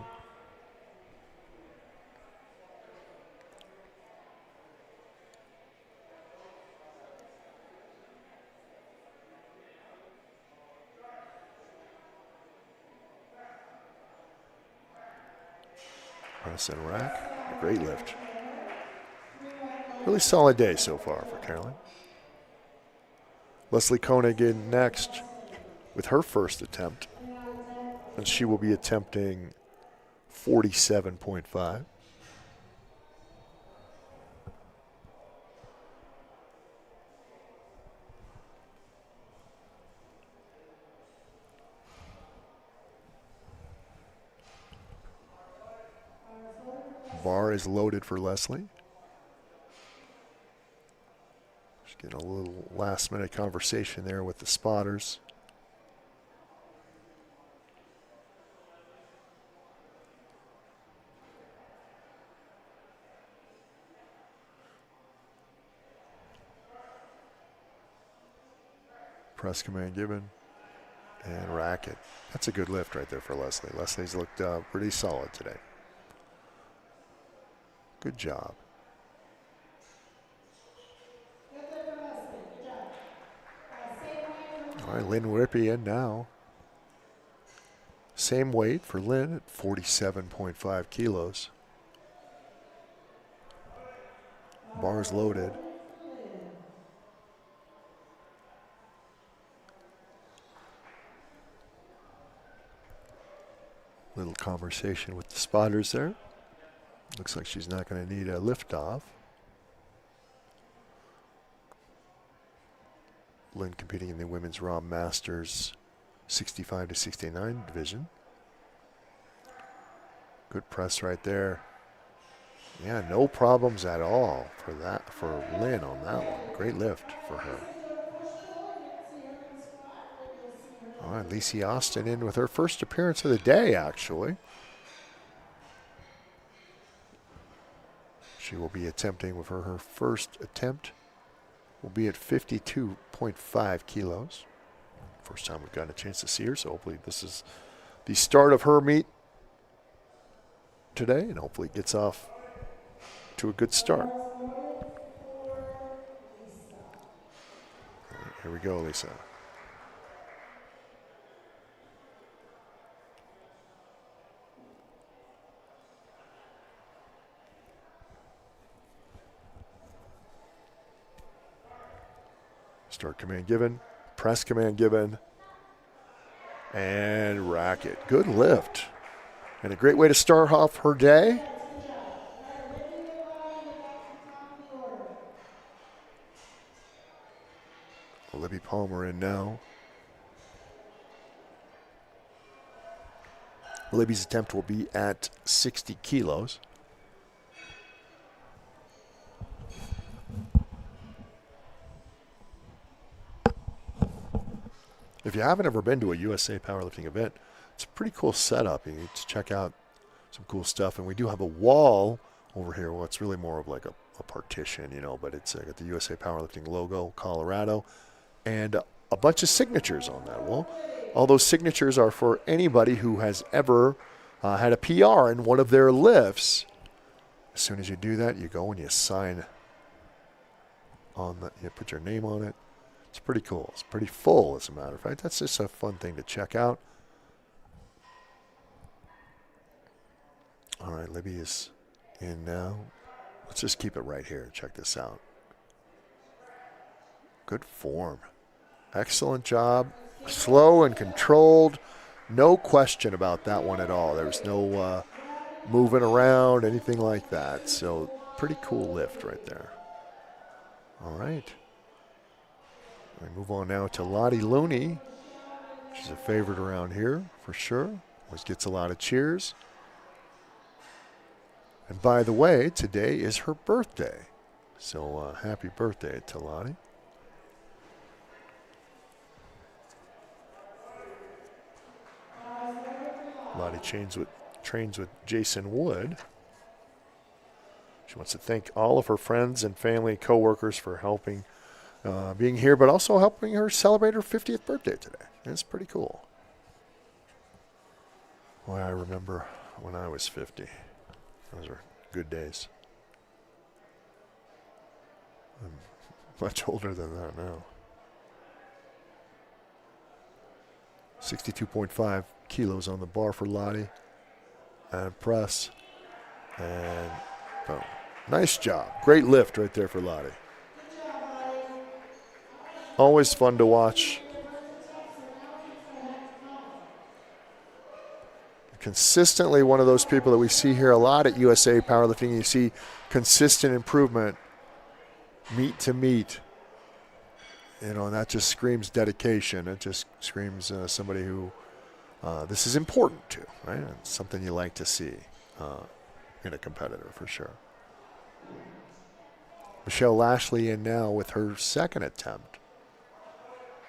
Press and rack. Great lift. Really solid day so far for Caroline. Leslie Koenig in next with her first attempt. And she will be attempting 47.5. Bar is loaded for Leslie. Just getting a little last minute conversation there with the spotters. Press command given And racket. That's a good lift right there for Leslie. Leslie's looked pretty solid today. Good job. Good lift for Leslie. Good job. Same weight for All right, Lynn Rippey in now. Same weight for Lynn at 47.5 kilos. Bars loaded. Little conversation with the spotters there. Looks like she's not going to need a lift off. Lynn competing in the Women's Raw Masters 65 to 69 division. Good press right there. Yeah, no problems at all for Lynn on that one. Great lift for her. All right, Lacey Austin in with her first appearance of the day, actually. She will be attempting with her first attempt. Will be at 52.5 kilos. First time we've gotten a chance to see her, so hopefully this is the start of her meet today, and hopefully it gets off to a good start. All right, here we go, Lisa. Start command given, press command given, and racket. Good lift. And a great way to start off her day. Libby Palmer in now. Libby's attempt will be at 60 kilos. If you haven't ever been to a USA powerlifting event, it's a pretty cool setup. You need to check out some cool stuff. And we do have a wall over here. Well, it's really more of like a partition, you know, but it's got the USA Powerlifting logo, Colorado, and a bunch of signatures on that wall. All those signatures are for anybody who has ever had a PR in one of their lifts. As soon as you do that, you go and you sign on the, you put your name on it. It's pretty cool. It's pretty full, as a matter of fact. That's just a fun thing to check out. All right, Libby is in now. Let's just keep it right here and check this out. Good form. Excellent job. Slow and controlled. No question about that one at all. There was no moving around, anything like that. So pretty cool lift right there. All right. We move on now to Lottie Looney. She's a favorite around here for sure. Always gets a lot of cheers. And by the way, today is her birthday. So happy birthday to Lottie. Lottie trains with Jason Wood. She wants to thank all of her friends and family, co-workers for helping being here, but also helping her celebrate her 50th birthday today. It's pretty cool. Boy, I remember when I was 50. Those were good days. I'm much older than that now. 62.5 kilos on the bar for Lottie. And press. And boom. Nice job. Great lift right there for Lottie. Always fun to watch. Consistently one of those people that we see here a lot at USA Powerlifting. You see consistent improvement, meet to meet. You know, and that just screams dedication. It just screams somebody who this is important to, right? It's something you like to see in a competitor for sure. Michelle Lashley in now with her second attempt.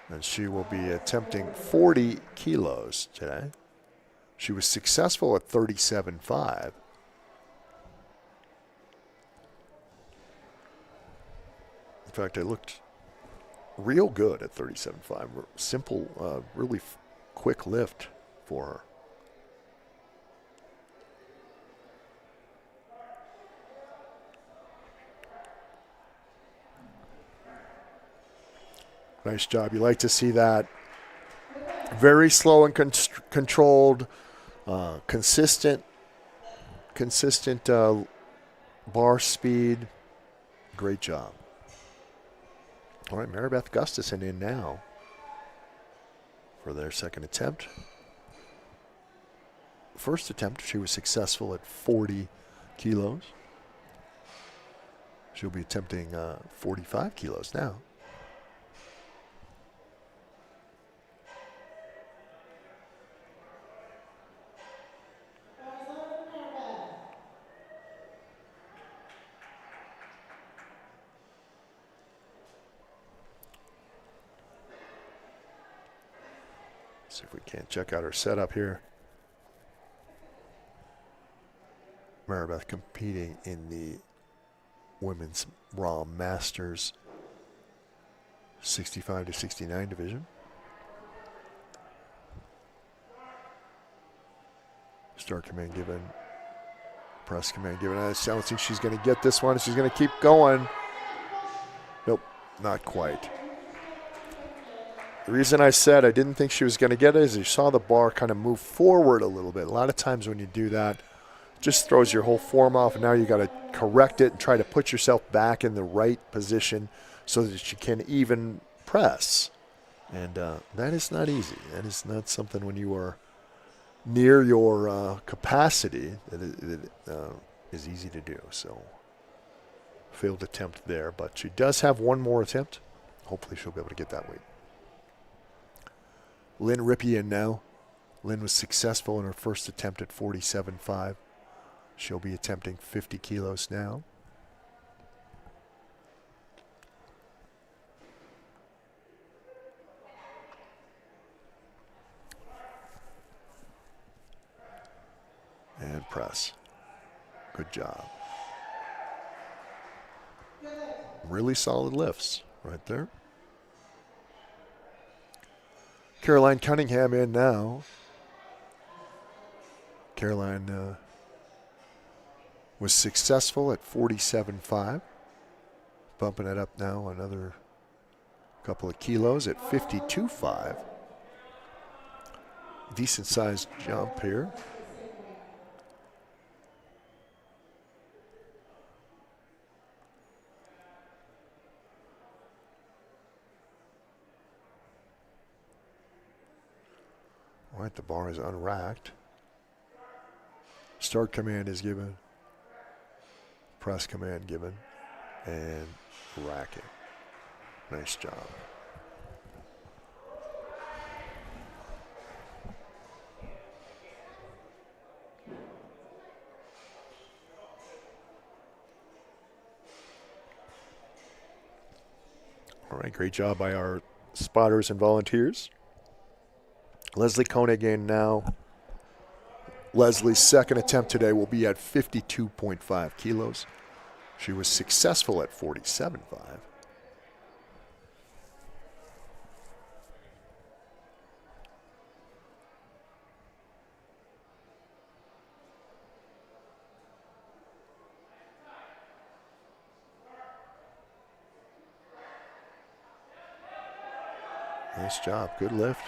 And she will be attempting 40 kilos today. She was successful at 37.5. In fact, I looked real good at 37.5. Simple, really quick lift for her. Nice job. You like to see that. Very slow and controlled, consistent bar speed. Great job. All right, Maribeth Gustafson in now for their second attempt. First attempt, she was successful at 40 kilos. She'll be attempting 45 kilos now. See if we can't check out her setup here. Maribeth competing in the Women's Raw Masters 65 to 69 division. Start command given. Press command given. I don't think she's going to get this one. She's going to keep going. Nope, not quite. The reason I said I didn't think she was going to get it is you saw the bar kind of move forward a little bit. A lot of times when you do that, it just throws your whole form off, and now you got to correct it and try to put yourself back in the right position so that you can even press. And that is not easy. That is not something when you are near your capacity that is easy to do. So failed attempt there, but she does have one more attempt. Hopefully she'll be able to get that weight. Lynn Rippey in now. Lynn was successful in her first attempt at 47.5. She'll be attempting 50 kilos now. And press. Good job. Really solid lifts right there. Caroline Cunningham in now. Caroline was successful at 47.5. Bumping it up now another couple of kilos at 52.5. Decent sized jump here. All right, the bar is unracked. Start command is given. Press command given. And rack it. Nice job. All right, great job by our spotters and volunteers. Leslie Koenig in now. Leslie's second attempt today will be at 52.5 kilos. She was successful at 47.5. Nice job. Good lift.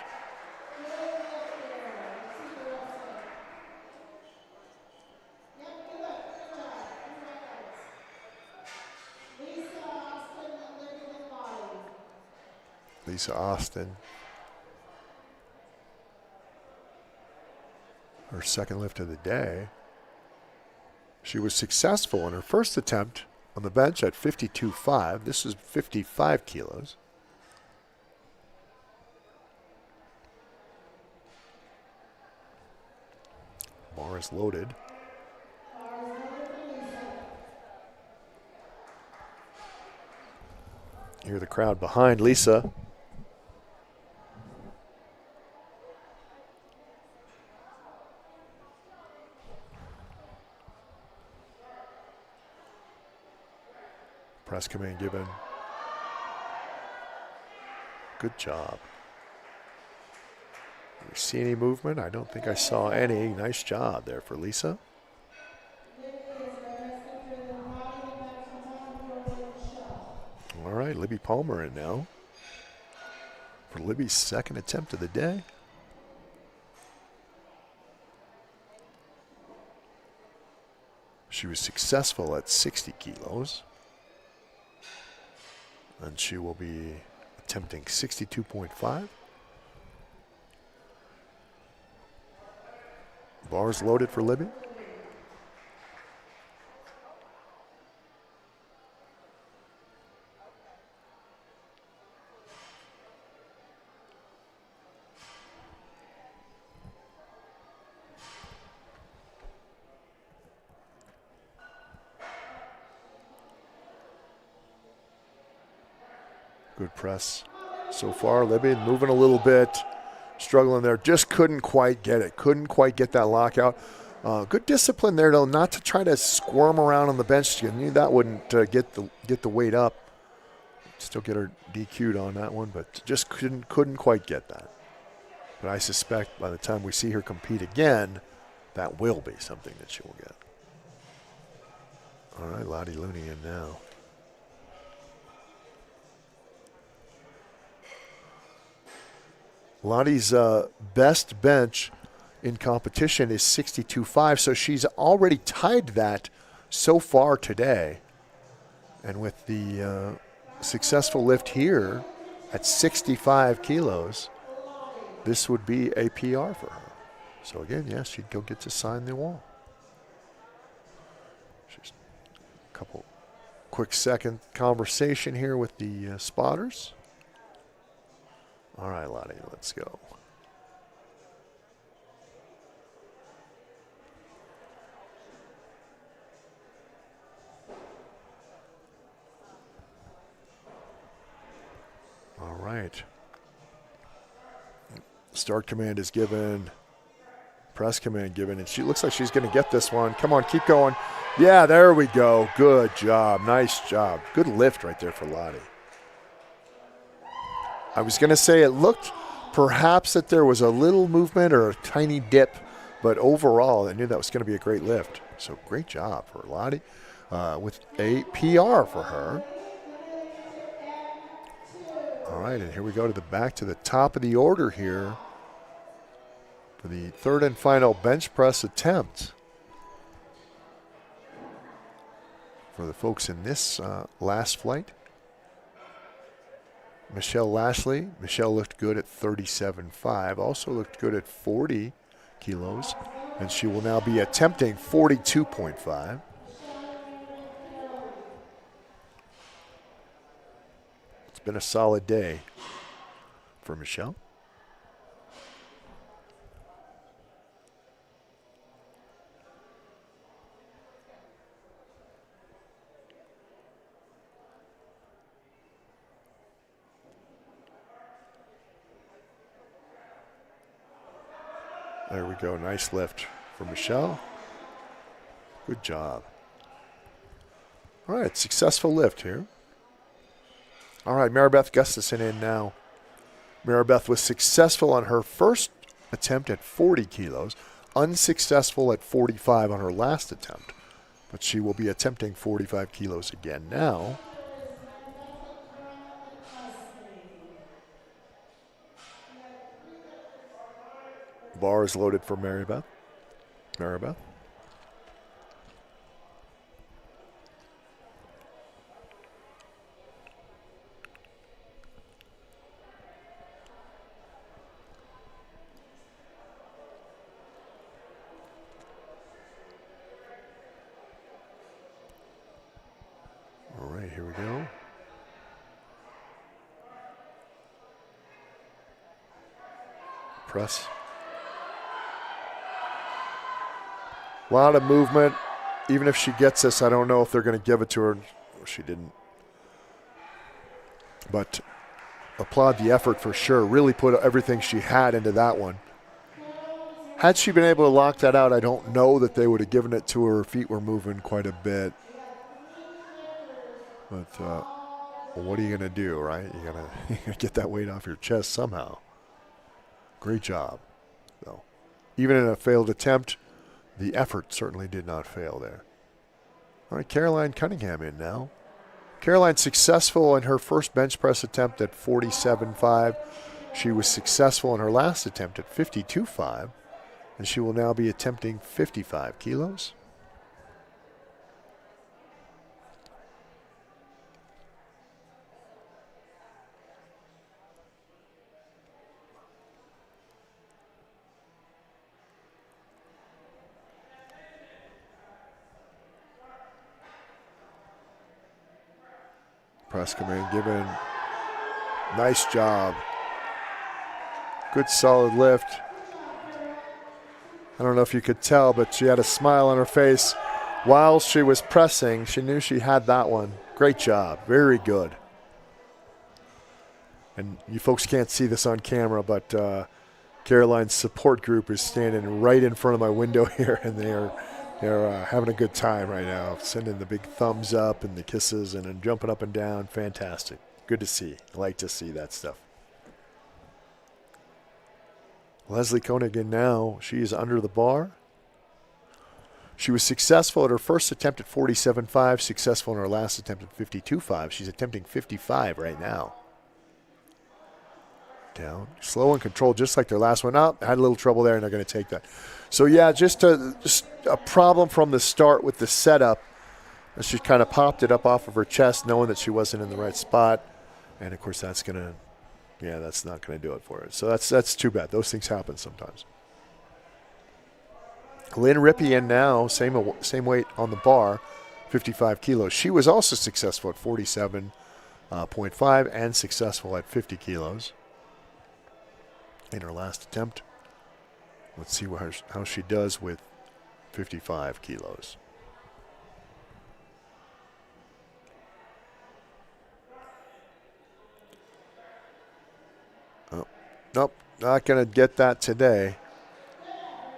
Lisa Austin. Her second lift of the day. She was successful in her first attempt on the bench at 52.5. This is 55 kilos. Bar is loaded. Hear the crowd behind Lisa. Press command given. Good job. We see any movement? I don't think I saw any. Nice job there for Lisa. Libby is our next entry, then Lottie, then back to the bottom floor with Michelle. All right, Libby Palmer in now for Libby's second attempt of the day. She was successful at 60 kilos. And she will be attempting 62.5. Bars loaded for Libby. Good press so far. Libby moving a little bit, struggling there. Just couldn't quite get it. Couldn't quite get that lockout. Good discipline there, though, not to try to squirm around on the bench. You knew that wouldn't get the weight up. Still get her DQ'd on that one, but just couldn't quite get that. But I suspect by the time we see her compete again, that will be something that she will get. All right, Lottie Looney in now. Lottie's best bench in competition is 62.5, so she's already tied that so far today. And with the successful lift here at 65 kilos, this would be a PR for her. So again, yes, she'd go get to sign the wall. Just a couple quick second conversation here with the spotters. All right, Lottie, let's go. All right. Start command is given. Press command given. And she looks like she's going to get this one. Come on, keep going. Yeah, there we go. Good job. Nice job. Good lift right there for Lottie. I was going to say it looked perhaps that there was a little movement or a tiny dip, but overall I knew that was going to be a great lift. So great job for Lottie with a PR for her. All right, and here we go to the back to the top of the order here for the third and final bench press attempt for the folks in this last flight. Michelle Lashley. Michelle looked good at 37.5. Also looked good at 40 kilos. And she will now be attempting 42.5. It's been a solid day for Michelle. There we go. Nice lift for Michelle. Good job. All right, successful lift here. All right, Maribeth Gustafson in now. Maribeth was successful on her first attempt at 40 kilos, unsuccessful at 45 on her last attempt. But she will be attempting 45 kilos again now. Bar is loaded for Maribeth. Maribeth. All right, here we go. Press. A lot of movement. Even if she gets this, I don't know if they're going to give it to her. She didn't. But applaud the effort for sure. Really put everything she had into that one. Had she been able to lock that out, I don't know that they would have given it to her. Her feet were moving quite a bit. But well, what are you going to do, right? You're going to get that weight off your chest somehow. Great job. though. Even in a failed attempt, the effort certainly did not fail there. All right, Caroline Cunningham in now. Caroline successful in her first bench press attempt at 47.5. She was successful in her last attempt at 52.5, and she will now be attempting 55 kilos. Press command given. Nice job. Good solid lift. I don't know if you could tell, but she had a smile on her face. While she was pressing, she knew she had that one. Great job. Very good. And you folks can't see this on camera, but Caroline's support group is standing right in front of my window here, and they're having a good time right now, sending the big thumbs up and the kisses and then jumping up and down. Fantastic. Good to see. I like to see that stuff. Leslie Koenig now. She is under the bar. She was successful at her first attempt at 47.5, successful in her last attempt at 52.5. She's attempting 55 right now. Down. Slow and controlled, just like their last one. Had a little trouble there, and they're going to take that. So, yeah, just a problem from the start with the setup. She kind of popped it up off of her chest, knowing that she wasn't in the right spot. And, of course, that's not going to do it for her. So that's too bad. Those things happen sometimes. Lynn Rippey in now, same weight on the bar, 55 kilos. She was also successful at 47.5 and successful at 50 kilos in her last attempt. Let's see how she does with 55 kilos. Oh, nope, not going to get that today.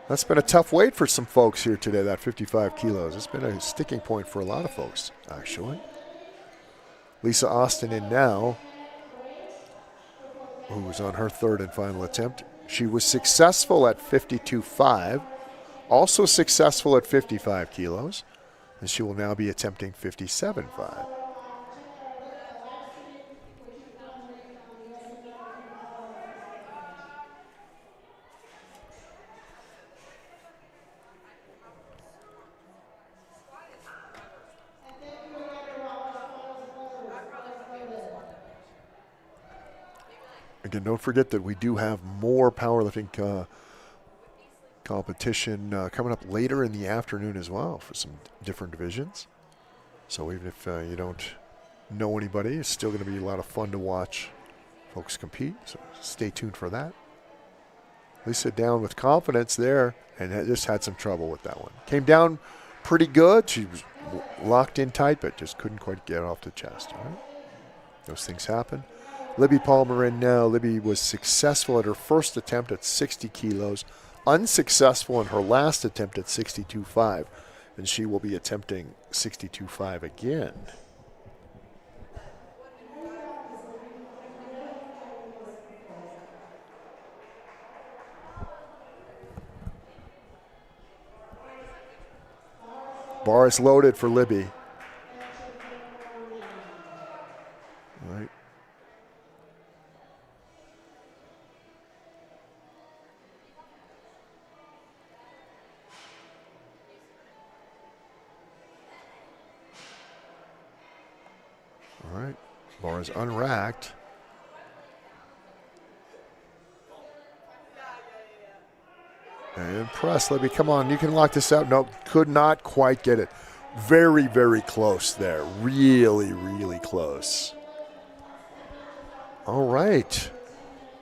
That's been a tough weight for some folks here today, that 55 kilos. It's been a sticking point for a lot of folks, actually. Lisa Austin in now, who was on her third and final attempt. She was successful at 52.5, also successful at 55 kilos, and she will now be attempting 57.5. Again, don't forget that we do have more powerlifting competition coming up later in the afternoon as well for some different divisions. So even if you don't know anybody, it's still going to be a lot of fun to watch folks compete. So stay tuned for that. Lisa down with confidence there and just had some trouble with that one. Came down pretty good. She was locked in tight, but just couldn't quite get off the chest. All right? Those things happen. Libby Palmer in now. Libby was successful at her first attempt at 60 kilos, unsuccessful in her last attempt at 62.5, and she will be attempting 62.5 again. Bar is loaded for Libby. All right. All right, bar is unracked. And press, Libby, come on, you can lock this out. Nope, could not quite get it. Very, very close there. Really, really close. All right.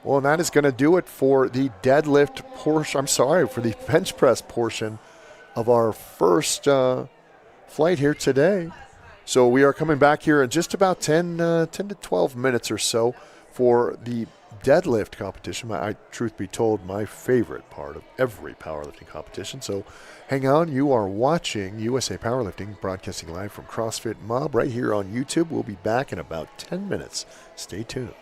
Well, that is going to do it for the deadlift portion. I'm sorry, for the bench press portion of our first flight here today. So we are coming back here in just about 10 to 12 minutes or so for the deadlift competition. Truth be told, my favorite part of every powerlifting competition. So hang on. You are watching USA Powerlifting, broadcasting live from CrossFit Mob right here on YouTube. We'll be back in about 10 minutes. Stay tuned.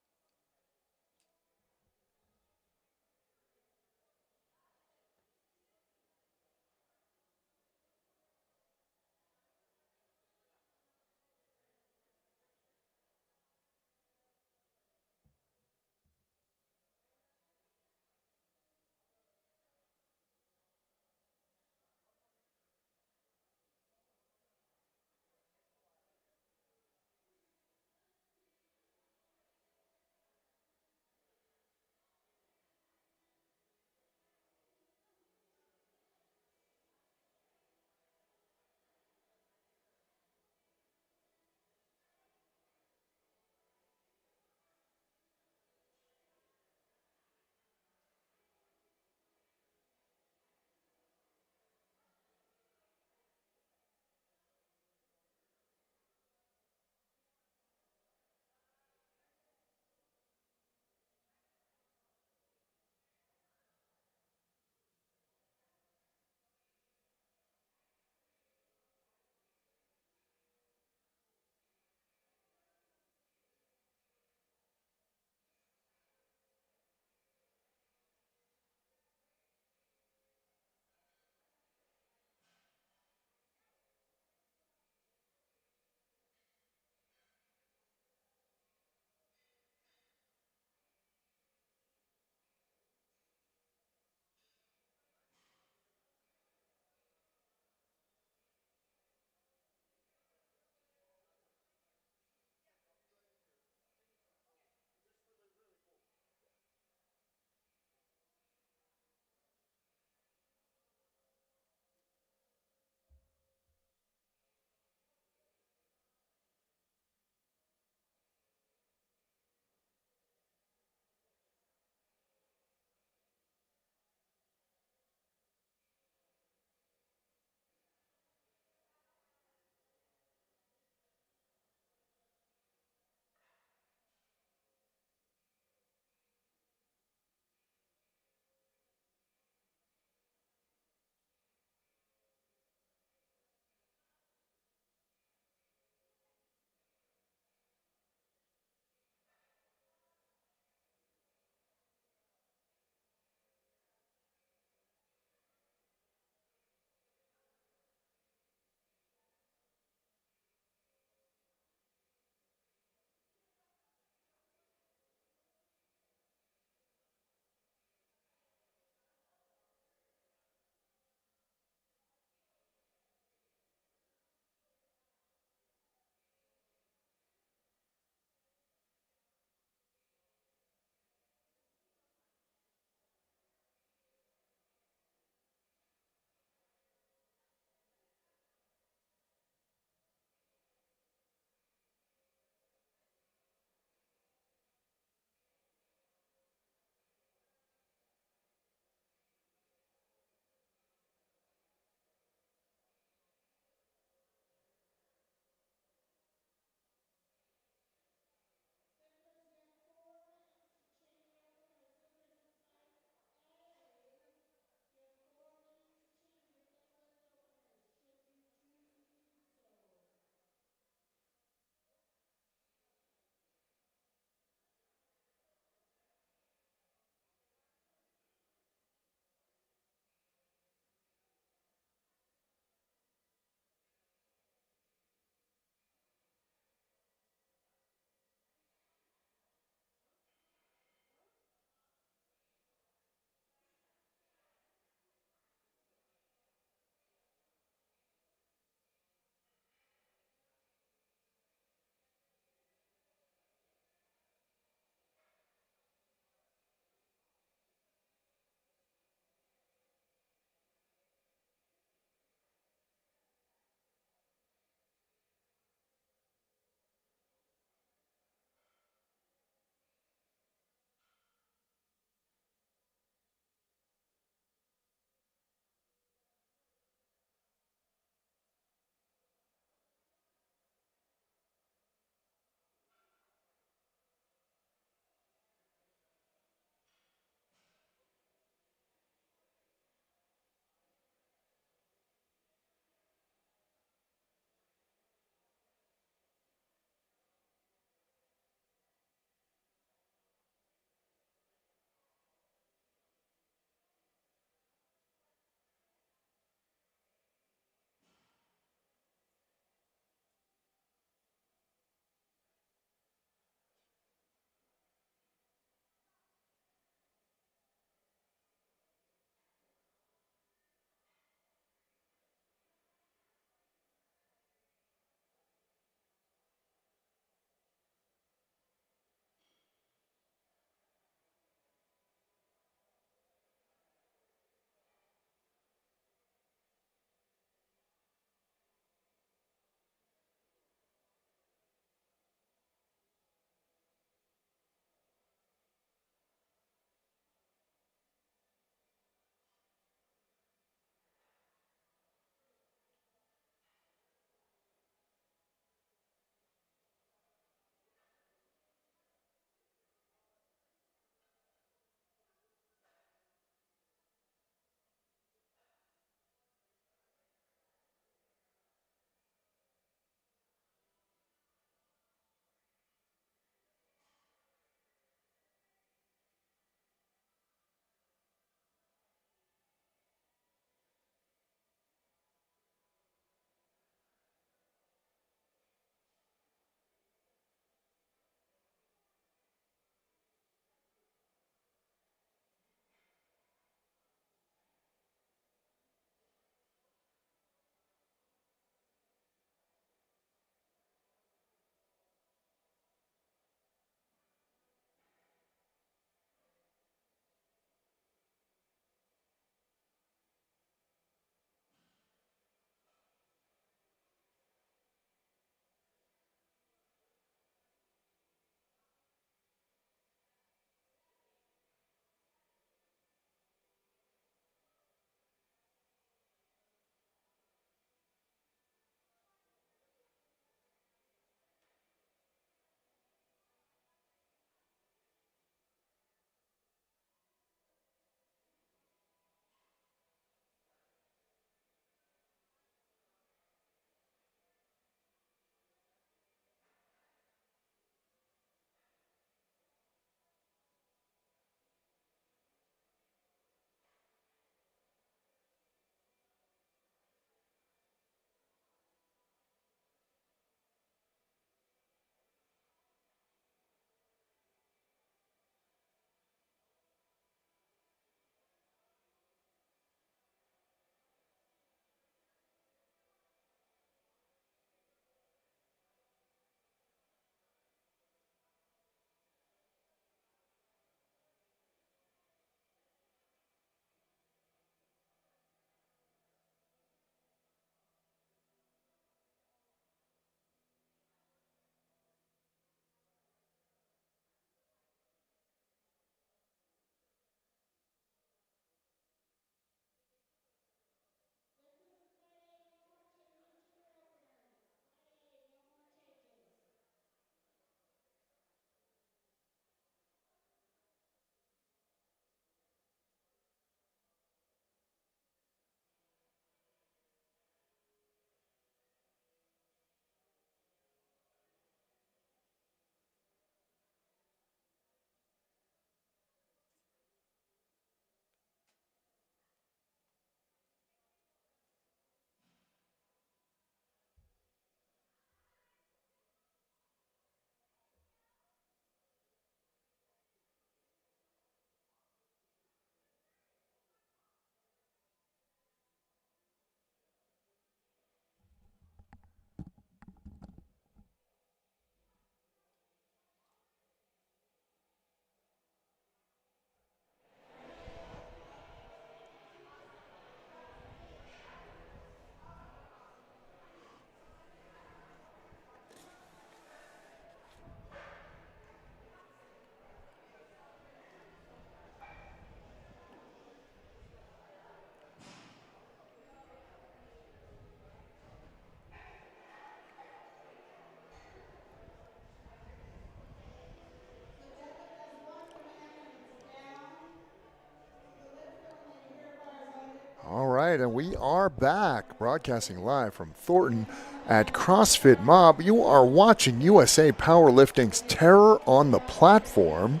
right, and we are back, broadcasting live from Thornton at CrossFit Mob. You are watching USA Powerlifting's Terror on the Platform.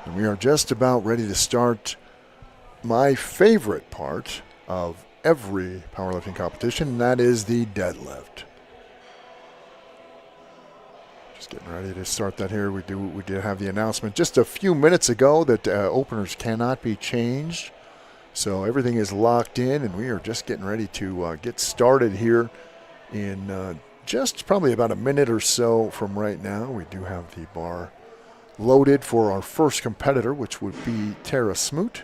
And we are just about ready to start my favorite part of every powerlifting competition, and that is the deadlift. Just getting ready to start that here. We did have the announcement just a few minutes ago that openers cannot be changed. So everything is locked in, and we are just getting ready to get started here in just probably about a minute or so from right now. We do have the bar loaded for our first competitor, which would be Tara Smoot.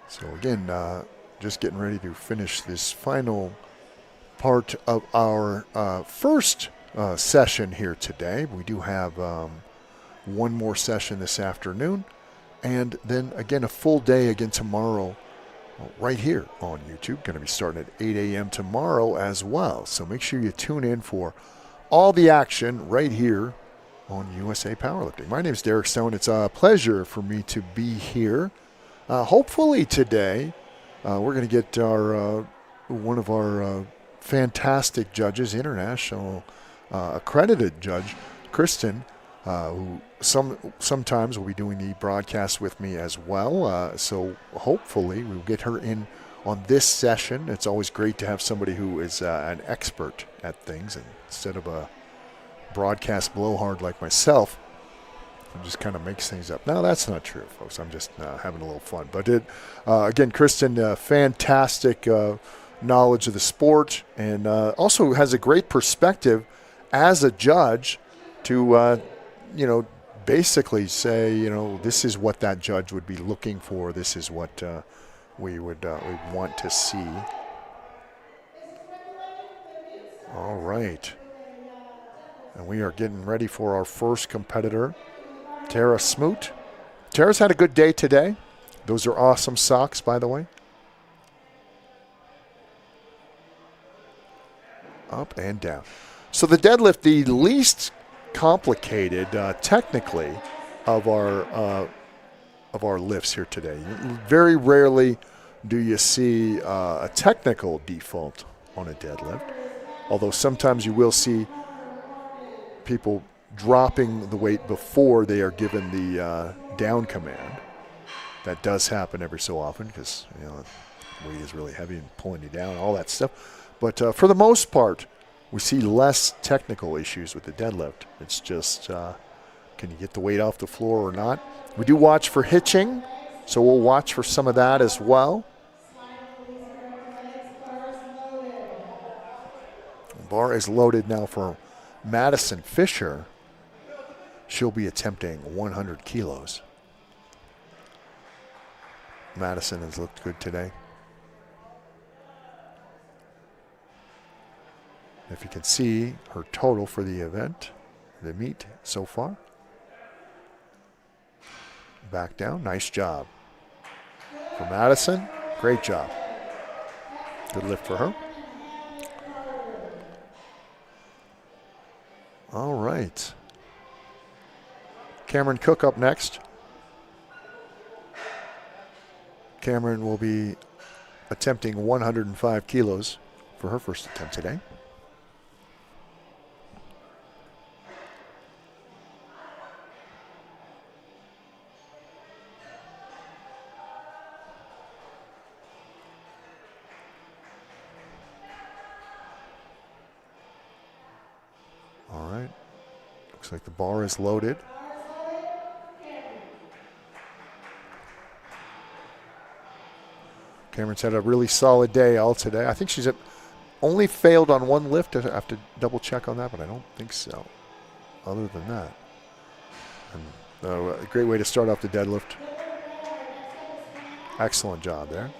So again, just getting ready to finish this final part of our first session here today. We do have one more session this afternoon. And then again, a full day again tomorrow right here on YouTube. Going to be starting at 8 a.m. tomorrow as well. So make sure you tune in for all the action right here on USA Powerlifting. My name is Derek Stone. It's a pleasure for me to be here. Hopefully today we're going to get our one of our fantastic judges, international accredited judge, Kristen, who sometimes will be doing the broadcast with me as well. So hopefully we'll get her in on this session. It's always great to have somebody who is an expert at things, and instead of a broadcast blowhard like myself, who just kind of makes things up. No, that's not true, folks. I'm just having a little fun. But again, Kristen, fantastic knowledge of the sport, and also has a great perspective as a judge to basically say, this is what that judge would be looking for. This is what we would want to see. All right. And we are getting ready for our first competitor, Tara Smoot. Tara's had a good day today. Those are awesome socks, by the way. Up and down. So the deadlift, the least complicated technically of our lifts here today. Very rarely do you see a technical default on a deadlift, although sometimes you will see people dropping the weight before they are given the down command. That does happen every so often because weight is really heavy and pulling you down, all that stuff. But for the most part, we see less technical issues with the deadlift. It's just, can you get the weight off the floor or not? We do watch for hitching, so we'll watch for some of that as well. The bar is loaded now for Madison Fisher. She'll be attempting 100 kilos. Madison has looked good today. If you can see her total for the event, the meet so far. Back down, nice job. For Madison, great job. Good lift for her. All right. Cameron Cook up next. Cameron will be attempting 105 kilos for her first attempt today. All right. Looks like the bar is loaded. Cameron's had a really solid day all today. I think she's only failed on one lift. I have to double check on that, but I don't think so. Other than that. And, a great way to start off the deadlift. Excellent job there.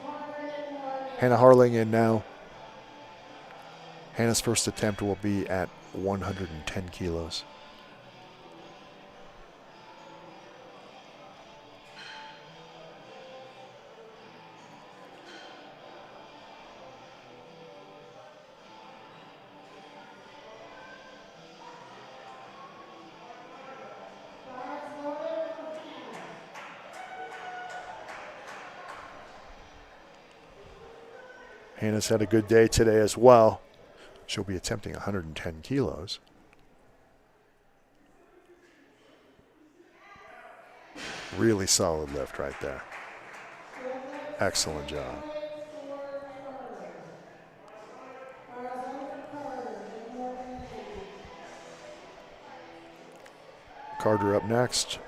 Hannah Harling in now. Hannah's first attempt will be at 110 kilos. Hannah's had a good day today as well. She'll be attempting 110 kilos. Really solid lift right there. Excellent job. Carter up next.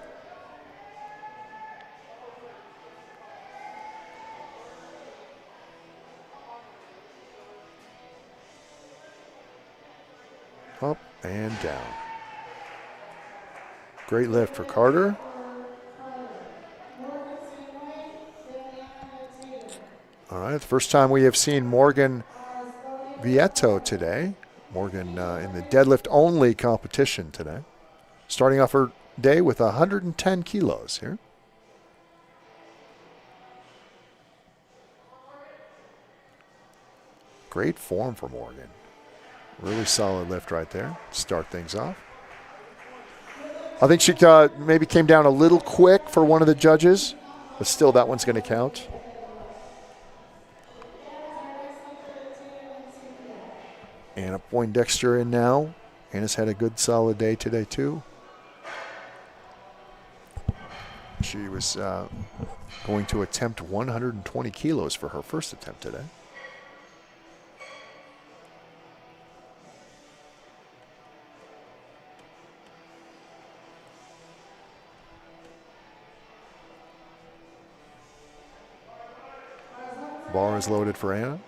Up and down. Great lift for Carter. All right, the first time we have seen Morgan Vieto today. Morgan in the deadlift only competition today. Starting off her day with 110 kilos here. Great form for Morgan. Really solid lift right there. Start things off. I think she maybe came down a little quick for one of the judges, but still that one's going to count. Anna Poindexter in now. Anna's had a good solid day today too. She was going to attempt 120 kilos for her first attempt today. Bar is loaded for Anna.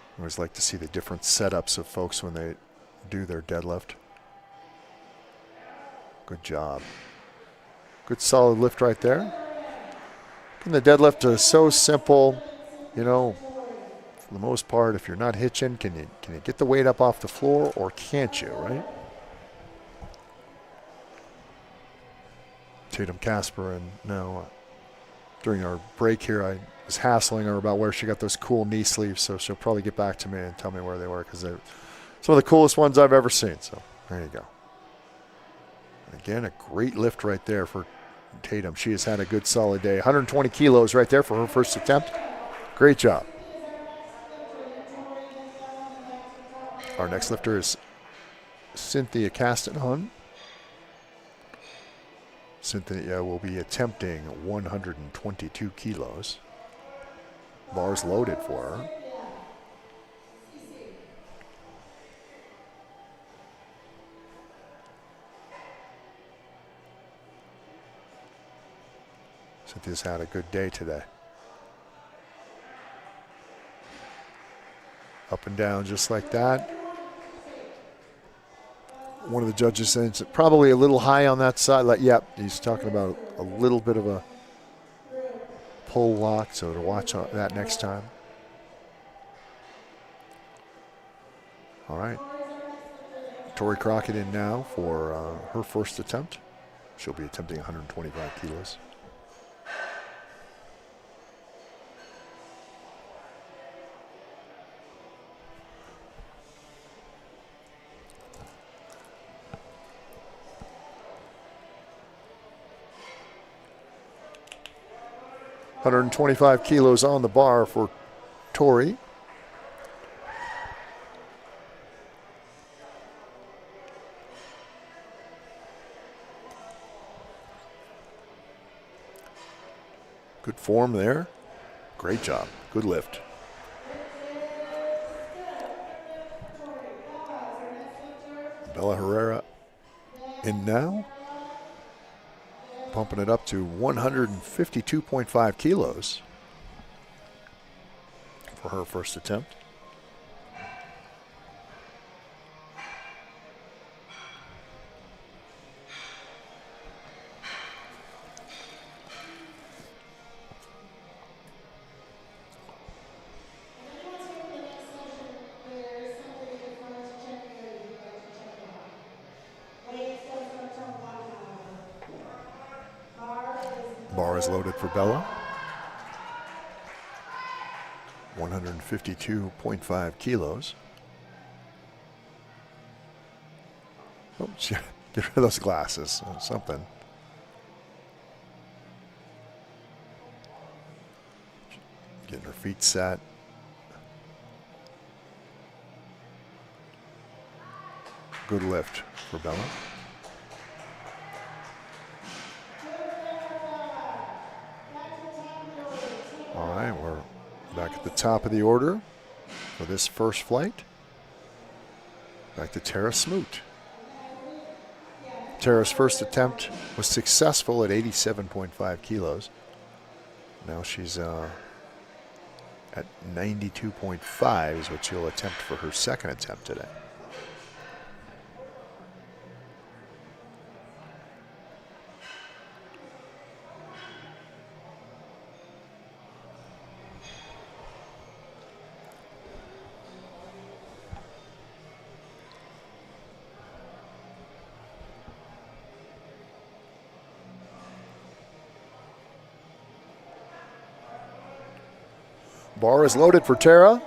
I always like to see the different setups of folks when they do their deadlift. Good job. Good solid lift right there. And the deadlift is so simple, you know, for the most part. If you're not hitching, can you get the weight up off the floor or can't you, right? Tatum Casper, and now during our break here, I was hassling her about where she got those cool knee sleeves, so she'll probably get back to me and tell me where they were, because they're some of the coolest ones I've ever seen. So there you go. And again, a great lift right there for Tatum. She has had a good solid day. 120 kilos right there for her first attempt. Great job. Our next lifter is Cynthia Castanon. Cynthia will be attempting 122 kilos. Bars loaded for her. Cynthia's had a good day today. Up and down just like that. One of the judges said it's probably a little high on that side. Like, yep, he's talking about a little bit of a pull lock, so to watch that next time. All right. Tori Crockett in now for her first attempt. She'll be attempting 125 kilos. $125 kilos on the bar for Tori. Good form there. Great job. Good lift. Bella Herrera in now. Pumping it up to 152.5 kilos for her first attempt. Bar is loaded for Bella. 152.5 kilos. Oh, get rid of those glasses. Something. Getting her feet set. Good lift for Bella. All right, we're back at the top of the order for this first flight. Back to Tara Smoot. Tara's first attempt was successful at 87.5 kilos. Now she's at 92.5 is what she'll attempt for her second attempt today. Bar is loaded for Tara.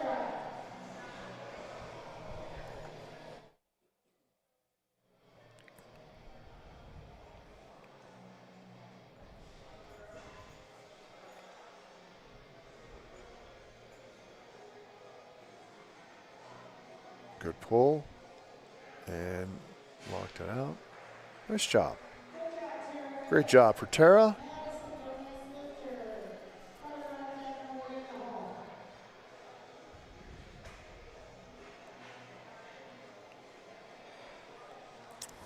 Good pull. And locked it out. Nice job. Great job for Tara.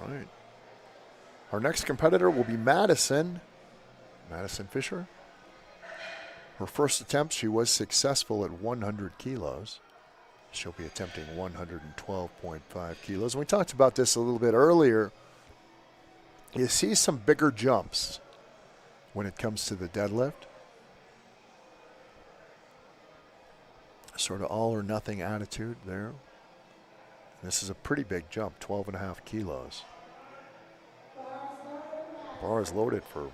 All right. Our next competitor will be Madison Fisher. Her first attempt, she was successful at 100 kilos. She'll be attempting 112.5 kilos. And we talked about this a little bit earlier. You see some bigger jumps when it comes to the deadlift. Sort of all or nothing attitude there. This is a pretty big jump, 12.5 kilos. Bar is loaded for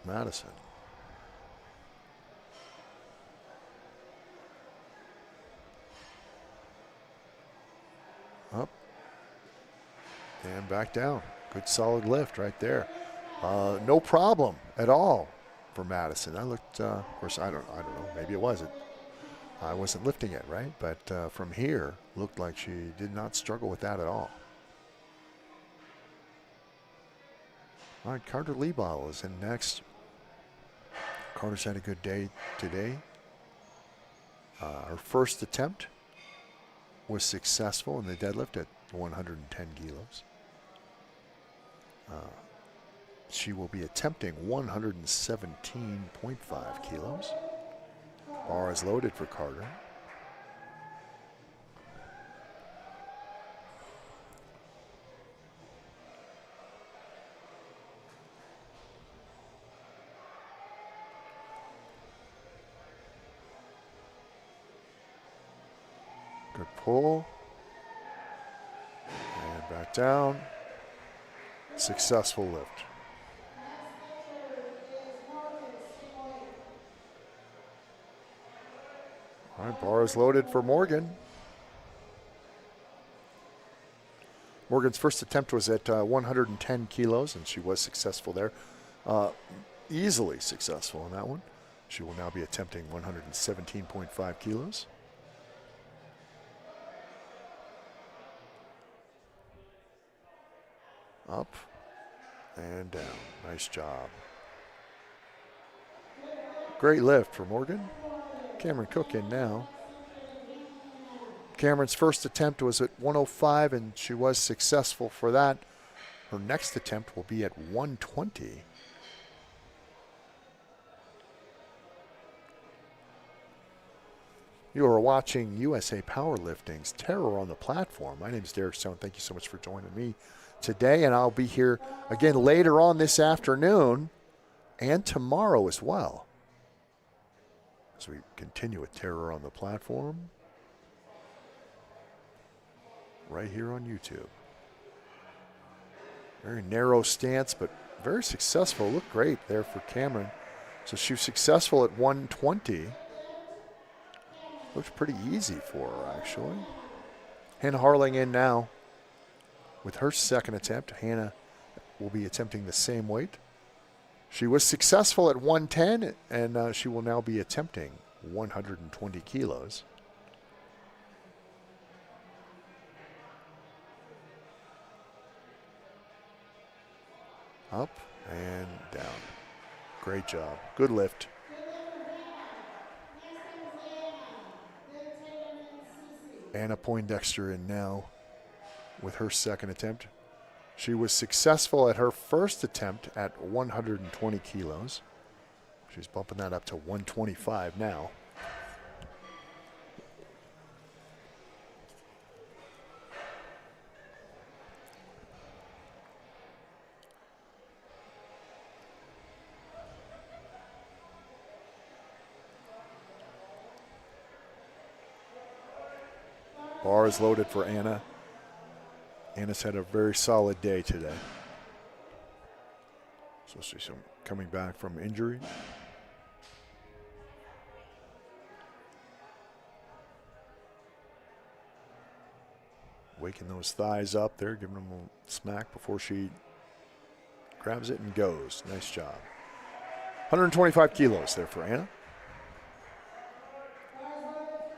Madison. Up and back down. Good solid lift right there. No problem at all for Madison. I looked, of course, I don't know, maybe it wasn't. I wasn't lifting it, right? But from here, looked like she did not struggle with that at all. All right, Carter Liebal is in next. Carter's had a good day today. Her first attempt was successful in the deadlift at 110 kilos. She will be attempting 117.5 kilos. Bar is loaded for Carter. Good pull. And back down. Successful lift. All right, bar is loaded for Morgan. Morgan's first attempt was at 110 kilos, and she was successful there. Easily successful in that one. She will now be attempting 117.5 kilos. Up and down. Nice job. Great lift for Morgan. Cameron Cook in now. Cameron's first attempt was at 105, and she was successful for that. Her next attempt will be at 120. You are watching USA Powerlifting's Terror on the Platform. My name is Derek Stone. Thank you so much for joining me today, and I'll be here again later on this afternoon and tomorrow as well, as we continue with Terror on the Platform right here on YouTube. Very narrow stance, but very successful. Looked great there for Cameron. So she was successful at 120. Looked pretty easy for her, actually. Hannah Harling in now. with her second attempt. Hannah will be attempting the same weight. She was successful at 110, and she will now be attempting 120 kilos. Up and down. Great job. Good lift. Anna Poindexter in now with her second attempt. She was successful at her first attempt at 120 kilos. She's bumping that up to 125 now. Bar is loaded for Anna. Anna's had a very solid day today. Especially some coming back from injury. Waking those thighs up there, giving them a smack before she grabs it and goes. Nice job. 125 kilos there for Anna.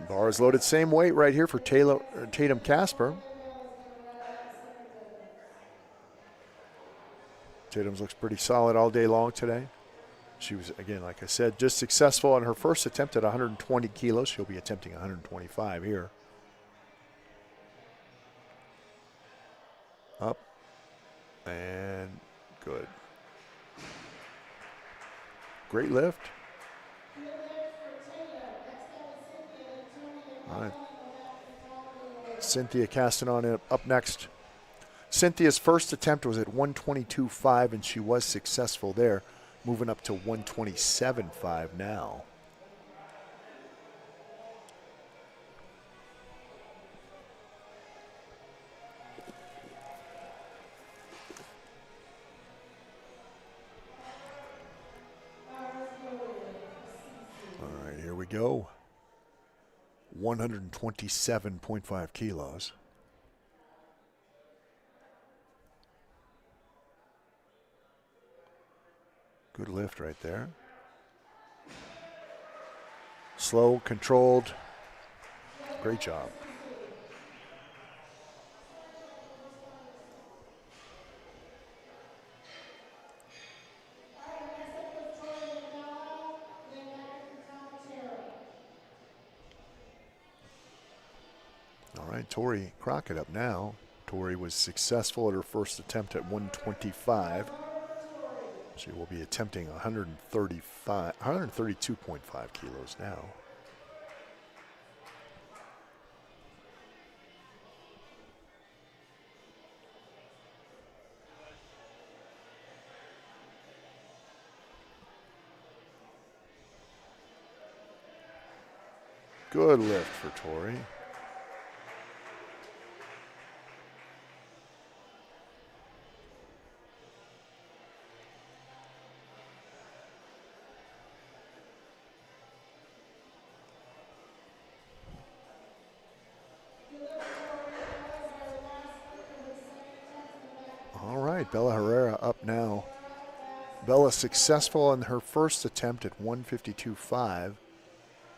Bar is loaded, same weight right here for Tatum Casper. Tatum's looks pretty solid all day long today. She was, again, like I said, just successful on her first attempt at 120 kilos. She'll be attempting 125 here. Up and good. Great lift. All right. Cynthia Castanon up next. Cynthia's first attempt was at 122.5, and she was successful there, moving up to 127.5 now. All right, here we go. 127.5 kilos. Good lift right there. Slow, controlled. Great job. All right, Tori Crockett up now. Tori was successful at her first attempt at 125. She will be attempting 132.5 kilos now. Good lift for Tori. All right, Bella Herrera up now. Bella successful in her first attempt at 152.5.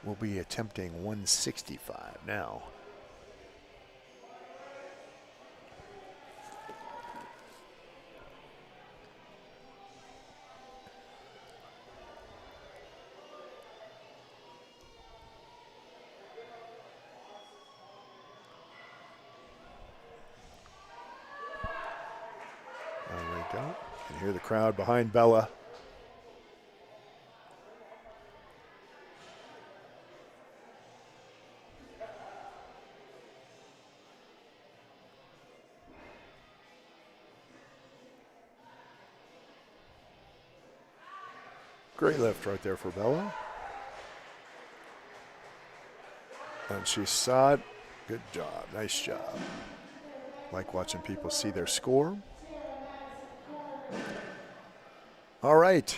Will be attempting 165 now. There we go. You can hear the crowd behind Bella. Great lift right there for Bella. And she saw it. Good job. Nice job. Like watching people see their score. All right.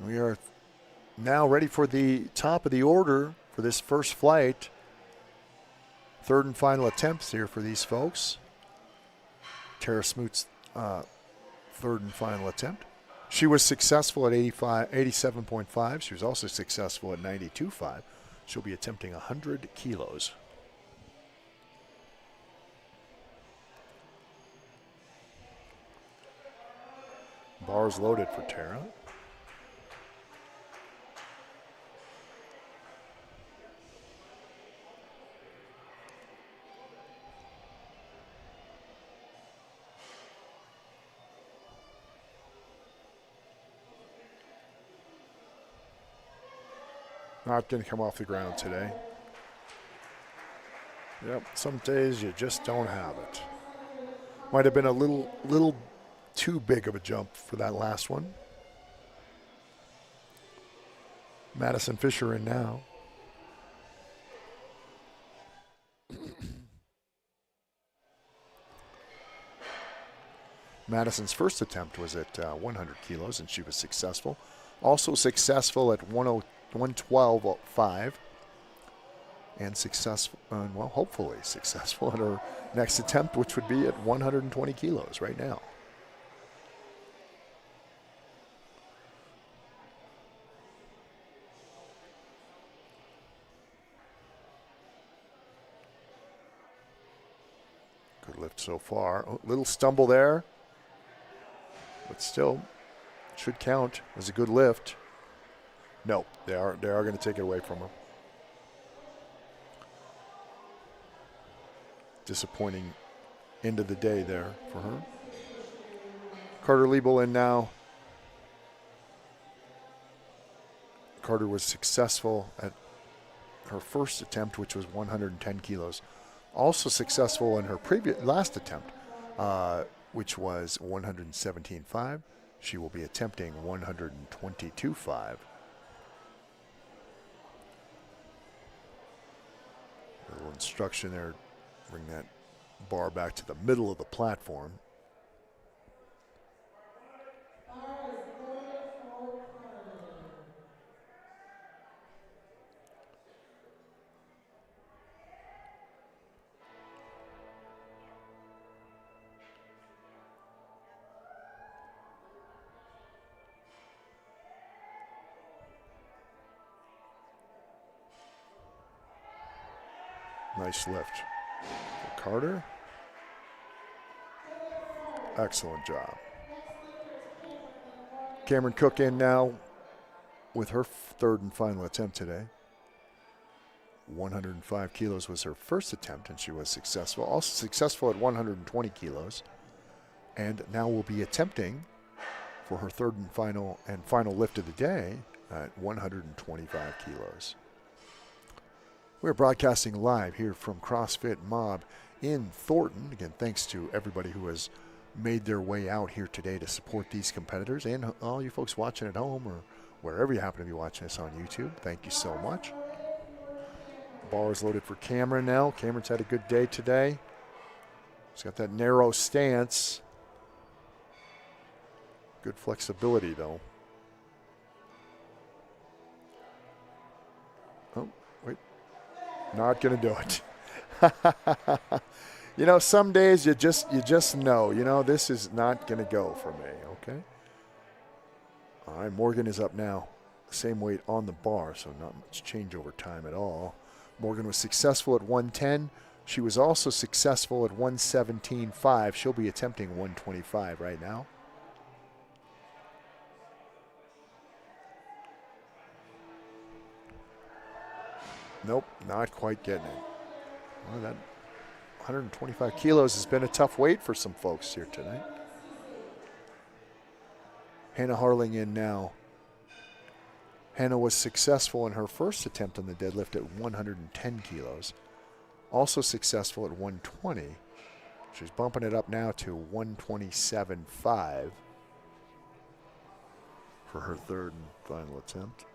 We are now ready for the top of the order for this first flight. Third and final attempts here for these folks. Tara Smoot's third and final attempt. She was successful at 87.5. She was also successful at 92.5. She'll be attempting 100 kilos. Bars loaded for Tara. Not going to come off the ground today. Yep, some days you just don't have it. Might have been a little too big of a jump for that last one. Madison Fisher in now. Madison's first attempt was at 100 kilos, and she was successful. Also successful at 112.5. And successful, well, hopefully successful in her next attempt, which would be at 120 kilos right now. Good lift so far. A little stumble there, but still should count as a good lift. No, they are going to take it away from her. Disappointing end of the day there for her. Carter Liebel in now. Carter was successful at her first attempt, which was 110 kilos. Also successful in her last attempt, which was 117.5. She will be attempting 122.5. A little instruction there. Bring that bar back to the middle of the platform. Nice lift. Carter. Excellent job. Cameron Cook in now with her third and final attempt today. 105 kilos was her first attempt, and she was successful. Also successful at 120 kilos. And now will be attempting for her third and final lift of the day at 125 kilos. We're broadcasting live here from CrossFit Mob in Thornton. Again, thanks to everybody who has made their way out here today to support these competitors, and all you folks watching at home or wherever you happen to be watching us on YouTube. Thank you so much. Bar is loaded for Cameron now. Cameron's had a good day today. He's got that narrow stance. Good flexibility, though. Oh, wait. Not going to do it. You know, some days you just know, this is not going to go for me, okay? All right, Morgan is up now. Same weight on the bar, so not much change over time at all. Morgan was successful at 110. She was also successful at 117.5. She'll be attempting 125 right now. Nope, not quite getting it. Well, that 125 kilos has been a tough weight for some folks here tonight. Hannah Harling in now. Hannah was successful in her first attempt on the deadlift at 110 kilos. Also successful at 120. She's bumping it up now to 127.5 for her third and final attempt.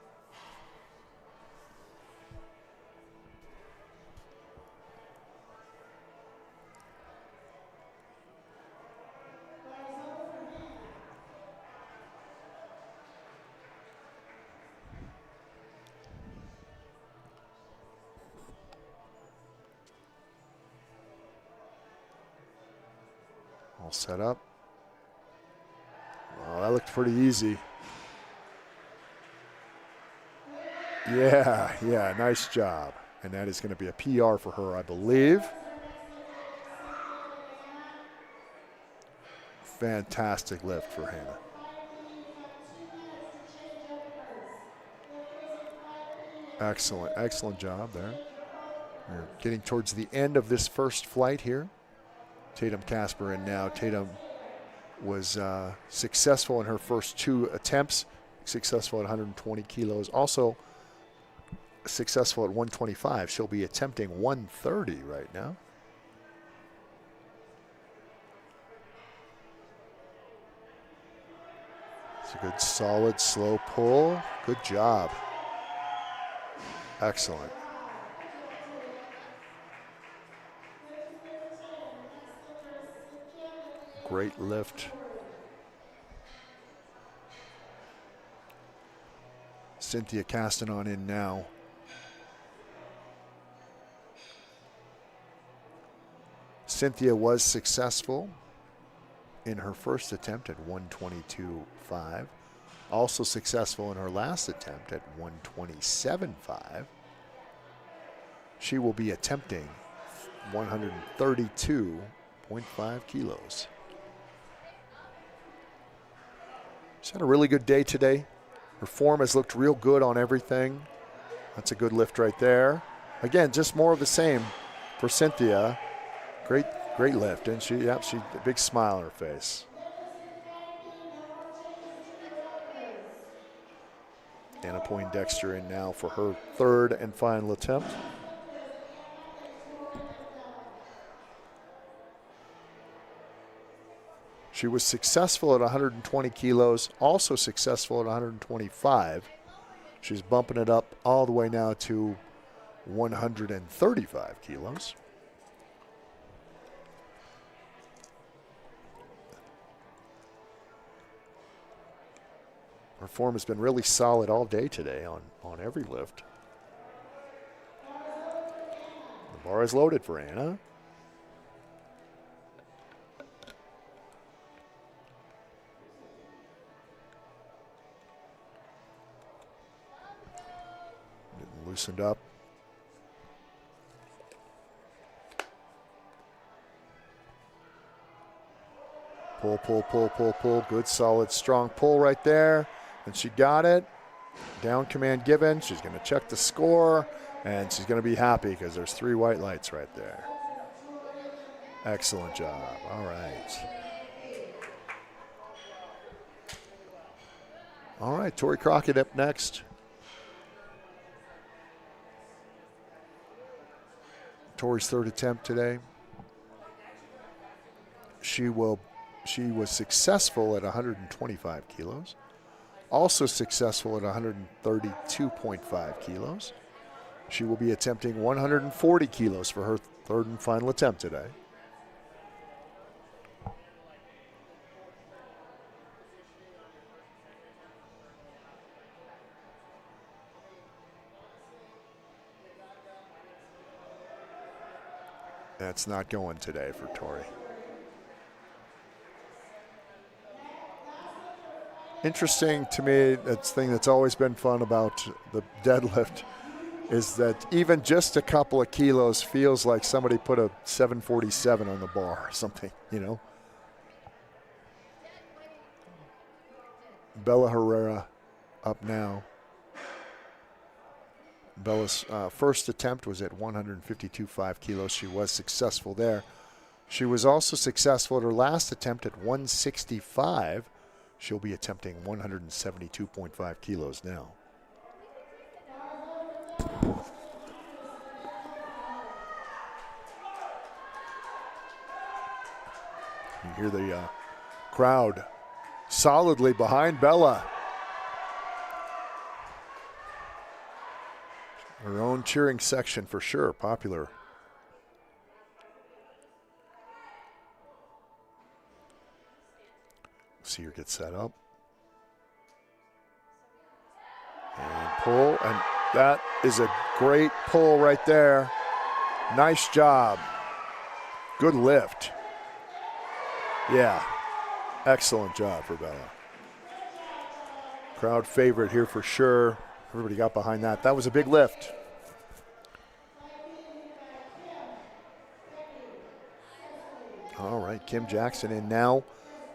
All set up. Well, that looked pretty easy. Yeah, nice job. And that is going to be a PR for her, I believe. Fantastic lift for Hannah. Excellent, excellent job there. We're getting towards the end of this first flight here. Tatum Casper, and now Tatum was successful in her first 2 attempts, successful at 120 kilos, also successful at 125. She'll be attempting 130 right now. It's a good, solid, slow pull. Good job. Excellent. Great lift. Cynthia Castanon in now. Cynthia was successful in her first attempt at 122.5. Also successful in her last attempt at 127.5. She will be attempting 132.5 kilos. She's had a really good day today. Her form has looked real good on everything. That's a good lift right there. Again, just more of the same for Cynthia. Great lift, and she a big smile on her face. Anna Poindexter in now for her 3rd and final attempt. She was successful at 120 kilos, also successful at 125. She's bumping it up all the way now to 135 kilos. Her form has been really solid all day today on every lift. The bar is loaded for Anna. Getting loosened up. Pull, pull, pull, pull, pull. Good, solid, strong pull right there. And she got it. Down command given. She's going to check the score, and she's going to be happy because there's 3 white lights right there. Excellent job. All right. All right, Tori Crockett up next. Tori's 3rd attempt today. She was successful at 125 kilos. Also successful at 132.5 kilos. She will be attempting 140 kilos for her 3rd and final attempt today. That's not going today for Tori. Interesting to me, that's thing that's always been fun about the deadlift is that even just a couple of kilos feels like somebody put a 747 on the bar or something, you know. Bella Herrera up now. Bella's first attempt was at 152.5 kilos. She was successful there. She was also successful at her last attempt at 165. She'll be attempting 172.5 kilos now. You hear the crowd solidly behind Bella. Her own cheering section for sure, popular. See her get set up. And pull, and that is a great pull right there. Nice job. Good lift. Yeah, excellent job for Bella. Crowd favorite here for sure. Everybody got behind that. That was a big lift. All right, Kim Jackson in now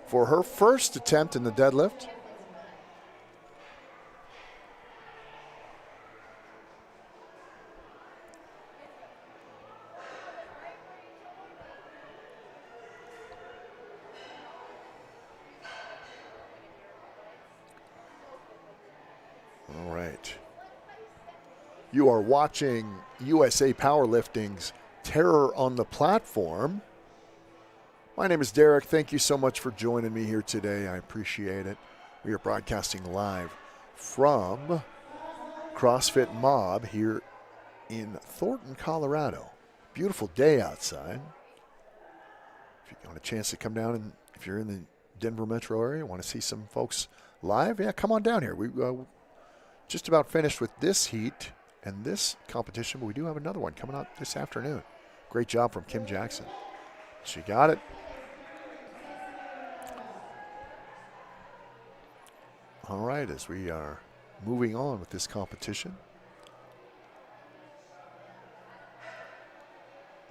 for her first attempt in the deadlift. All right. You are watching USA Powerlifting's Terror on the Platform. My name is Derek. Thank you so much for joining me here today. I appreciate it. We are broadcasting live from CrossFit Mob here in Thornton, Colorado. Beautiful day outside. If you want a chance to come down, and if you're in the Denver metro area, want to see some folks live, yeah, come on down here. We just about finished with this heat and this competition, but we do have another one coming up this afternoon. Great job from Kim Jackson. She got it. All right, as we are moving on with this competition,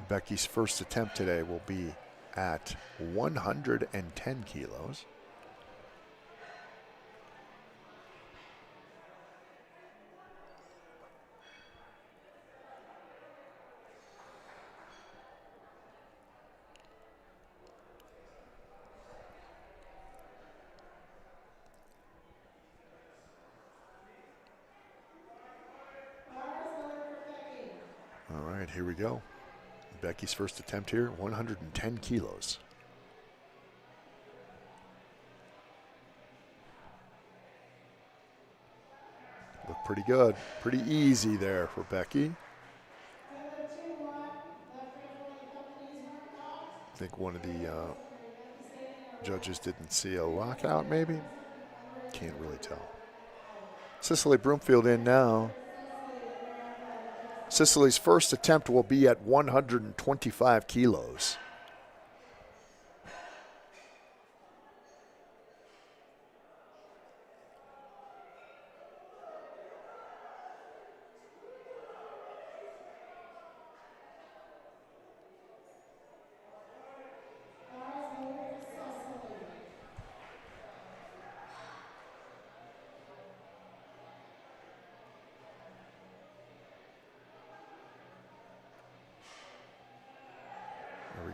Becky's first attempt today will be at 110 kilos. All right, here we go. Becky's first attempt here, 110 kilos. Look pretty good. Pretty easy there for Becky. I think one of the judges didn't see a lockout, maybe? Can't really tell. Cicely Broomfield in now. Cicely's first attempt will be at 125 kilos.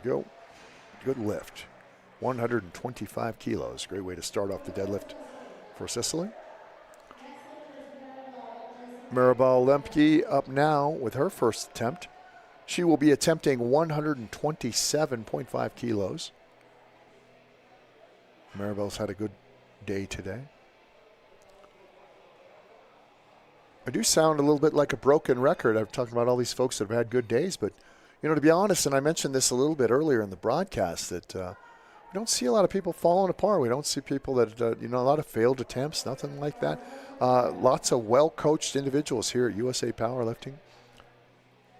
Go. Good lift. 125 kilos. Great way to start off the deadlift for Cicely. Maribel Lemke up now with her first attempt. She will be attempting 127.5 kilos. Maribel's had a good day today. I do sound a little bit like a broken record. I've talked about all these folks that have had good days, but you know, to be honest, and I mentioned this a little bit earlier in the broadcast, that we don't see a lot of people falling apart. We don't see people that, a lot of failed attempts, nothing like that. Lots of well-coached individuals here at USA Powerlifting.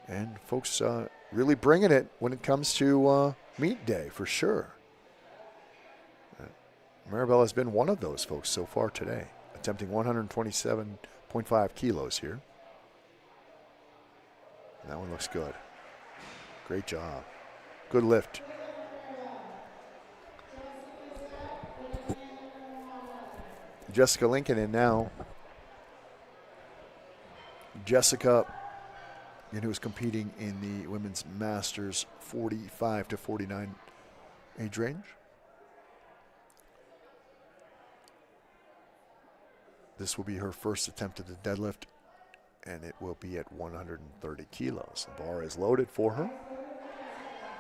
And folks really bringing it when it comes to meet day, for sure. Maribel has been one of those folks so far today, attempting 127.5 kilos here. And that one looks good. Great job. Good lift. Jessica Lincoln in now. Jessica, who is competing in the Women's Masters 45 to 49 age range. This will be her first attempt at the deadlift, and it will be at 130 kilos. The bar is loaded for her.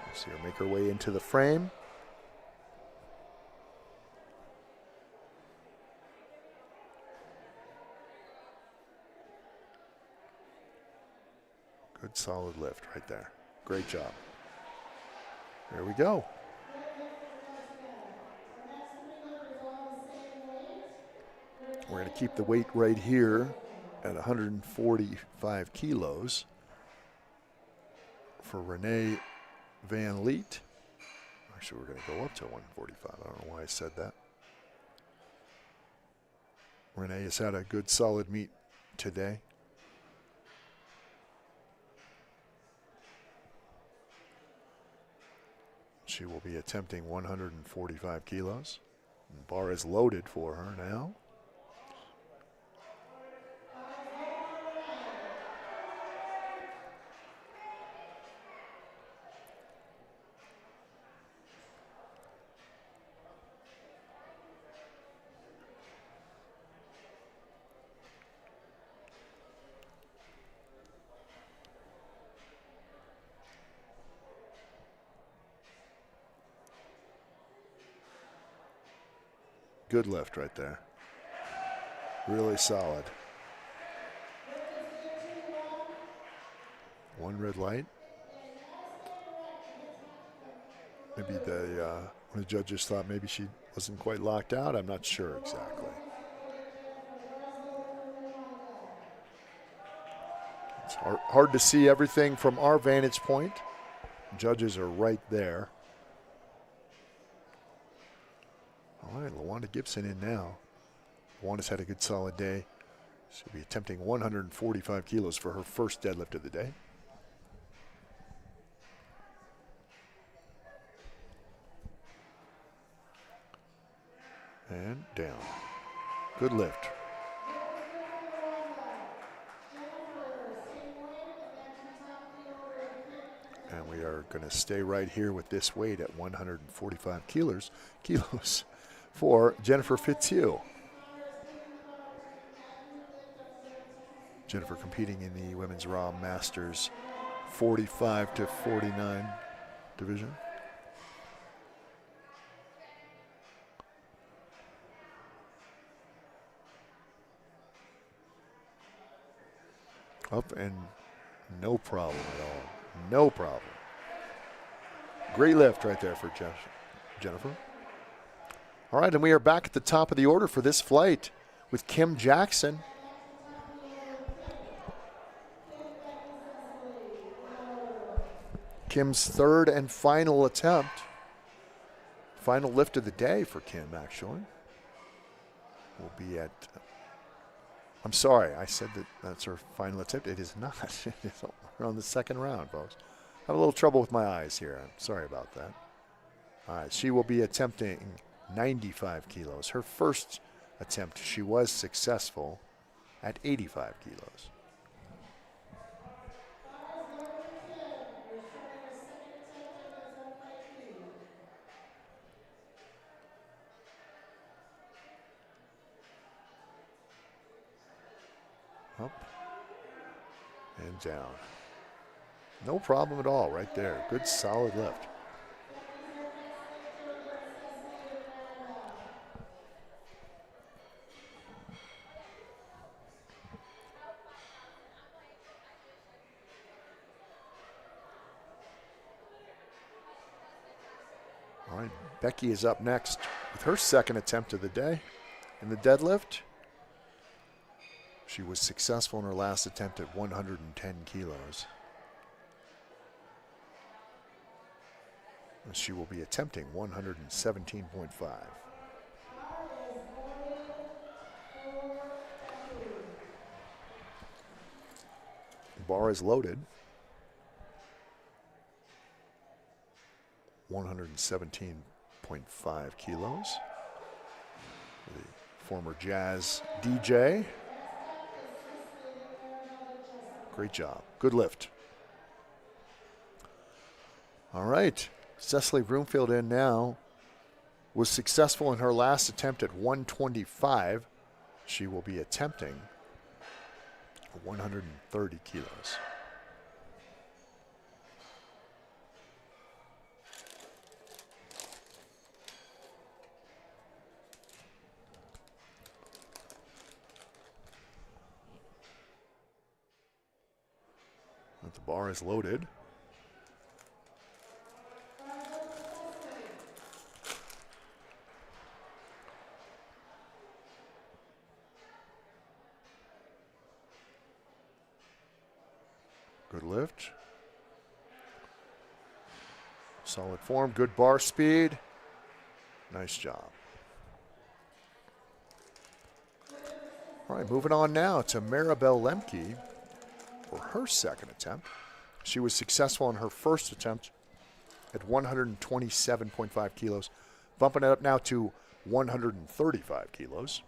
We'll see her make her way into the frame. Good solid lift right there. Great job. There we go. We're going to keep the weight right here at 145 kilos for Renee Van Leet. Actually, we're going to go up to 145. I don't know why I said that. Renee has had a good solid meet today. She will be attempting 145 kilos. The bar is loaded for her now. Good lift right there. Really solid. One red light. Maybe one of the judges thought maybe she wasn't quite locked out. I'm not sure exactly. It's hard to see everything from our vantage point. Judges are right there. All right, LaWanda Gibson in now. LaWanda's had a good solid day. She'll be attempting 145 kilos for her first deadlift of the day. And down. Good lift. And we are going to stay right here with this weight at 145 kilos for Jennifer Fitzhugh. Jennifer competing in the Women's Raw Masters 45 to 49 division. Up and no problem at all. No problem. Great lift right there for Jennifer. All right, and we are back at the top of the order for this flight with Kim Jackson. Kim's third and final attempt. Final lift of the day for Kim, actually. Will be at, I'm sorry, I said that's her final attempt. It is not. We're on the second round, folks. I have a little trouble with my eyes here. I'm sorry about that. All right, she will be attempting 95 kilos. Her first attempt, she was successful at 85 kilos. Up and down. No problem at all right there. Good solid lift. All right, Becky is up next with her second attempt of the day in the deadlift. She was successful in her last attempt at 110 kilos. And she will be attempting 117.5. The bar is loaded. 117.5 kilos. The former jazz DJ. Great job. Good lift. All right. Cecily Broomfield in now. Was successful in her last attempt at 125. She will be attempting 130 kilos. The bar is loaded. Good lift. Solid form, good bar speed. Nice job. All right, moving on now to Maribel Lemke for her second attempt. She was successful in her first attempt at 127.5 kilos, bumping it up now to 135 kilos.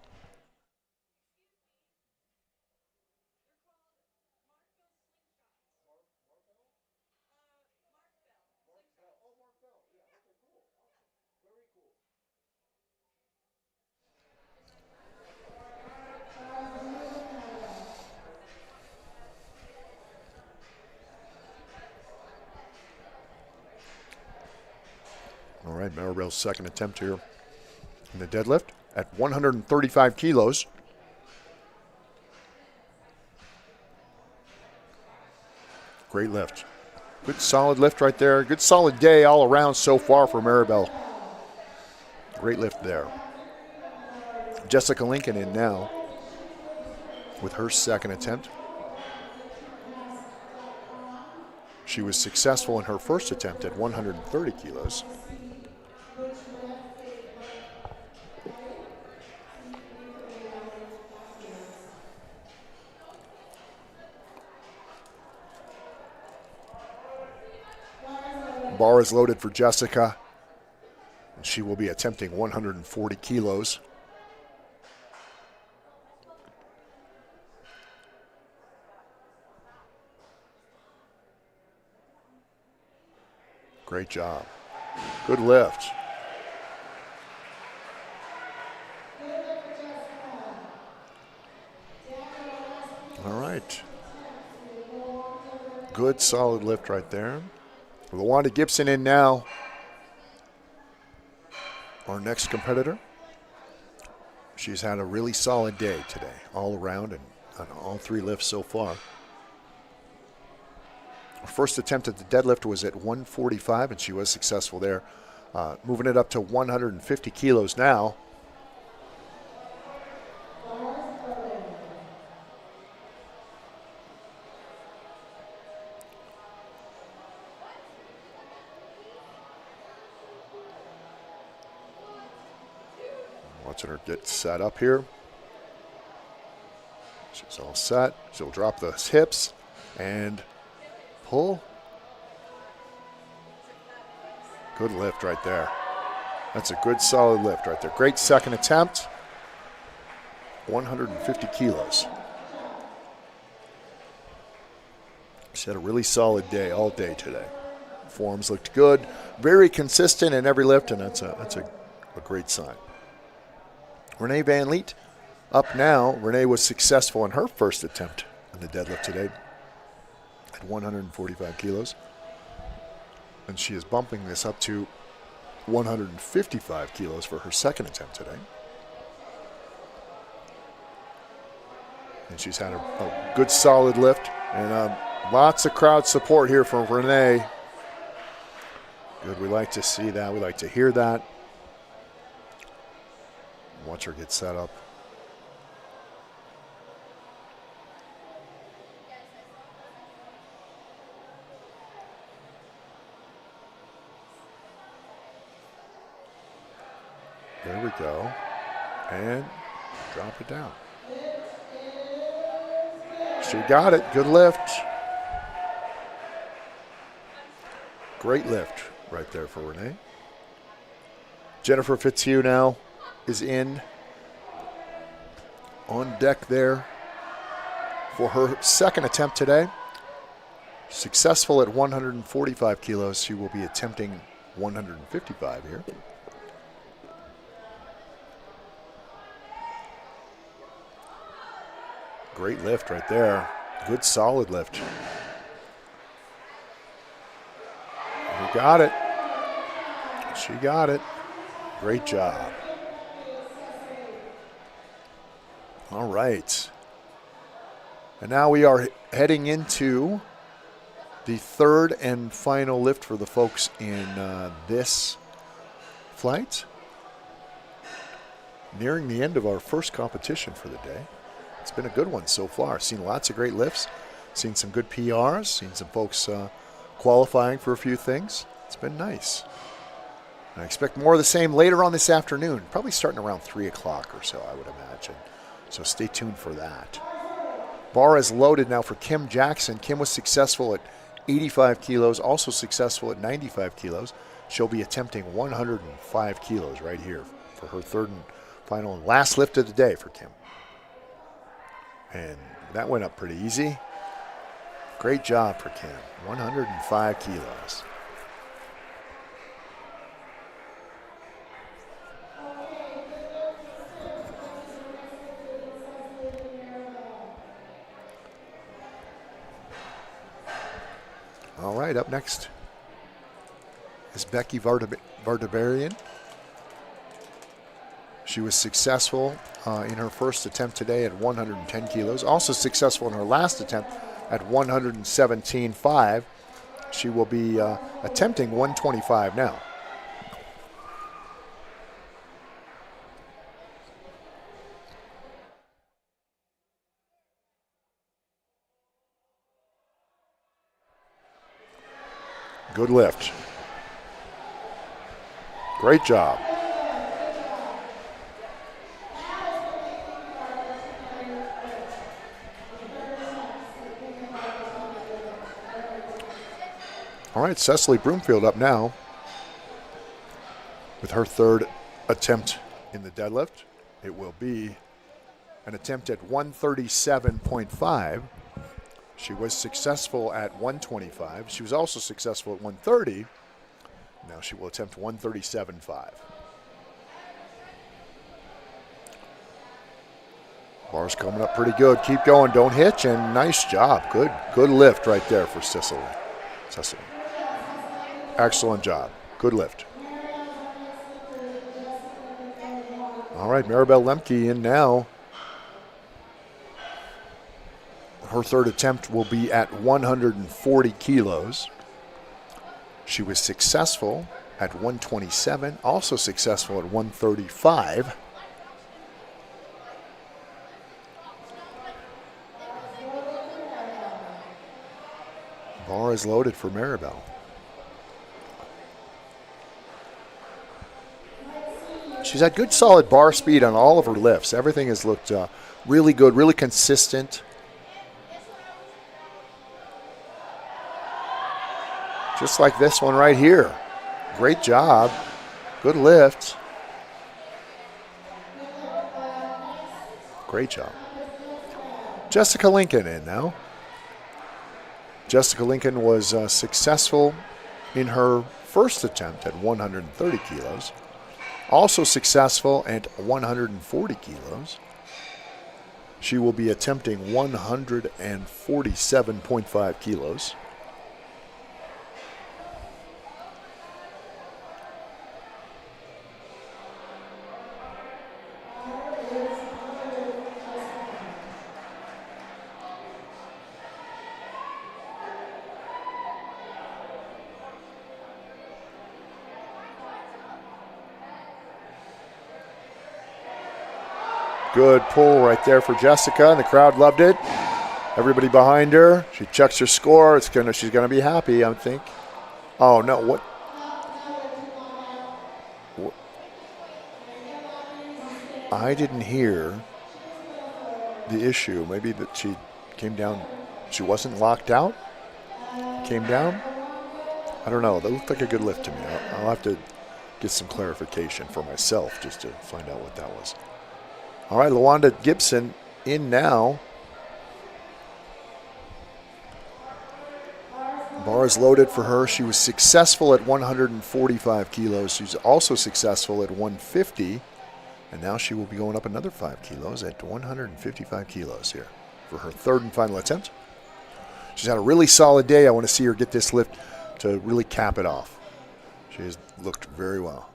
All right, Maribel's second attempt here in the deadlift at 135 kilos. Great lift. Good solid lift right there. Good solid day all around so far for Maribel. Great lift there. Jessica Lincoln in now with her second attempt. She was successful in her first attempt at 130 kilos. Bar is loaded for Jessica, and she will be attempting 140 kilos. Great job. Good lift. All right. Good solid lift right there. LaWanda Gibson in now. Our next competitor. She's had a really solid day today, all around and on all three lifts so far. Her first attempt at the deadlift was at 145, and she was successful there. Moving it up to 150 kilos now. Watching her get set up here. She's all set. She'll drop those hips and pull. Good lift right there. That's a good solid lift right there. Great second attempt. 150 kilos. She had a really solid day all day today. Forms looked good. Very consistent in every lift, and that's a great sign. Renee Van Leet up now. Renee was successful in her first attempt in the deadlift today at 145 kilos. And she is bumping this up to 155 kilos for her second attempt today. And she's had a good solid lift and lots of crowd support here from Renee. Good, we like to see that. We like to hear that. Watch her get set up. There we go. And drop it down. She got it. Good lift. Great lift right there for Renee. Jennifer Fitzhugh now is in on deck there for her second attempt today. Successful at 145 kilos. She will be attempting 155 here. Great lift right there. Good solid lift. You got it. She got it. Great job. All right. And now we are heading into the third and final lift for the folks in this flight. Nearing the end of our first competition for the day. It's been a good one so far. Seen lots of great lifts. Seen some good PRs. Seen some folks qualifying for a few things. It's been nice. I expect more of the same later on this afternoon, probably starting around 3 o'clock or so, I would imagine. So stay tuned for that. Bar is loaded now for Kim Jackson. Kim was successful at 85 kilos, also successful at 95 kilos. She'll be attempting 105 kilos right here for her third and final and last lift of the day for Kim. And that went up pretty easy. Great job for Kim, 105 kilos. All right, up next is Becky Vardabarian. She was successful in her first attempt today at 110 kilos. Also successful in her last attempt at 117.5. She will be attempting 125 now. Good lift. Great job. All right, Cecily Broomfield up now with her third attempt in the deadlift. It will be an attempt at 137.5. She was successful at 125. She was also successful at 130. Now she will attempt 137.5. Bar's coming up pretty good. Keep going, don't hitch, and nice job. Good lift right there for Cecily. Excellent job. Good lift. All right, Maribel Lemke in now. Her third attempt will be at 140 kilos. She was successful at 127, also successful at 135. Bar is loaded for Maribel. She's had good solid bar speed on all of her lifts. Everything has looked really good, really consistent. Just like this one right here. Great job. Good lift. Great job. Jessica Lincoln in now. Jessica Lincoln was successful in her first attempt at 130 kilos. Also successful at 140 kilos. She will be attempting 147.5 kilos. Good pull right there for Jessica, and the crowd loved it. Everybody behind her. She checks her score. She's gonna be happy, I think. Oh no! What? I didn't hear the issue. Maybe that she came down. She wasn't locked out. Came down. I don't know. That looked like a good lift to me. I'll have to get some clarification for myself just to find out what that was. All right, LaWanda Gibson in now. Bar is loaded for her. She was successful at 145 kilos. She's also successful at 150. And now she will be going up another 5 kilos at 155 kilos here for her third and final attempt. She's had a really solid day. I want to see her get this lift to really cap it off. She has looked very well.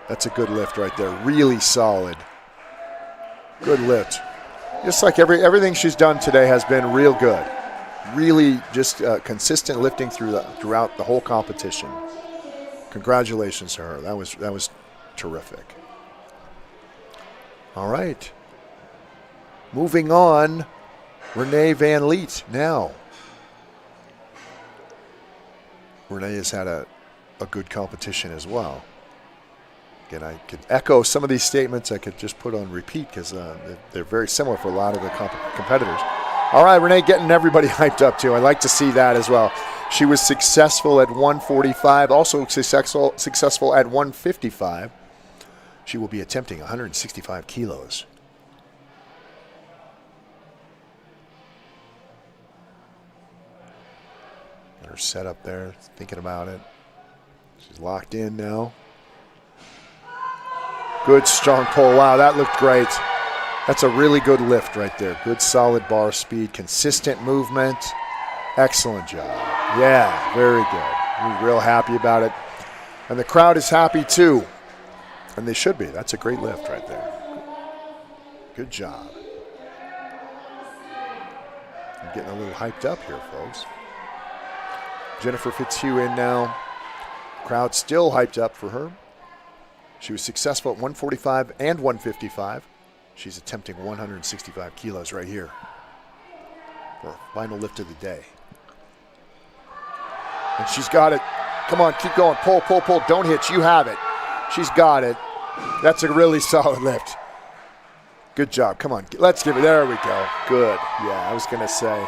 That's a good lift right there. Really solid. Good lift. Just like everything she's done today has been real good. Really just consistent lifting throughout the whole competition. Congratulations to her. That was terrific. All right. Moving on Renee Van Leet now. Renee has had a good competition as well. Again, I could echo some of these statements. I could just put on repeat because they're very similar for a lot of the competitors. All right, Renee getting everybody hyped up too. I like to see that as well. She was successful at 145, also successful at 155. She will be attempting 165 kilos. Got her set up there, thinking about it. She's locked in now. Good strong pull. Wow, that looked great. That's a really good lift right there. Good solid bar speed, consistent movement. Excellent job. Yeah, very good. We're real happy about it. And the crowd is happy too. And they should be. That's a great lift right there. Good job. I'm getting a little hyped up here, folks. Jennifer Fitzhugh in now. Crowd still hyped up for her. She was successful at 145 and 155. She's attempting 165 kilos right here for her final lift of the day. And she's got it. Come on, keep going. Pull, pull, pull. Don't hitch. You have it. She's got it. That's a really solid lift. Good job. Come on. Let's give it. There we go. Good. Yeah, I was going to say.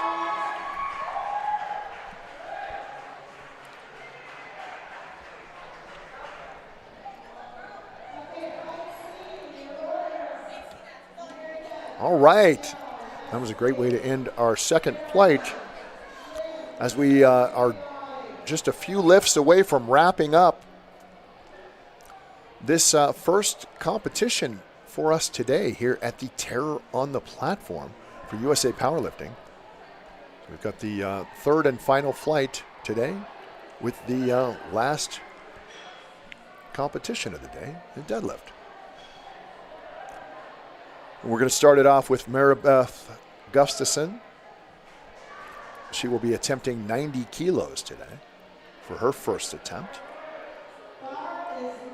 All right. That was a great way to end our second flight as we are just a few lifts away from wrapping up this first competition for us today here at the Terror on the Platform for USA Powerlifting. So we've got the third and final flight today with the last competition of the day, the deadlift. We're going to start it off with Maribeth Gustafson. She will be attempting 90 kilos today for her first attempt.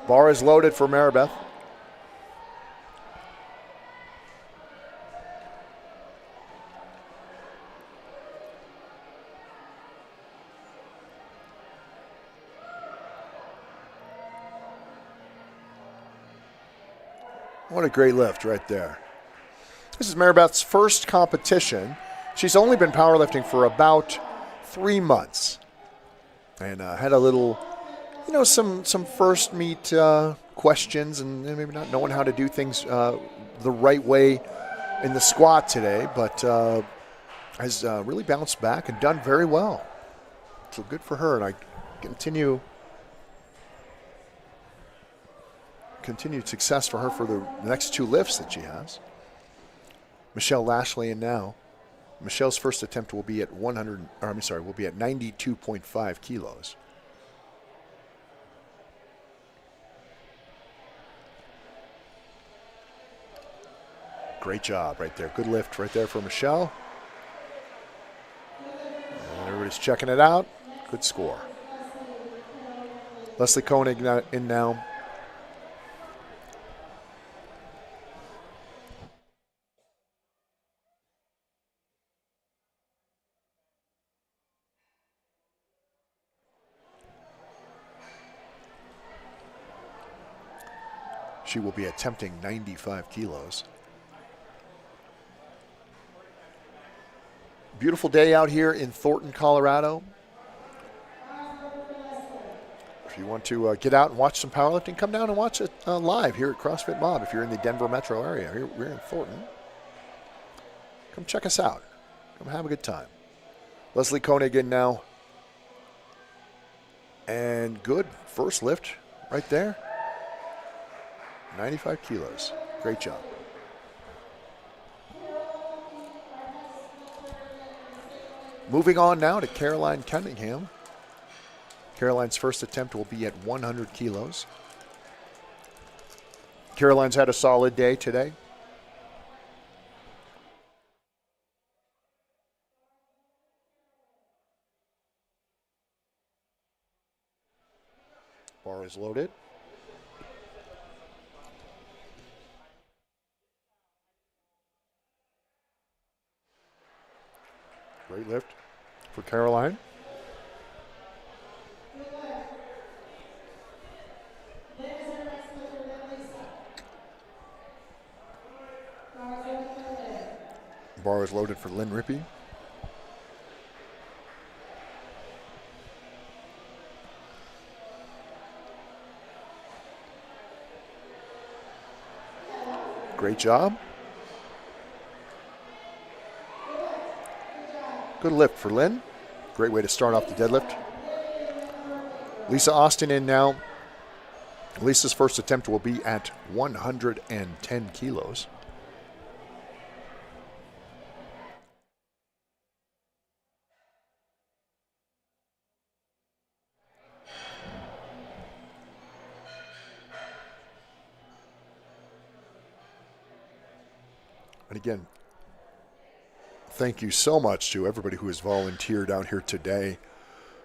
Bar is loaded for Maribeth. What a great lift right there. This is Maribeth's first competition. She's only been powerlifting for about 3 months. And had a little, some first meet questions and maybe not knowing how to do things the right way in the squat today, but has really bounced back and done very well. So good for her, and I continued success for her for the next 2 lifts that she has. Michelle Lashley in now. Michelle's first attempt will be at 92.5 kilos. Great job right there. Good lift right there for Michelle. And everybody's checking it out. Good score. Leslie Koenig in now. She will be attempting 95 kilos. Beautiful day out here in Thornton, Colorado. If you want to get out and watch some powerlifting, come down and watch it live here at CrossFit Mob. If you're in the Denver metro area, we're in Thornton. Come check us out. Come have a good time. Leslie Koenig in now. And good first lift right there. 95 kilos. Great job. Moving on now to Caroline Cunningham. Caroline's first attempt will be at 100 kilos. Caroline's had a solid day today. Bar is loaded. Great lift for Caroline. Good lift. Lynn is our next lifter, then Lisa. Bars loaded for Lynn. Bar is loaded for Lynn Rippey. Great job. Good lift for Lynn. Great way to start off the deadlift. Lisa Austin in now. Lisa's first attempt will be at 110 kilos. And again, thank you so much to everybody who has volunteered out here today.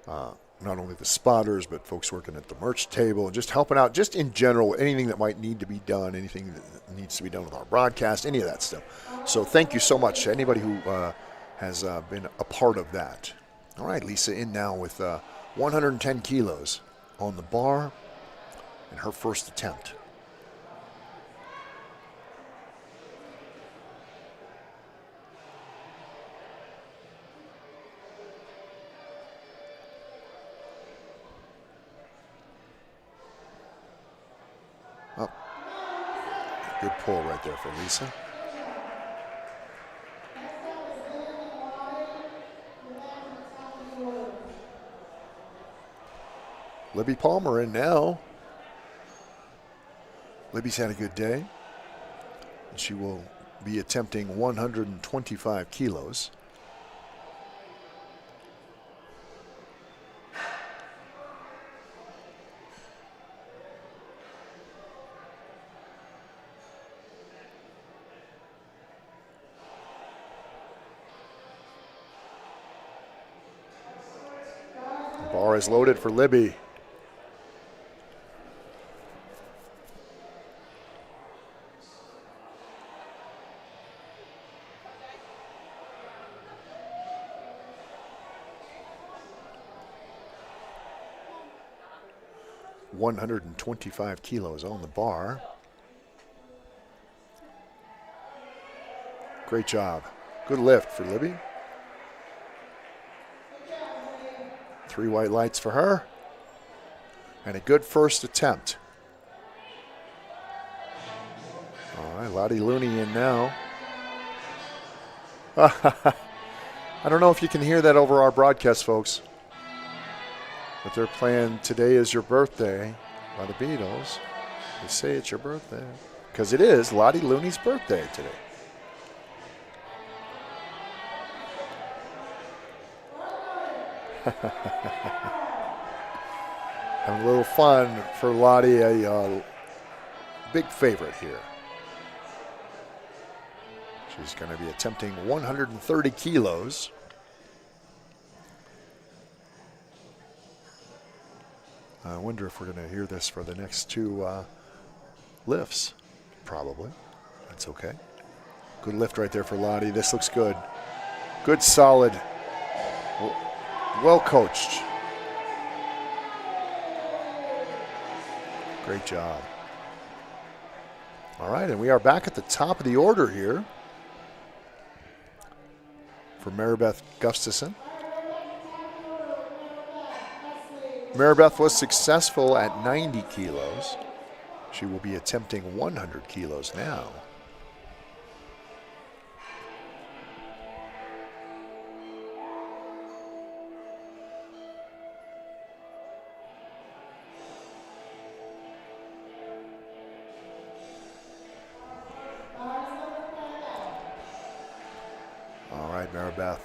Not only the spotters, but folks working at the merch table and just helping out, just in general, anything that might need to be done, anything that needs to be done with our broadcast, any of that stuff. So thank you so much to anybody who has been a part of that. All right, Lisa in now with 110 kilos on the bar in her first attempt. Oh, good pull right there for Lisa. Libby Palmer in now. Libby's had a good day. And she will be attempting 125 kilos. The bar is loaded for Libby. $125 kilos on the bar. Great job. Good lift for Libby. 3 white lights for her. And a good first attempt. All right, Lottie Looney in now. I don't know if you can hear that over our broadcast, folks. But they're playing Today Is Your Birthday by the Beatles. They say it's your birthday. Because it is Lottie Looney's birthday today. Having a little fun for Lottie, a big favorite here. She's going to be attempting 130 kilos. I wonder if we're going to hear this for the next 2 lifts. Probably. That's okay. Good lift right there for Lottie. This looks good. Good, solid, well coached. Great job. All right, and we are back at the top of the order here for Maribeth Gustafson. Maribeth was successful at 90 kilos. She will be attempting 100 kilos now. All right, Maribeth.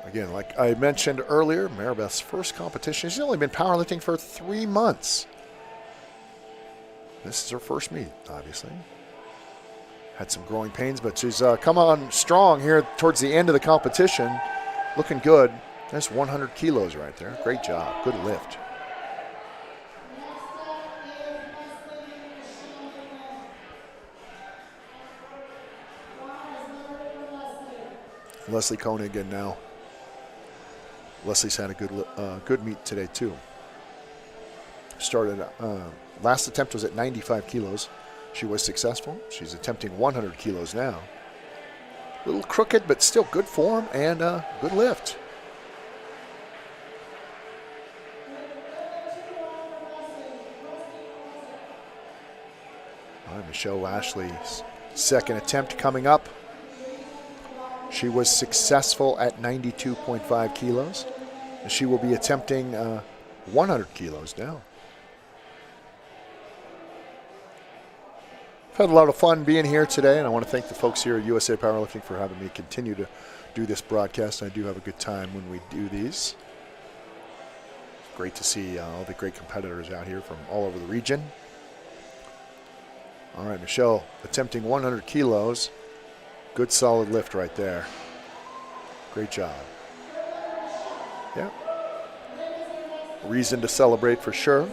Again, like I mentioned earlier, Maribeth's first competition. She's only been powerlifting for 3 months. This is her first meet, obviously. Had some growing pains, but she's come on strong here towards the end of the competition. Looking good. That's 100 kilos right there. Great job. Good lift. Leslie Koenig, and now Leslie's had a good meet today too. Started, last attempt was at 95 kilos. She was successful. She's attempting 100 kilos now. A little crooked, but still good form and good lift. All right, Michelle Lashley's second attempt coming up. She was successful at 92.5 kilos. She will be attempting 100 kilos now. I've had a lot of fun being here today, and I want to thank the folks here at USA Powerlifting for having me continue to do this broadcast. I do have a good time when we do these. Great to see all the great competitors out here from all over the region. All right, Michelle attempting 100 kilos. Good solid lift right there. Great job. Yeah. Reason to celebrate for sure.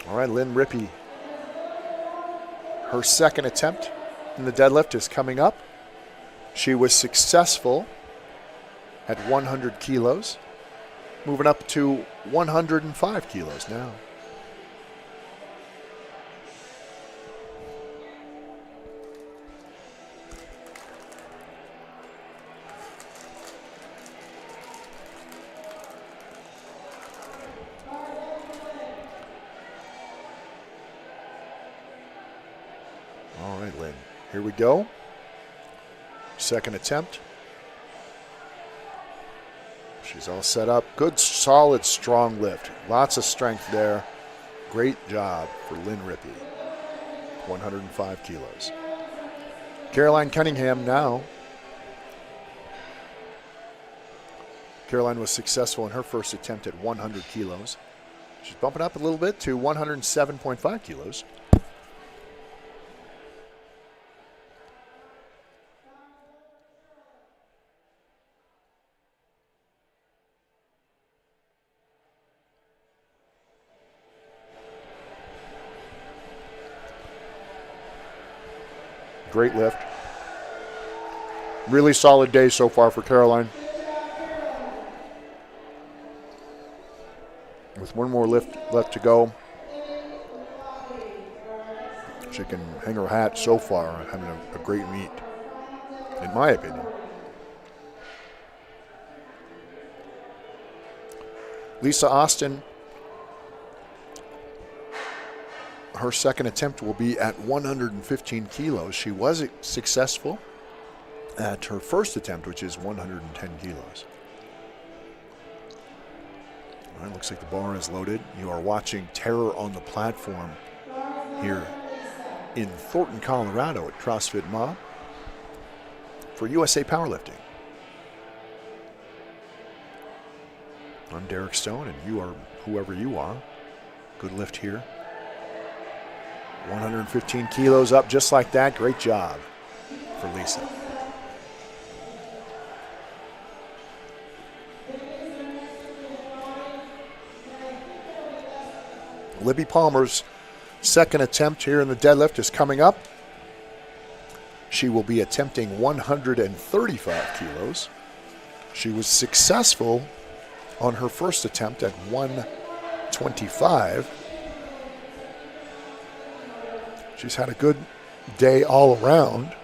All right, Lynn Rippey. Her second attempt in the deadlift is coming up. She was successful at 100 kilos, moving up to 105 kilos now. All right, Lynn. Here we go. Second attempt. She's all set up. Good, solid, strong lift. Lots of strength there. Great job for Lynn Rippey. 105 kilos. Caroline Cunningham now. Caroline was successful in her first attempt at 100 kilos. She's bumping up a little bit to 107.5 kilos. Great lift. Really solid day so far for Caroline. With one more lift left to go. She can hang her hat so far on having a great meet, in my opinion. Lisa Austin, her second attempt will be at 115 kilos. She was successful at her first attempt, which is 110 kilos. All right, looks like the bar is loaded. You are watching Terror on the Platform here in Thornton, Colorado at CrossFit Mob for USA Powerlifting. I'm Derek Stone, and you are whoever you are. Good lift here. 115 kilos up just like that. Great job for Lisa. Libby Palmer's second attempt here in the deadlift is coming up. She will be attempting 135 kilos. She was successful on her first attempt at 125. She's had a good day all around.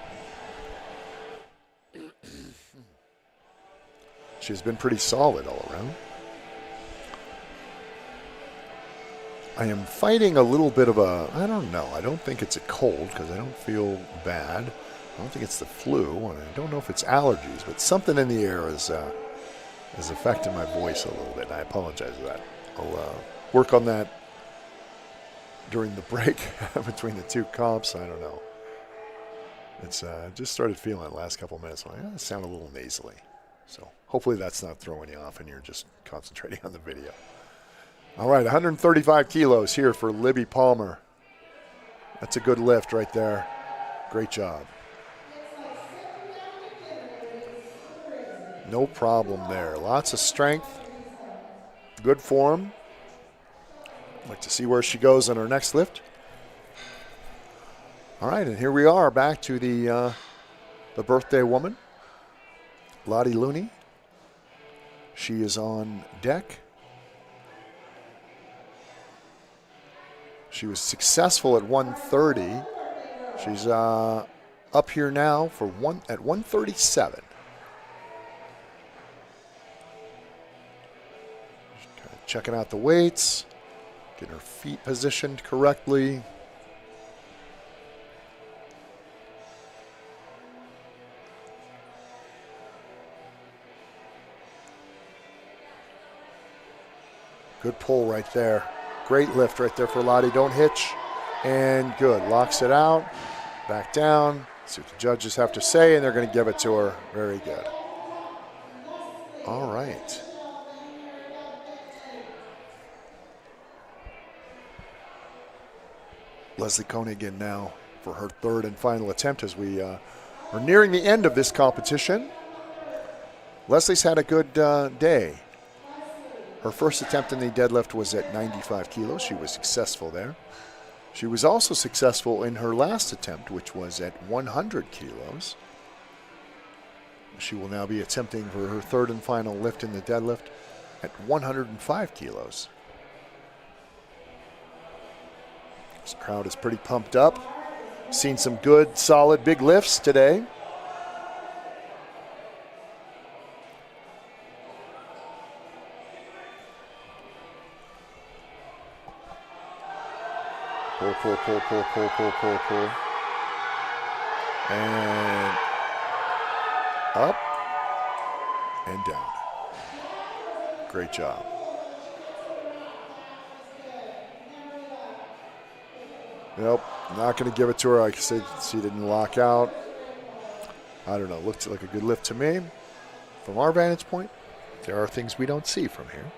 She's been pretty solid all around. I am fighting a little bit of I don't know. I don't think it's a cold because I don't feel bad. I don't think it's the flu, and I don't know if it's allergies, but something in the air is affecting my voice a little bit. And I apologize for that. I'll work on that during the break between the two comps. I don't know. It's just started feeling it the last couple of minutes. I'm like, I sound a little nasally. So hopefully that's not throwing you off and you're just concentrating on the video. All right, 135 kilos here for Libby Palmer. That's a good lift right there. Great job. No problem there. Lots of strength. Good form. I'd like to see where she goes on her next lift. All right, and here we are back to the the birthday woman, Lottie Looney. She is on deck. She was successful at 130. She's up here now for at 137. Checking out the weights, getting her feet positioned correctly. Good pull right there. Great lift right there for Lottie. Don't hitch. And good. Locks it out. Back down. See what the judges have to say, and they're going to give it to her. Very good. All right. Leslie Koenig now for her third and final attempt as we are nearing the end of this competition. Leslie's had a good day. Her first attempt in the deadlift was at 95 kilos. She was successful there. She was also successful in her last attempt, which was at 100 kilos. She will now be attempting for her third and final lift in the deadlift at 105 kilos. This crowd is pretty pumped up. Seen some good, solid, big lifts today. Pull, pull, pull, pull, pull, pull, pull, pull. And up and down. Great job. Nope, not going to give it to her. Like I said, she didn't lock out. I don't know, looked like a good lift to me. From our vantage point, there are things we don't see from here.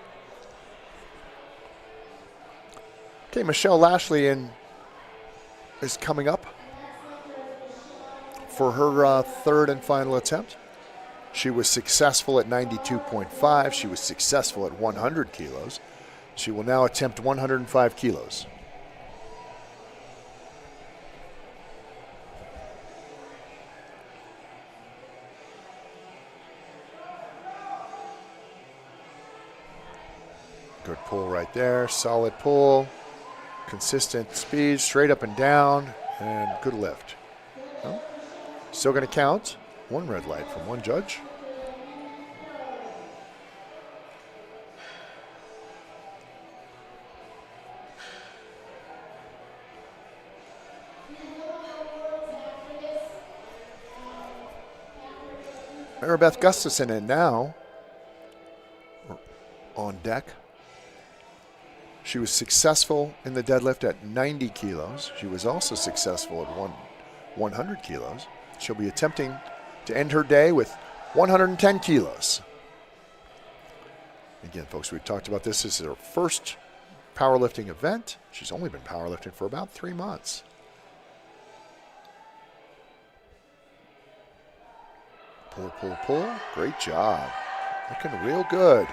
Okay, Michelle Lashley is coming up for her third and final attempt. She was successful at 92.5. She was successful at 100 kilos. She will now attempt 105 kilos. Good pull right there, solid pull. Consistent speed, straight up and down, and good lift. Well, still going to count. One red light from one judge. Maribeth Gustafson in now on deck. She was successful in the deadlift at 90 kilos. She was also successful at 100 kilos. She'll be attempting to end her day with 110 kilos. Again, folks, we've talked about this. This is her first powerlifting event. She's only been powerlifting for about 3 months. Pull, pull, pull. Great job. Looking real good.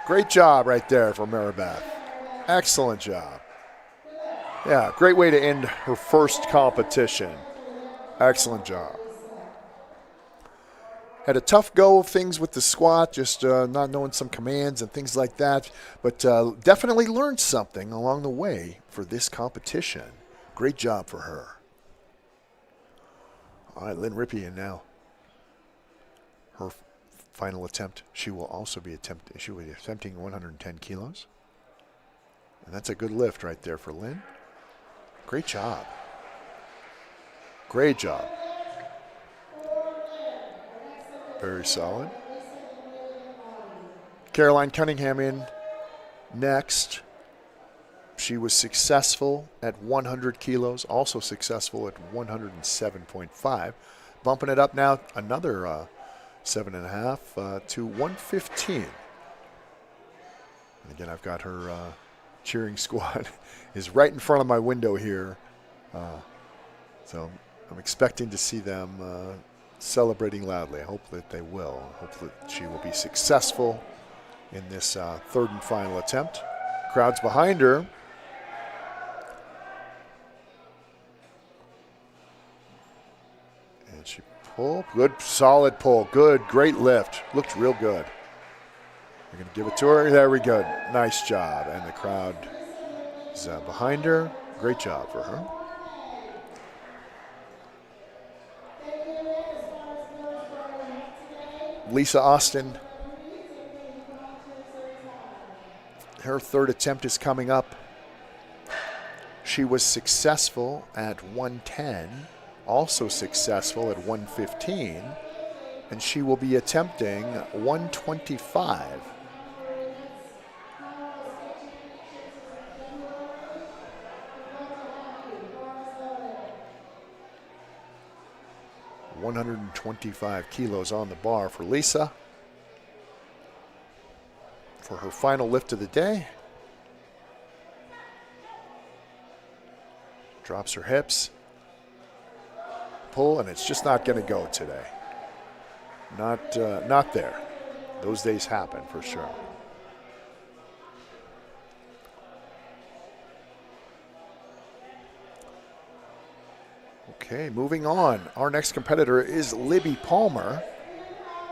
Great job right there for Maribeth. Excellent job. Yeah, great way to end her first competition. Excellent job. Had a tough go of things with the squat, just not knowing some commands and things like that, but definitely learned something along the way for this competition. Great job for her. All right, Lynn Rippian now. Her final attempt. She will also be attempting 110 kilos. And that's a good lift right there for Lynn. Great job. Great job. Very solid. Caroline Cunningham in next. She was successful at 100 kilos, also successful at 107.5. Bumping it up now another 7.5 to 115. And again, I've got her cheering squad is right in front of my window here. So I'm expecting to see them celebrating loudly. I hope that they will. Hopefully she will be successful in this third and final attempt. Crowd's behind her. And she Pull, good, solid pull. Good, great lift. Looked real good. You're going to give it to her. There we go. Nice job. And the crowd is behind her. Great job for her. Lisa Austin, her third attempt is coming up. She was successful at 110, also successful at 115, and she will be attempting 125. $125 kilos on the bar for Lisa for her final lift of the day. Drops her hips, pull, and it's just not going to go today. Not there. Those days happen for sure. Okay, moving on. Our next competitor is Libby Palmer.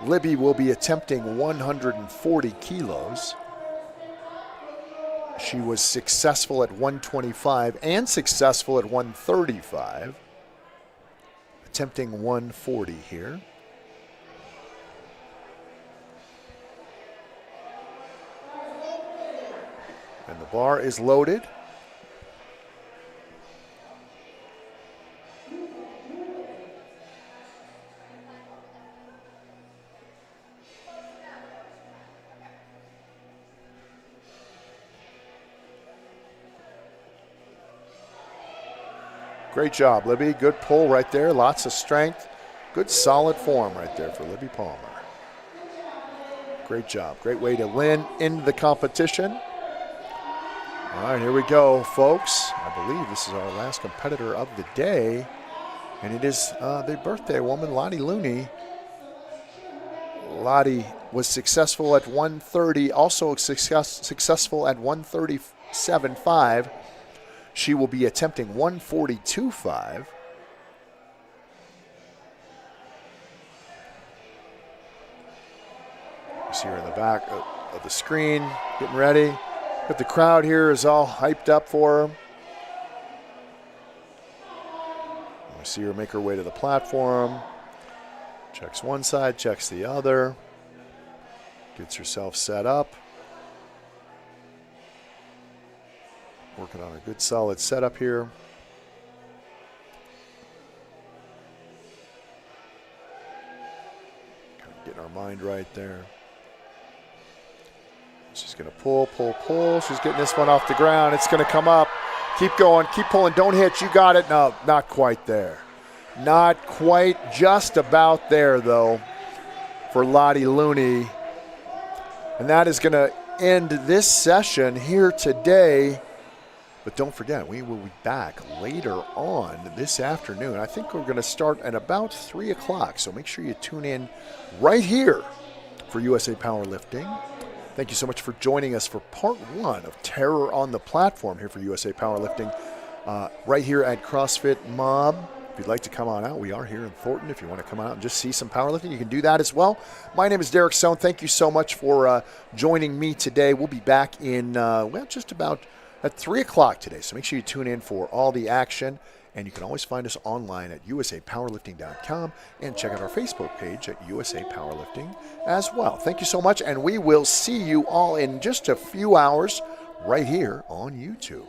Libby will be attempting 140 kilos. She was successful at 125 and successful at 135. Attempting 140 here. And the bar is loaded. Great job, Libby. Good pull right there. Lots of strength. Good solid form right there for Libby Palmer. Great job. Great way to win in the competition. All right, here we go, folks. I believe this is our last competitor of the day. And it is the birthday woman, Lottie Looney. Lottie was successful at 130, also successful at 137.5. She will be attempting 142.5. You see her in the back of the screen, getting ready. But the crowd here is all hyped up for her. We see her make her way to the platform. Checks one side, checks the other. Gets herself set up. Working on a good solid setup here. Kind of getting our mind right there. She's going to pull, pull, pull. She's getting this one off the ground. It's going to come up. Keep going, keep pulling. Don't hit. You got it. No, not quite there. Not quite. Just about there, though, for Lottie Looney. And that is going to end this session here today. But don't forget, we will be back later on this afternoon. I think we're going to start at about 3 o'clock, so make sure you tune in right here for USA Powerlifting. Thank you so much for joining us for part 1 of Terror on the Platform here for USA Powerlifting, right here at CrossFit Mob. If you'd like to come on out, we are here in Thornton. If you want to come out and just see some powerlifting, you can do that as well. My name is Derek Stone. Thank you so much for joining me today. We'll be back in, just about at 3 o'clock today. So make sure you tune in for all the action. And you can always find us online at usapowerlifting.com and check out our Facebook page at USA Powerlifting as well. Thank you so much, and we will see you all in just a few hours right here on YouTube.